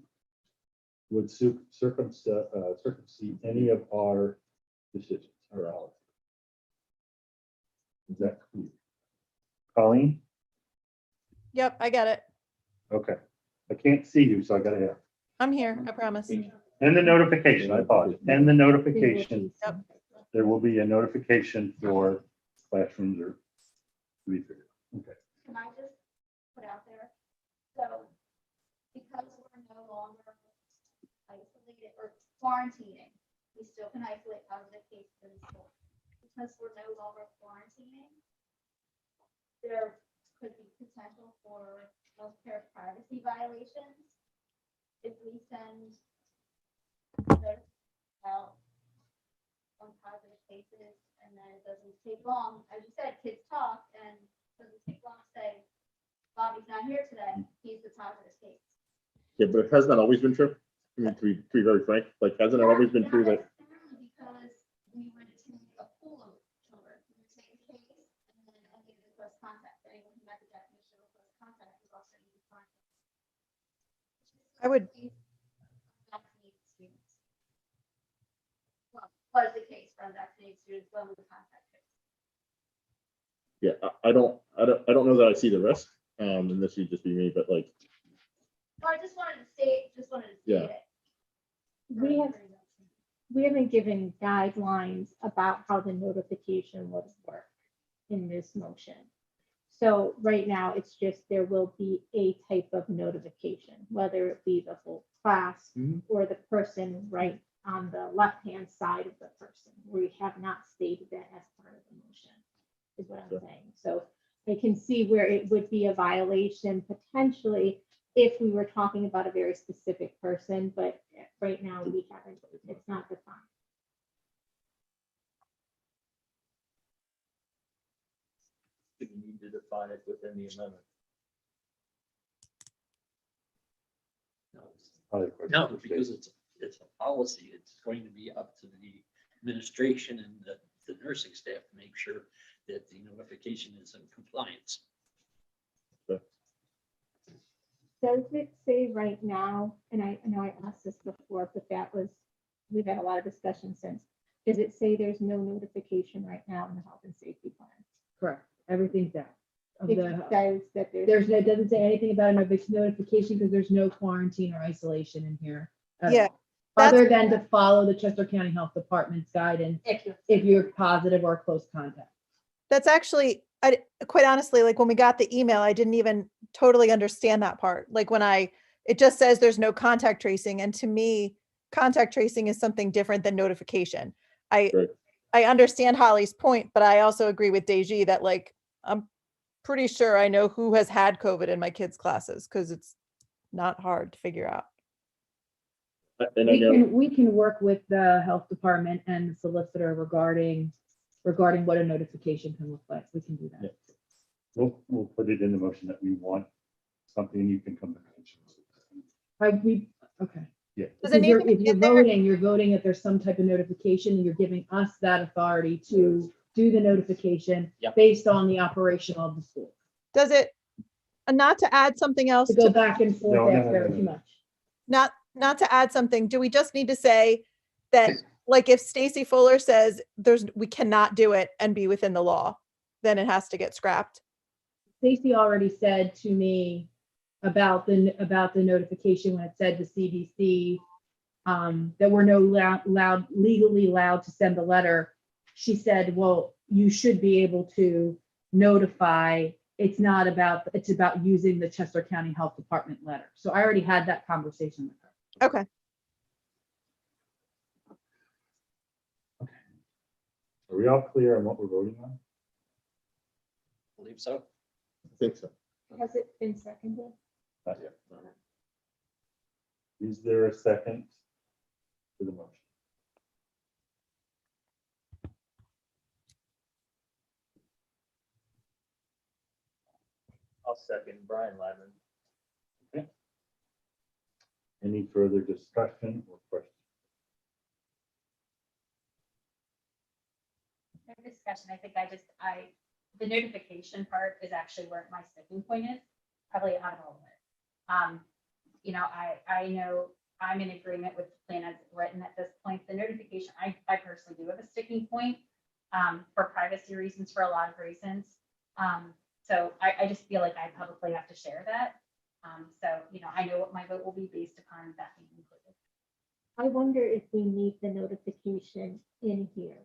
would circumsede any of our decisions or policies. Is that clear? Colleen? Yep, I get it. Okay. I can't see you, so I gotta have. I'm here, I promise. And the notification, I apologize. And the notification. Yep. There will be a notification for classrooms or. Okay. Can I just put out there? So because we're no longer isolated or quarantining, we still can isolate positive cases in school. Because we're no longer quarantining, there could be potential for healthcare privacy violations. If we send notice out on positive cases and then it doesn't take long, as you said, kids talk and it doesn't take long to say, Bobby's not here today, he's the positive case. Yeah, but hasn't that always been true? I mean, to be very frank, like, hasn't it always been true that? Because we went to a pool of children, we would take a case and then any of the close contact, anyone who met the definition of close contact was also needed to find. I would, Vaccinated students. Well, was the case for unvaccinated students, when was the contact trace? Yeah, I don't know that I see the risk, and this would just be me, but like, Well, I just wanted to say, Yeah. it. We haven't given guidelines about how the notification would work in this motion. So right now, it's just there will be a type of notification, whether it be the whole class or the person right on the left-hand side of the person. We have not stated that as part of the motion, is what I'm saying. So I can see where it would be a violation potentially if we were talking about a very specific person, but right now we haven't, it's not defined. Do we need to define it within the amendment? No, because it's a policy. It's going to be up to the administration and the nursing staff to make sure that the notification is in compliance. Does it say right now, and I know I asked this before, but we've had a lot of discussion since. Does it say there's no notification right now in the health and safety plan? Correct. Everything's out. of It the- says that It doesn't say anything about a notification because there's no quarantine or isolation in here. at Yeah, all. Other than to follow the Chester County Health Department's guidance if you're positive or close contact. that's actually, quite honestly, like when we got the email, I didn't even totally understand that part. Like when it just says there's no contact tracing. And to me, contact tracing is something different than notification. I understand Holly's point, but I also agree with Deji that like, I'm pretty sure I know who has had COVID in my kids' classes because it's not hard to figure out. and I know, We can work with the health department and the solicitor regarding what a notification can look like. We can do that. We'll put it in the motion that we want something you can come back and change. Okay. Yeah. Does it Because need you're, to be if you're in there? voting, you're voting that there's some type of notification and you're giving us that authority to do the notification Yep. based on the operational of the school. Does it, not to add something else, To go to- back and forth No, no, no, after no, too no. much. not to add something, do we just need to say that, like, if Stacy Fuller says we cannot do it and be within the law, then it has to get scrapped? Stacy already said to me about the notification when it said the CDC, that we're no legally allowed to send the letter. She said, well, you should be able to notify. It's about using the Chester County Health Department letter. So I already had that conversation with her. Okay. Are we all clear on what we're voting on? Believe so. I think so. Has it been seconded? Not yet. Is there a second to the motion? I'll second Brian Lavin. Okay. Any further discussion or questions? No discussion. I think the notification part is actually where my sticking point is, probably out of all of it. You know, I know I'm in agreement with the plan as written at this point. The notification, I personally do have a sticking point for privacy reasons, for a lot of reasons. So I just feel like I publicly have to share that. So, you know, I know what my vote will be based upon that being included. I wonder if we need the notification in here.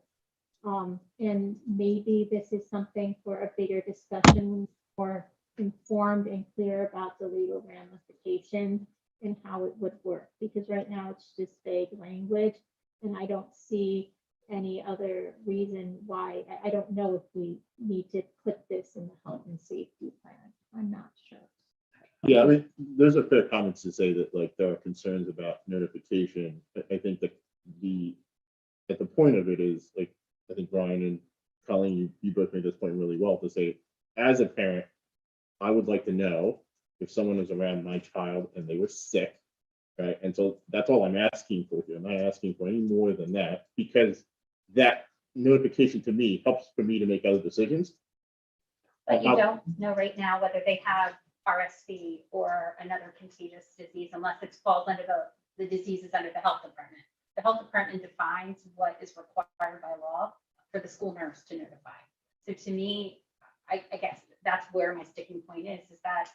And maybe this is something for a bigger discussion, or informed and clear about the legal ramifications and how it would work. Because right now it's just vague language, and I don't see any other reason why. I don't know if we need to put this in the health and safety plan. I'm not sure. Yeah, I mean, there's a fair comments to say that like there are concerns about notification. I think that at the point of it is like, I think Brian and Colleen, you both made this point really well to say, as a parent, I would like to know if someone was around my child and they were sick, right? And so that's all I'm asking for here. I'm not asking for any more than that, because that notification to me helps for me to make other decisions. But you don't know right now whether they have RSV or another contagious disease unless it falls under the diseases under the health department. The health department defines what is required by law for the school nurse to notify. So to me, I guess that's where my sticking point is that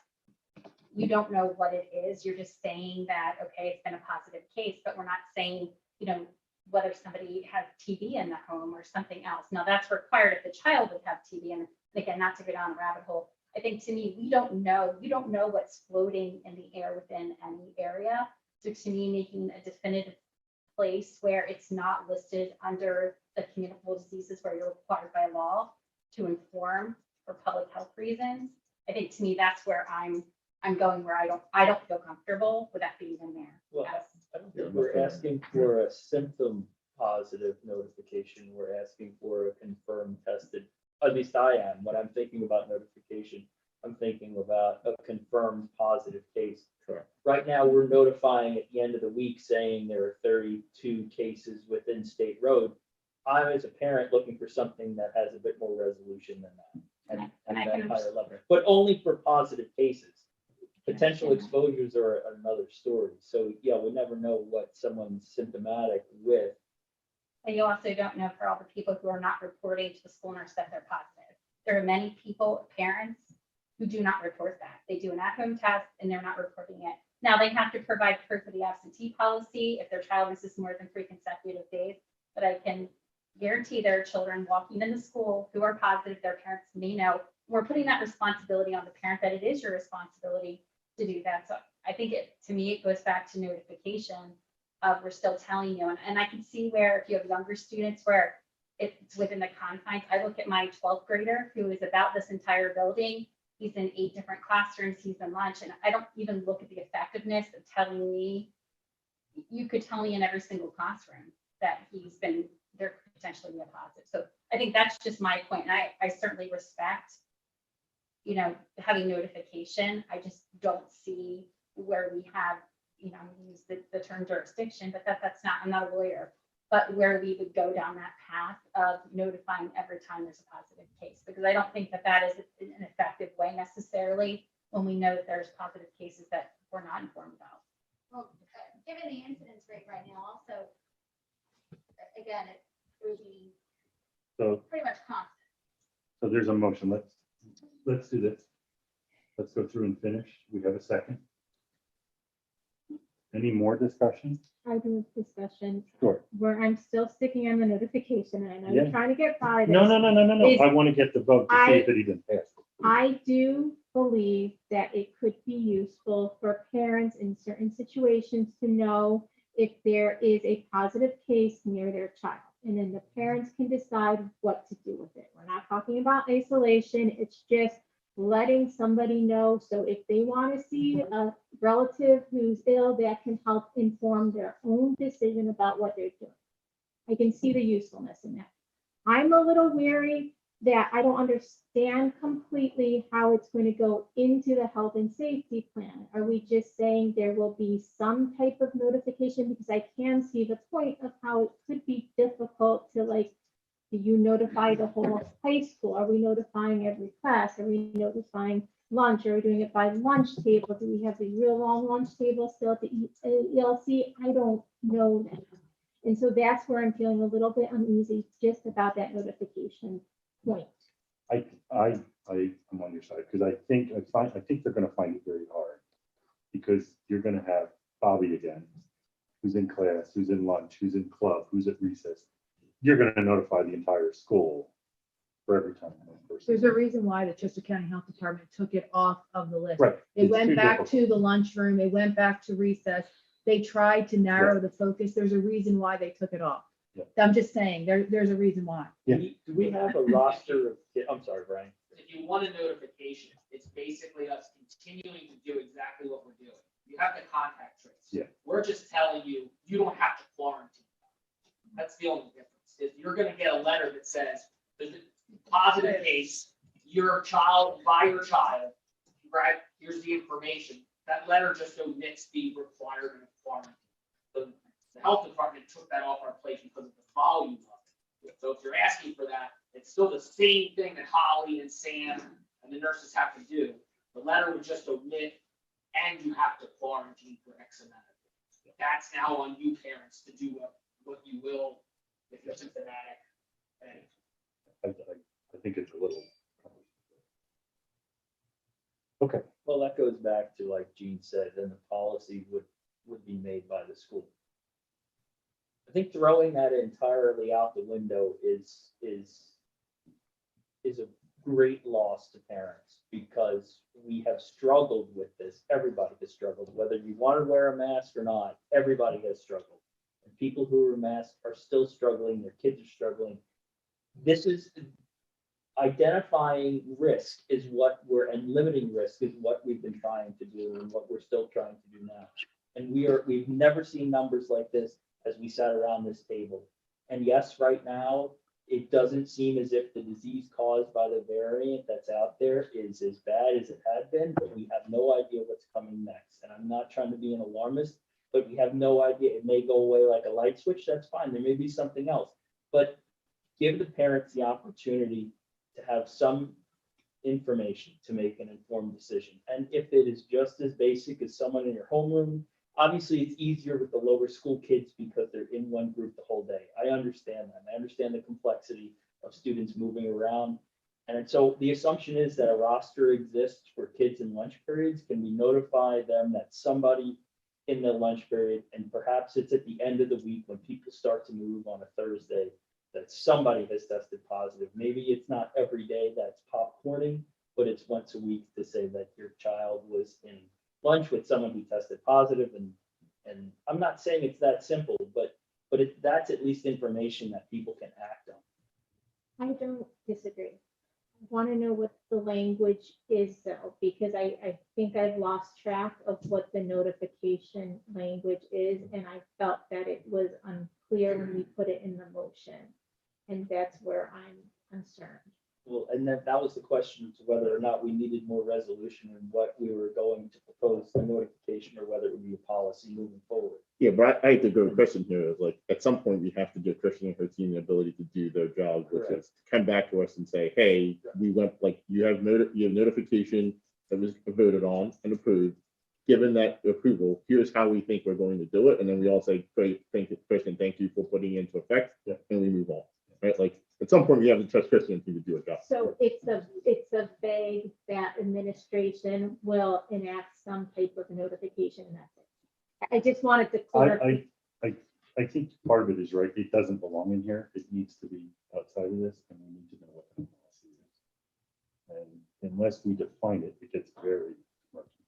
you don't know what it is. You're just saying that, okay, it's been a positive case, but we're not saying, you know, whether somebody has TB in the home or something else. Now that's required if the child would have TB. And again, not to go down a rabbit hole, I think to me, we don't know what's floating in the air within any area. So to me, making a definitive place where it's not listed under the communicable diseases where you're required by law to inform for public health reasons, I think to me, that's where I'm going, where I don't feel comfortable with that being in there. Well, I don't think we're asking for a symptom positive notification. We're asking for a confirmed tested, at least I am. When I'm thinking about notification, I'm thinking about a confirmed positive case. Correct. Right now, we're notifying at the end of the week saying there are 32 cases within State Road. I'm, as a parent, looking for something that has a bit more resolution than that. And I that can higher level, but only for positive cases. Potential exposures are another story. So yeah, we never know what someone's symptomatic with. And you also don't know for all the people who are not reporting to the school nurse that they're positive. There are many people, parents, who do not report that. They do an at-home test and they're not reporting it. Now they have to provide proof of the absentee policy if their child misses more than 3 consecutive days. But I can guarantee there are children walking into school who are positive. Their parents may know. We're putting that responsibility on the parent, that it is your responsibility to do that. So I think to me, it goes back to notification of we're still telling you. And I can see where if you have younger students where it's within the confines. I look at my 12th grader who is about this entire building. He's in 8 different classrooms. He's in lunch. And I don't even look at the effectiveness of telling me, you could tell me in every single classroom that there could potentially be a positive. So I think that's just my point. And I certainly respect, you know, having notification. I just don't see where we have, you know, I'm gonna use the term jurisdiction, but that's not, I'm not a lawyer, but where we would go down that path of notifying every time there's a positive case, because I don't think that that is an effective way necessarily when we know that there's positive cases that we're not informed about. Well, given the incidence rate right now, also, again, it would be So, pretty much constant. so there's a motion. Let's do this. Let's go through and finish. We have a second. Any more discussion? I do discussion Sure. where I'm still sticking on the notification, and I know Yeah. you're trying to get by this. No. Is- I want to get the vote to see if it even passed. I do believe that it could be useful for parents in certain situations to know if there is a positive case near their child. And then the parents can decide what to do with it. We're not talking about isolation. It's just letting somebody know. So if they want to see a relative who's ill, that can help inform their own decision about what they're doing. I can see the usefulness in that. I'm a little weary that I don't understand completely how it's going to go into the health and safety plan. Are we just saying there will be some type of notification? Because I can see the point of how it could be difficult to, like, do you notify the whole high school? Are we notifying every class? Are we notifying lunch? Are we doing it by lunch table? Do we have the real long lunch table still at the ELC? I don't know that. And so that's where I'm feeling a little bit uneasy just about that notification point. I'm on your side because I think they're going to find it very hard because you're going to have Bobby again, who's in class, who's in lunch, who's in club, who's at recess. You're going to notify the entire school for every time one person. There's a reason why the Chester County Health Department took it off of the list. Right. It It's went too back difficult. to the lunchroom, they went back to recess. They tried to narrow the focus. There's a reason why they took it off. Yeah. I'm just saying, there's a reason why. Yeah. Do we have a roster of, I'm sorry, Brian. If you want a notification, it's basically us continuing to do exactly what we're doing. You have to contact trace. Yeah. We're just telling you, you don't have to quarantine. That's the only difference. Is you're gonna get a letter that says, there's a positive case, your child, by your child, right, here's the information. That letter just omits the requirement of quarantine. The health department took that off our plate because of the volume of it. So if you're asking for that, it's still the same thing that Holly and Sam and the nurses have to do. The letter would just omit, and you have to quarantine for X amount of days. That's now on you parents to do what you will if you're symptomatic. And I think it's a little. Okay. Well, that goes back to, like Gene said, then the policy would be made by the school. I think throwing that entirely out the window is a great loss to parents because we have struggled with this. Everybody has struggled, whether you want to wear a mask or not, everybody has struggled. And people who are masked are still struggling, their kids are struggling. This is identifying risk is what and limiting risk is what we've been trying to do and what we're still trying to do now. And we've never seen numbers like this as we sat around this table. And yes, right now, it doesn't seem as if the disease caused by the variant that's out there is as bad as it had been, but we have no idea what's coming next. And I'm not trying to be an alarmist, but we have no idea. It may go away like a light switch, that's fine. There may be something else. But give the parents the opportunity to have some information to make an informed decision. And if it is just as basic as someone in your homeroom, obviously it's easier with the lower school kids because they're in one group the whole day. I understand that. I understand the complexity of students moving around. And so the assumption is that a roster exists for kids in lunch periods. Can we notify them that somebody in the lunch period, and perhaps it's at the end of the week when people start to move on a Thursday, that somebody has tested positive. Maybe it's not every day that's popcorning, but it's once a week to say that your child was in lunch with someone who tested positive. And I'm not saying it's that simple, but that's at least information that people can act on. I don't disagree. I want to know what the language is though, because I think I've lost track of what the notification language is, and I felt that it was unclear when we put it in the motion. And that's where I'm concerned. Well, and that was the question to whether or not we needed more resolution and what we were going to propose the notification or whether it would be a policy moving forward. Yeah, but I have to go to Kristen here, is like, at some point, we have to give Kristen and her team the ability to do their job, which Correct. is come back to us and say, hey, we went, like, you have notification that was voted on and approved. Given that approval, here's how we think we're going to do it, and then we all say, great, thank you, Kristen, thank you for putting it into effect, and we move on, right? Like, at some point, we have to trust Kristen to do a job. So it's a vague that administration will enact some type of notification and that's it. I just wanted to clarify. I think part of it is right. It doesn't belong in here. It needs to be outside of this, and we need to know what the policy is. And unless we define it, it gets very murky.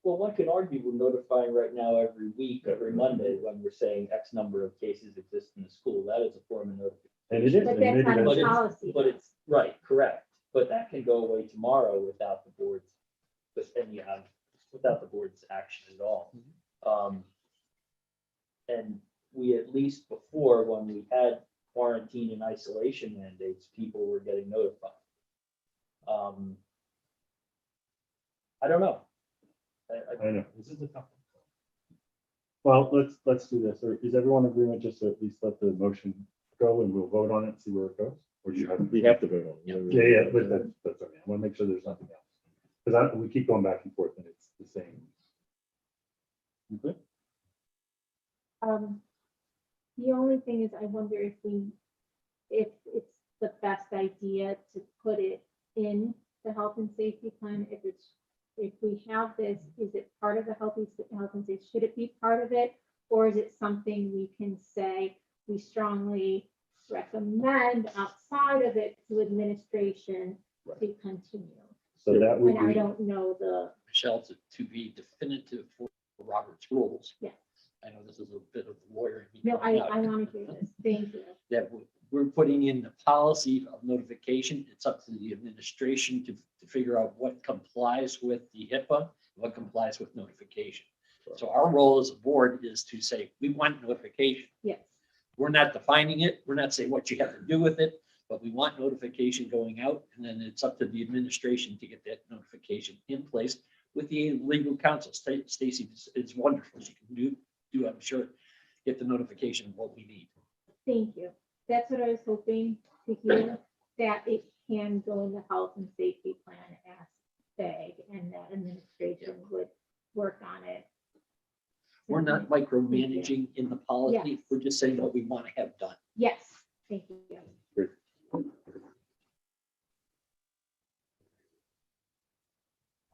Well, one can argue we're notifying right now every week, every Monday, when we're saying X number of cases exist in the school. That is a form of notification. And it is. But and that's maybe not a that's- policy. But it's, right, correct. But that can go away tomorrow without the board's, without the board's action at all. And we, at least before, when we had quarantine and isolation mandates, people were getting notified. I don't know. I know, this is a tough one. Well, let's do this. Or is everyone in agreement just to at least let the motion go and we'll vote on it and see where it goes? Or do you have? We have to vote on it. Yeah, but that's okay. I want to make sure there's nothing else. Because we keep going back and forth and it's the same. Okay. The only thing is, I wonder if it's the best idea to put it in the health and safety plan. If we have this, is it part of the health and safety? Should it be part of it? Or is it something we can say, we strongly recommend outside of it to administration to continue? So that would And I be, don't know Michelle, to be definitive for Robert's rules. Yeah. I know this is a bit of lawyering. No, I want to hear this. Thank you. That we're putting in the policy of notification. It's up to the administration to figure out what complies with the HIPAA, what complies with notification. So our role as a board is to say, we want notification. Yes. We're not defining it. We're not saying what you have to do with it, but we want notification going out. And then it's up to the administration to get that notification in place with the legal counsel. Stacy is wonderful. She can do, I'm sure, get the notification of what we need. Thank you. That's what I was hoping to hear, that it can go in the health and safety plan as vague and that administration would work on it. We're not micromanaging in the policy. Yes. We're just saying what we want to have done. Yes, thank you.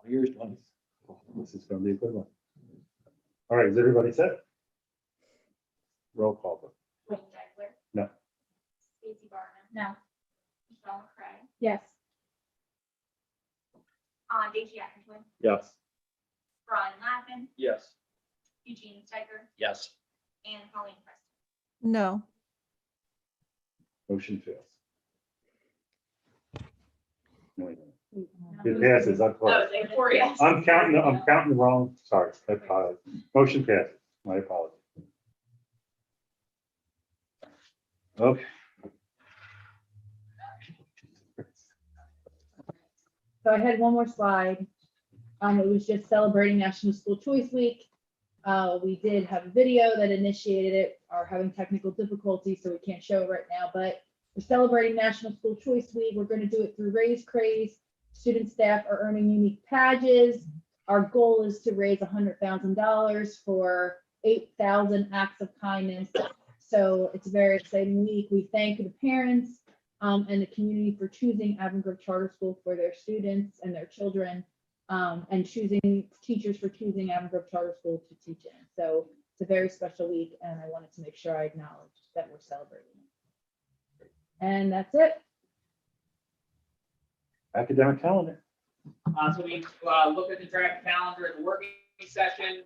Here's one. this is going to be a good one. All right, is everybody set? Roll call. vote. Wayne Degler. No. Stacy Barman. No. Michelle McCray. Yes. Daisy Atkinson. Yes. Brian Lappin. Yes. Eugene Steiger. Yes. And Colleen Preston. No. Motion fails. No, wait a minute. It passes. I'm close. Four yes. I'm counting the wrong, sorry, I apologize. Motion passes. My apologies. Okay. So I had one more slide. It was just celebrating National School Choice Week. We did have a video that initiated it, are having technical difficulties, so we can't show it right now, but we're celebrating National School Choice Week. We're going to do it through Raise Craze. Student staff are earning unique badges. Our goal is to raise $100,000 for 8,000 acts of kindness. So it's a very exciting week. We thank the parents and the community for choosing Avon Grove Charter School for their students and their children, and choosing teachers for choosing Avon Grove Charter School to teach in. So it's a very special week, and I wanted to make sure I acknowledge that we're celebrating. And that's it. Academic calendar. So we looked at the draft calendar at the working session,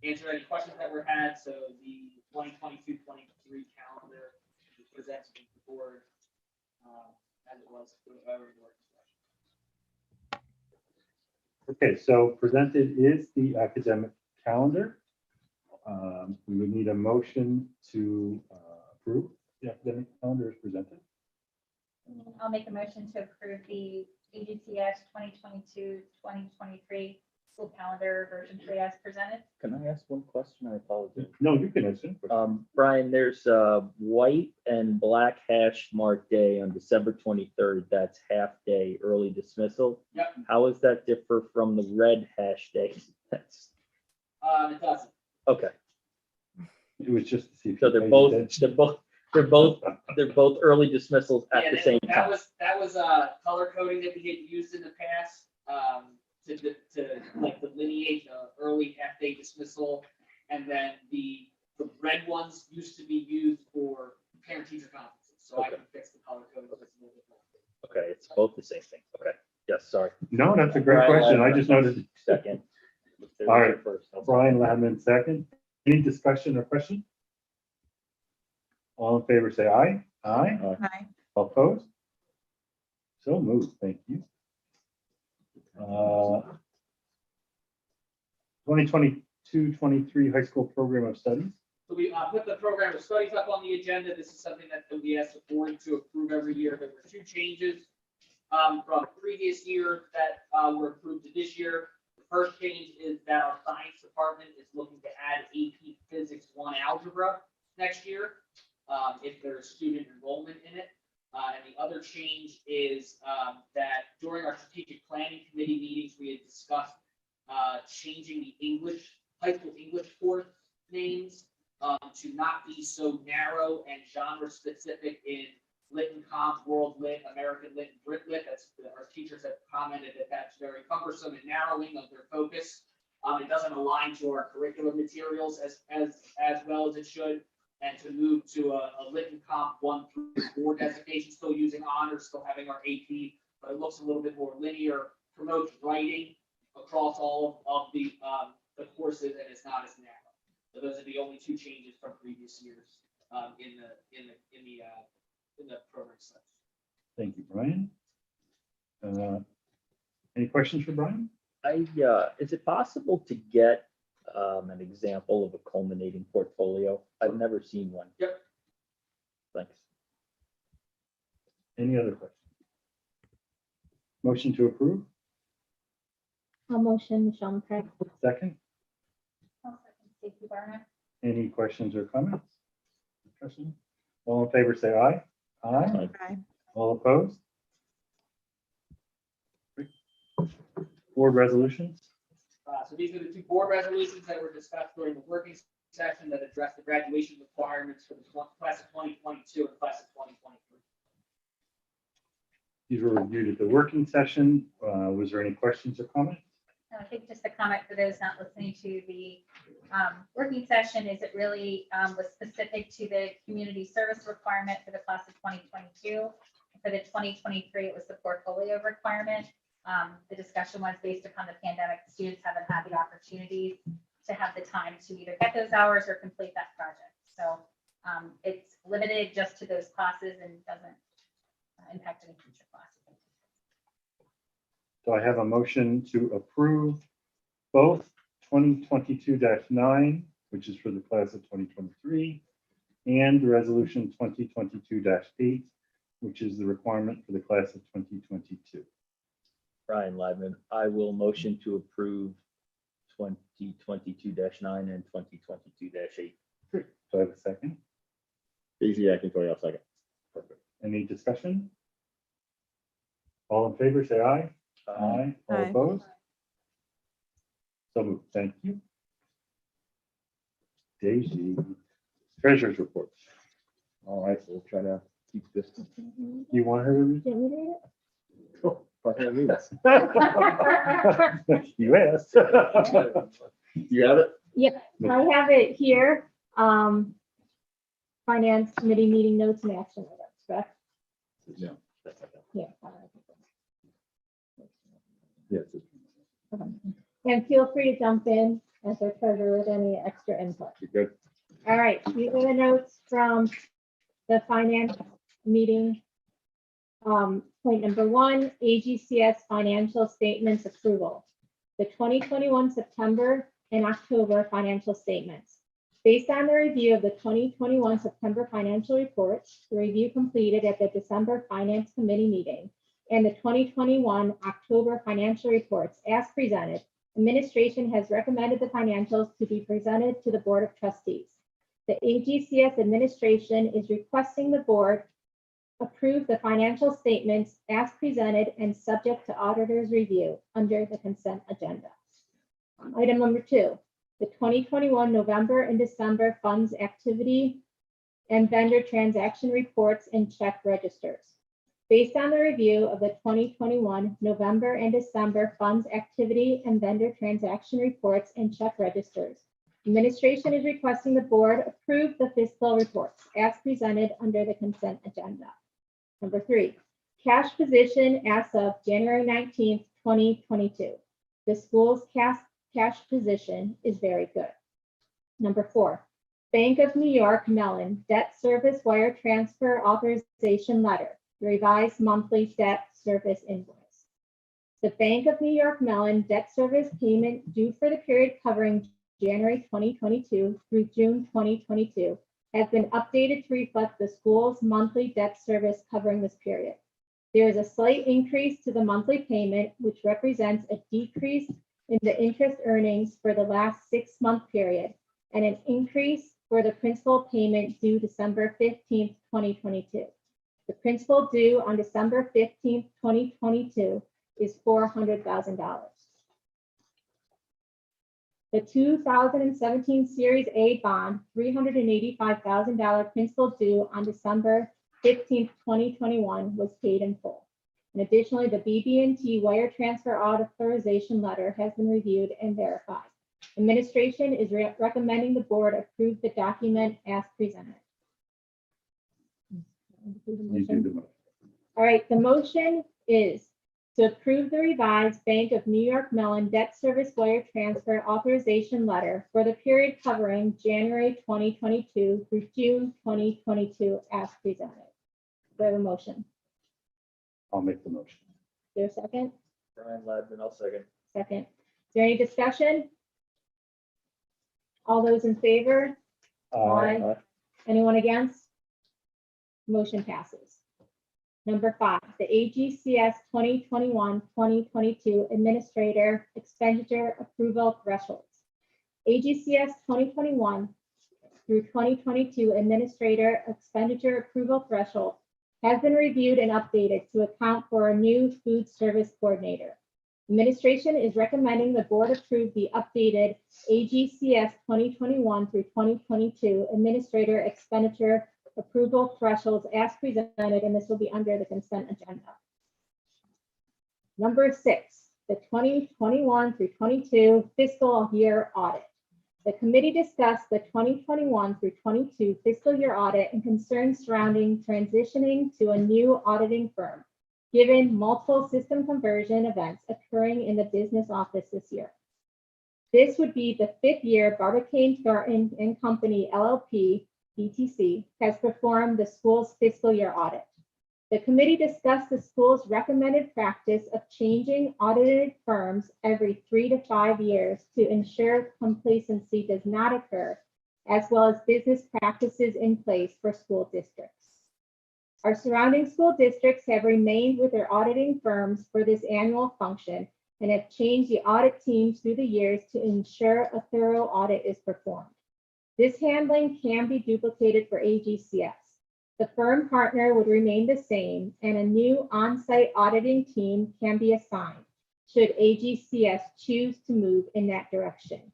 answered any questions that were had. So the 2022-23 calendar was presented to the board as it was for the working session. Okay, so presented is the academic calendar. We would need a motion to approve the academic calendar as presented. I'll I'll make a motion to approve the AGCS 2022-2023 school calendar version 3 as presented. Can I ask one question? I apologize. No, you can answer. Brian, there's a white and black hash marked day on December 23rd. That's half day early dismissal. Yep. How does that differ from the red hash day? That's It doesn't. okay. It was just to see. if So you they're paid both, attention. they're both early dismissals at Yeah, the same that time. that was color coding that we had used in the past, to like delineate the early half-day dismissal. And then the red ones used to be used for parent-teacher conferences, so I can fix the color coding. So it's a little bit more. Okay, it's both the same thing. Okay, yes, sorry. No, that's a great Brian question. I Ladman, just noticed. Second. All right, First. Brian Ladman, second. Any discussion or question? All in favor, say aye. Aye. Aye. All opposed? So moved. Thank you. 2022-23 high school program of studies. So we put the program of studies up on the agenda. This is something that we ask the board to approve every year. There were 2 changes from previous year that were approved to this year. The first change is that our science department is looking to add AP Physics 1 algebra next year, if there's student enrollment in it. And the other change is that during our strategic planning committee meetings, we had discussed changing the high school English course names to not be so narrow and genre specific in Lit and Comp, World Lit, American Lit, and Brit Lit. Our teachers have commented that that's very cumbersome and narrowing of their focus. It doesn't align to our curriculum materials as well as it should. And to move to a Lit and Comp 1 through 4 designation, still using honors, still having our AP, but it looks a little bit more linear, promotes writing across all of the courses, and it's not as narrow. So those are the only 2 changes from previous years in the program stuff. Thank you, Brian. Any questions for Brian? Is it possible to get an example of a culminating portfolio? I've never seen one. Yep. Thanks. Any other questions? Motion to approve, I'll motion Michelle McCray. second. Safety Barner. Any questions or comments? Discussion? All in favor, say aye. Aye. Aye. All opposed? Board resolutions? So these are the 2 board resolutions that were discussed during the working session that address the graduation requirements for the class of 2022 and class of 2023. These were reviewed at the working session. Was there any questions or comments? I think just a comment for those not listening to the working session is it really was specific to the community service requirement for the class of 2022. For the 2023, it was the portfolio requirement. The discussion was based upon the pandemic. The students haven't had the opportunity to have the time to either get those hours or complete that project. So it's limited just to those classes and doesn't impact any future classes. So I have a motion to approve both 2022-9, which is for the class of 2023, and the resolution 2022-8, which is the requirement for the class of 2022. Brian Ladman, I will motion to approve 2022-9 and 2022-8. Do I have a second? Daisy Akintoye, I'll second. Perfect. Any discussion? All in favor, say aye. Aye. All Aye. opposed? So moved. Thank you. Daisy, treasurer's report. All right, so we'll try to keep this. You want her to read? Didn't we read it? Oh, I have it. You asked. You have it? Yeah, I have it here. Finance committee meeting notes and action items, correct? Yeah. Yeah. Yes. Okay. And feel free to jump in as our treasurer with any extra input. You're good. All right, these are the notes from the finance meeting. Point number 1, AGCS financial statements approval. The 2021 September and October financial statements. Based on the review of the 2021 September financial reports, the review completed at the December Finance Committee meeting, and the 2021 October financial reports as presented, administration has recommended the financials to be presented to the Board of Trustees. The AGCS administration is requesting the board approve the financial statements as presented and subject to auditor's review under the consent agenda. Item number 2, the 2021 November and December funds activity and vendor transaction reports and check registers. Based on the review of the 2021 November and December funds activity and vendor transaction reports and check registers, administration is requesting the board approve the fiscal reports as presented under the consent agenda. Number 3, cash position as of January 19th, 2022. The school's cash position is very good. Number 4, Bank of New York Mellon debt service wire transfer authorization letter, revised monthly debt service invoice. The Bank of New York Mellon debt service payment due for the period covering January 2022 through June 2022 has been updated to reflect the school's monthly debt service covering this period. There is a slight increase to the monthly payment, which represents a decrease in the interest earnings for the last 6-month period and an increase for the principal payment due December 15th, 2022. The principal due on December 15th, 2022 is $400,000. The 2017 Series A bond, $385,000 principal due on December 15th, 2021 was paid in full. And additionally, the BB&T wire transfer authorization letter has been reviewed and verified. Administration is recommending the board approve the document as presented. You do the motion. All right, the motion is to approve the revised Bank of New York Mellon debt service wire transfer authorization letter for the period covering January 2022 through June 2022 as presented. Do I have a motion? I'll make the motion. Is there a second? Brian Ladman, I'll second. Second. Is there any discussion? All those in favor? Aye. Anyone against? Motion passes. Number 5, the AGCS 2021-2022 Administrator Expenditure Approval Thresholds. AGCS 2021 through 2022 Administrator Expenditure Approval Threshold has been reviewed and updated to account for a new food service coordinator. Administration is recommending the board approve the updated AGCS 2021 through 2022 Administrator Expenditure Approval Thresholds as presented, and this will be under the consent agenda. Number 6, the 2021 through 22 fiscal year audit. The committee discussed the 2021 through 22 fiscal year audit and concerns surrounding transitioning to a new auditing firm, given multiple system conversion events occurring in the business office this year. This would be the 5th year Barbicane Thornton and Company LLP, BTC, has performed the school's fiscal year audit. The committee discussed the school's recommended practice of changing audited firms every 3 to 5 years to ensure complacency does not occur, as well as business practices in place for school districts. Our surrounding school districts have remained with their auditing firms for this annual function and have changed the audit teams through the years to ensure a thorough audit is performed. This handling can be duplicated for AGCS. The firm partner would remain the same, and a new on-site auditing team can be assigned should AGCS choose to move in that direction.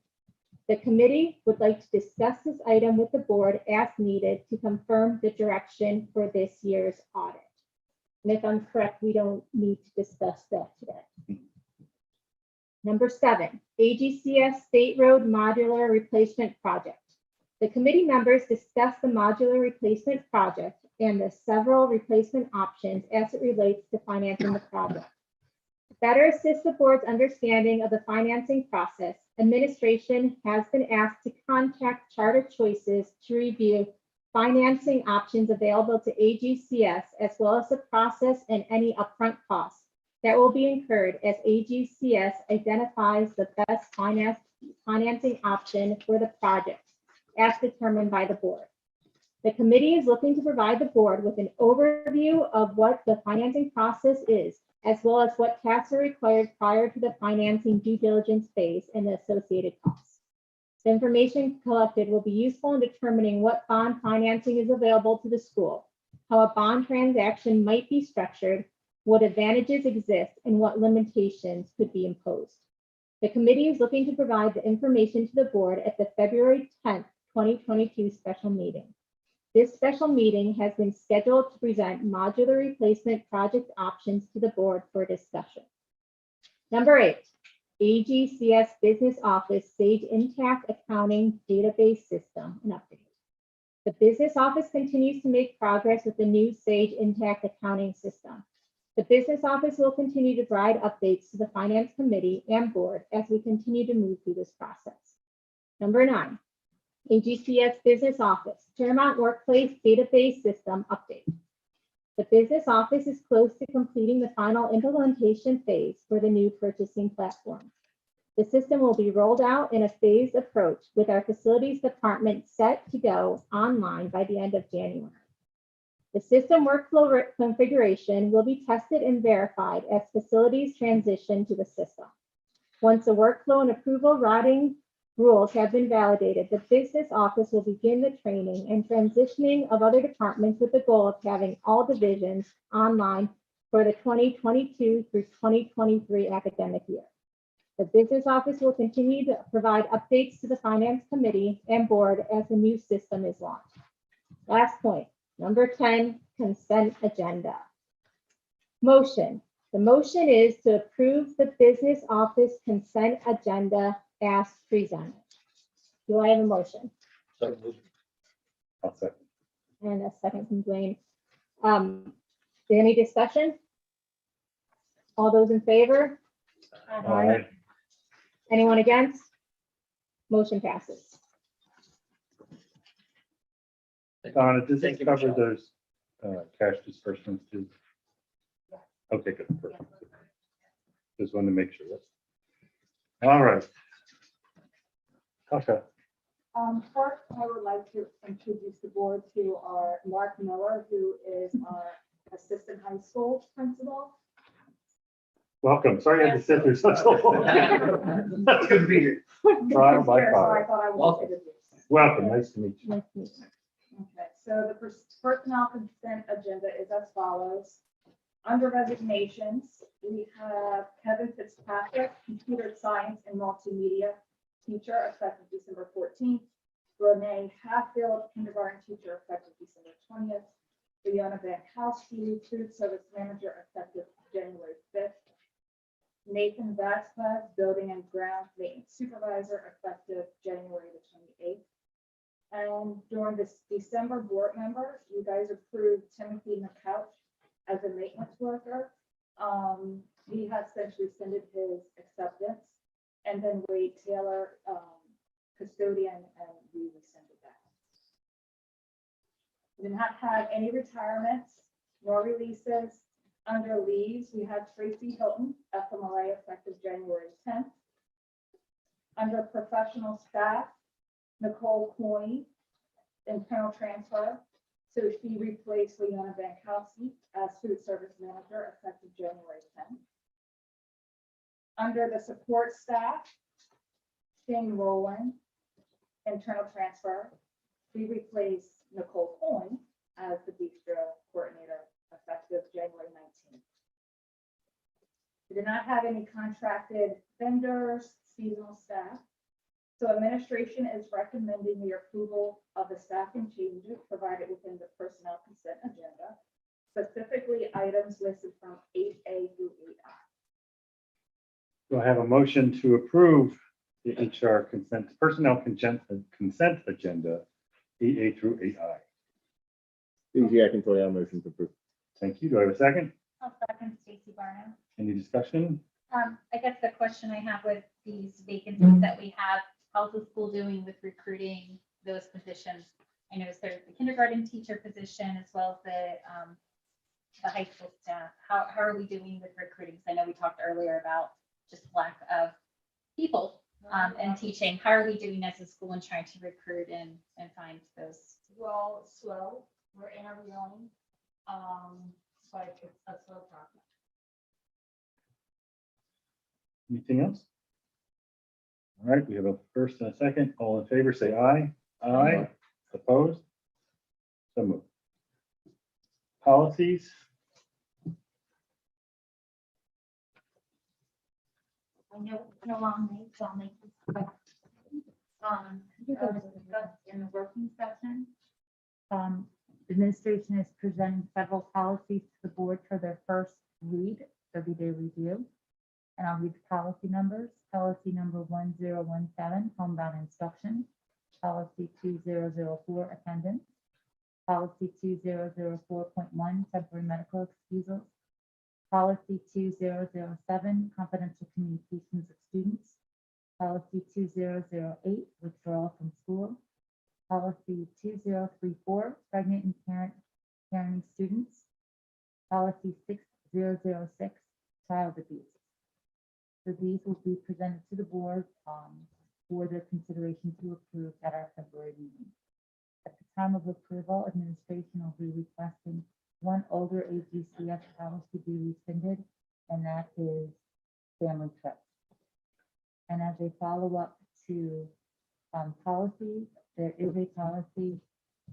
The committee would like to discuss this item with the board as needed to confirm the direction for this year's audit. And if I'm correct, we don't need to discuss that today. Number 7, AGCS State Road Modular Replacement Project. The committee members discussed the modular replacement project and the several replacement options as it relates to financing the project. To better assist the board's understanding of the financing process, administration has been asked to contact Charter Choices to review financing options available to AGCS, as well as the process and any upfront costs that will be incurred as AGCS identifies the best financing option for the project, as determined by the board. The committee is looking to provide the board with an overview of what the financing process is, as well as what tasks are required prior to the financing due diligence phase and the associated costs. The information collected will be useful in determining what bond financing is available to the school, how a bond transaction might be structured, what advantages exist, and what limitations could be imposed. The committee is looking to provide the information to the board at the February 10th, 2022 special meeting. This special meeting has been scheduled to present modular replacement project options to the board for discussion. Number 8, AGCS Business Office Sage Intact Accounting Database System, an update. The business office continues to make progress with the new Sage Intact Accounting System. The business office will continue to provide updates to the Finance Committee and board as we continue to move through this process. Number 9, AGCS Business Office Paramount Workplace Database System update. The business office is close to completing the final implementation phase for the new purchasing platform. The system will be rolled out in a phased approach with our facilities department set to go online by the end of January. The system workflow configuration will be tested and verified as facilities transition to the system. Once the workflow and approval routing rules have been validated, the business office will begin the training and transitioning of other departments with the goal of having all divisions online for the 2022 through 2023 academic year. The business office will continue to provide updates to the Finance Committee and board as the new system is launched. Last point, number 10, consent agenda. Motion. The motion is to approve the business office consent agenda as presented. Do I have a motion? I'll second. And a second from Dwayne. Any discussion? All those in favor? Aye. Anyone against? Motion passes. Donna, does this Thank you, cover Michelle. those cash disbursements too? Okay, good. Perfect. Just wanted to make sure. All right. Tasha. First, I would like to introduce the board to our Mark Miller, who is our assistant high school principal. Welcome. Sorry I had to sit through such a long. That's good to be here. Trial by Here, so I fire. thought I would Welcome. introduce. Welcome. Nice to meet you. Nice to meet you. Okay, so the personnel consent agenda is as follows. Under resignations, we have Kevin Fitzpatrick, computer science and multimedia teacher, effective December 14th. Renee Hatfield, kindergarten teacher, effective December 20th. Leona Bankowski, food service manager, effective January 5th. Nathan Vasquez, building and ground maintenance supervisor, effective January the 28th. And during this December board member, you guys approved Timothy McCouch as a maintenance worker. He has since rescinded his acceptance. And then Wade Taylor, custodian, and we rescinded that. We did not have any retirements nor releases. Under leaves, we had Tracy Hilton, FMLA, effective January 10th. Under professional staff, Nicole Coyne, internal transfer. So she replaced Leona Bankowski as food service manager, effective January 10th. Under the support staff, Shane Rowland, internal transfer. We replaced Nicole Coyne as the bistro coordinator, effective January 19th. We did not have any contracted vendors, seasonal staff. So administration is recommending the approval of the staffing changes provided within the personnel consent agenda, specifically items listed from 8A through 8I. Do I have a motion to approve the HR consent, personnel consent agenda, 8A through 8I? Easy, I can tell you, I'm motion to approve. Thank you. Do I have a second? I'll second Stacy Barnum. Any discussion? I guess the question I have with these vacancies that we have, how's the school doing with recruiting those positions? I noticed there's the kindergarten teacher position as well as the high school staff. How are we doing with recruiting? 'Cause I know we talked earlier about just lack of people and teaching? How are we doing as a school in trying to recruit and find those? Well, slow, we're interviewing, but it's a slow process. Anything else? All right, we have a first and a second. All in favor, say aye. Aye. Opposed? So moved. Policies. I know it's been a long night, so I'll make this quick. As discussed in the working session, administration is presenting several policies to the board for their first read, 30-day review. And I'll read the policy numbers. Policy number 1017, homebound instruction. Policy 2004, attendance. Policy 2004.1, temporary medical excusals. Policy 2007, confidential communications of students. Policy 2008, withdrawal from school. Policy 2034, pregnant and parenting students. Policy 6006, child abuse. So these will be presented to the board for their consideration to approve at our February meeting. At the time of approval, administration will be requesting one older AGCS policy be rescinded, and that is family trips. And as a follow-up to policy, there is a policy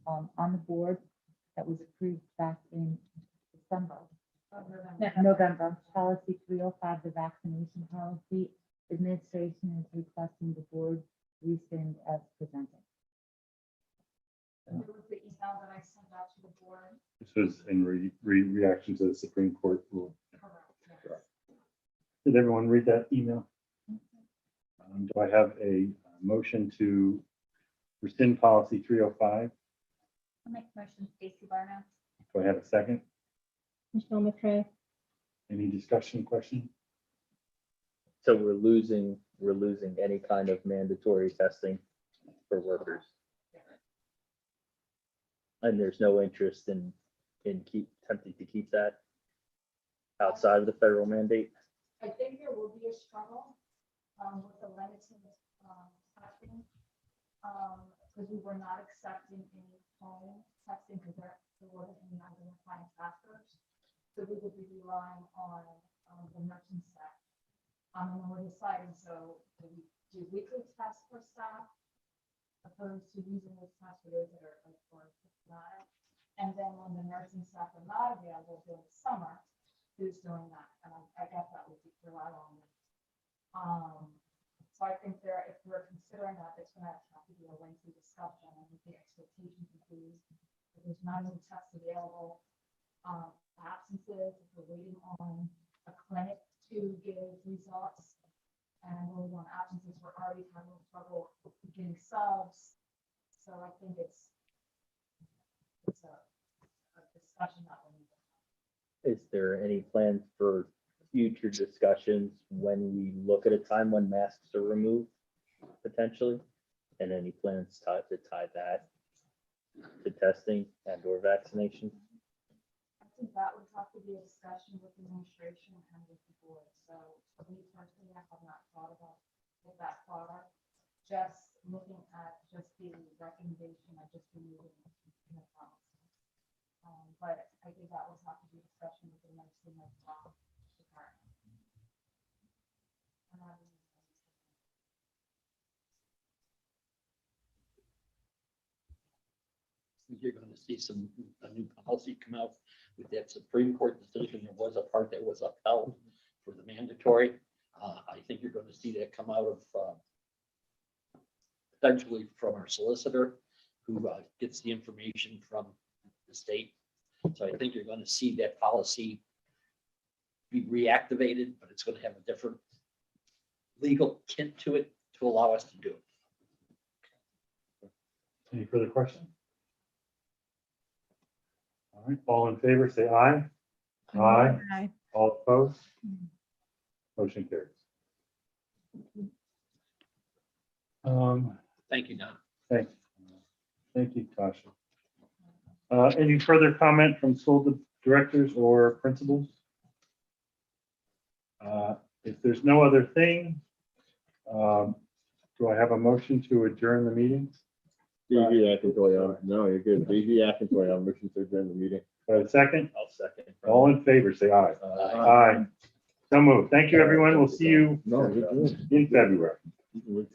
on the board that was approved back in November, policy 305, the vaccination policy. Administration is requesting the board rescind as presented. It was the email that I sent out to the board. This was in reaction to the Supreme Court rule. Correct, yes. Did everyone read that email? Do I have a motion to rescind policy 305? I'll make a motion, Stacy Barno. Do I have a second? Michelle McCray. Any discussion, question? So we're losing any kind of mandatory testing for workers. And there's no interest in attempting to keep that outside of the federal mandate. I think there will be a struggle with the limited testing, because we were not accepting any home testing because there wasn't any identifying factors. So we would be relying on the nursing staff. And we're deciding, so do we do weekly tests for staff opposed to using those tests for those that are like for symptomatic? And then when the nursing staff are not available during the summer, who's doing that? And I guess that would be rely on them. So I think if we're considering that, it's gonna have to be a lengthy discussion, and the expectations would be if there's not any tests available, absences, if we're waiting on a clinic to give results, and we're waiting on absences, we're already having trouble getting subs. So I think it's a discussion that we need to have. Is there any plans for future discussions when we look at a time when masks are removed potentially? And any plans to tie that to testing and or vaccination? I think that would have to be a discussion with the administration and with the board. So me personally, I have not thought about it that far. Just looking at just the recommendation of just removing the policy. But I think that would have to be a discussion with the nursing as well. You're going to see a new policy come out with that Supreme Court decision. There was a part that was upheld for the mandatory. I think you're going to see that come out of potentially from our solicitor, who gets the information from the state. So I think you're going to see that policy be reactivated, but it's going to have a different legal tint to it to allow us to do it. Any further questions? All right, all in favor, say aye. Aye. Aye. All opposed? Motion carries. Thank you, Don. Thanks. Thank you, Tasha. Any further comment from school directors or principals? If there's no other thing, Do I have a motion to adjourn the meeting? Davey Akintoy, no, you're good. Davey Akintoy, I'm looking to adjourn the meeting. A second? I'll second. All in favor, say aye. Aye. So moved. Thank you, everyone. We'll see you No, you're good. in February. You can wait.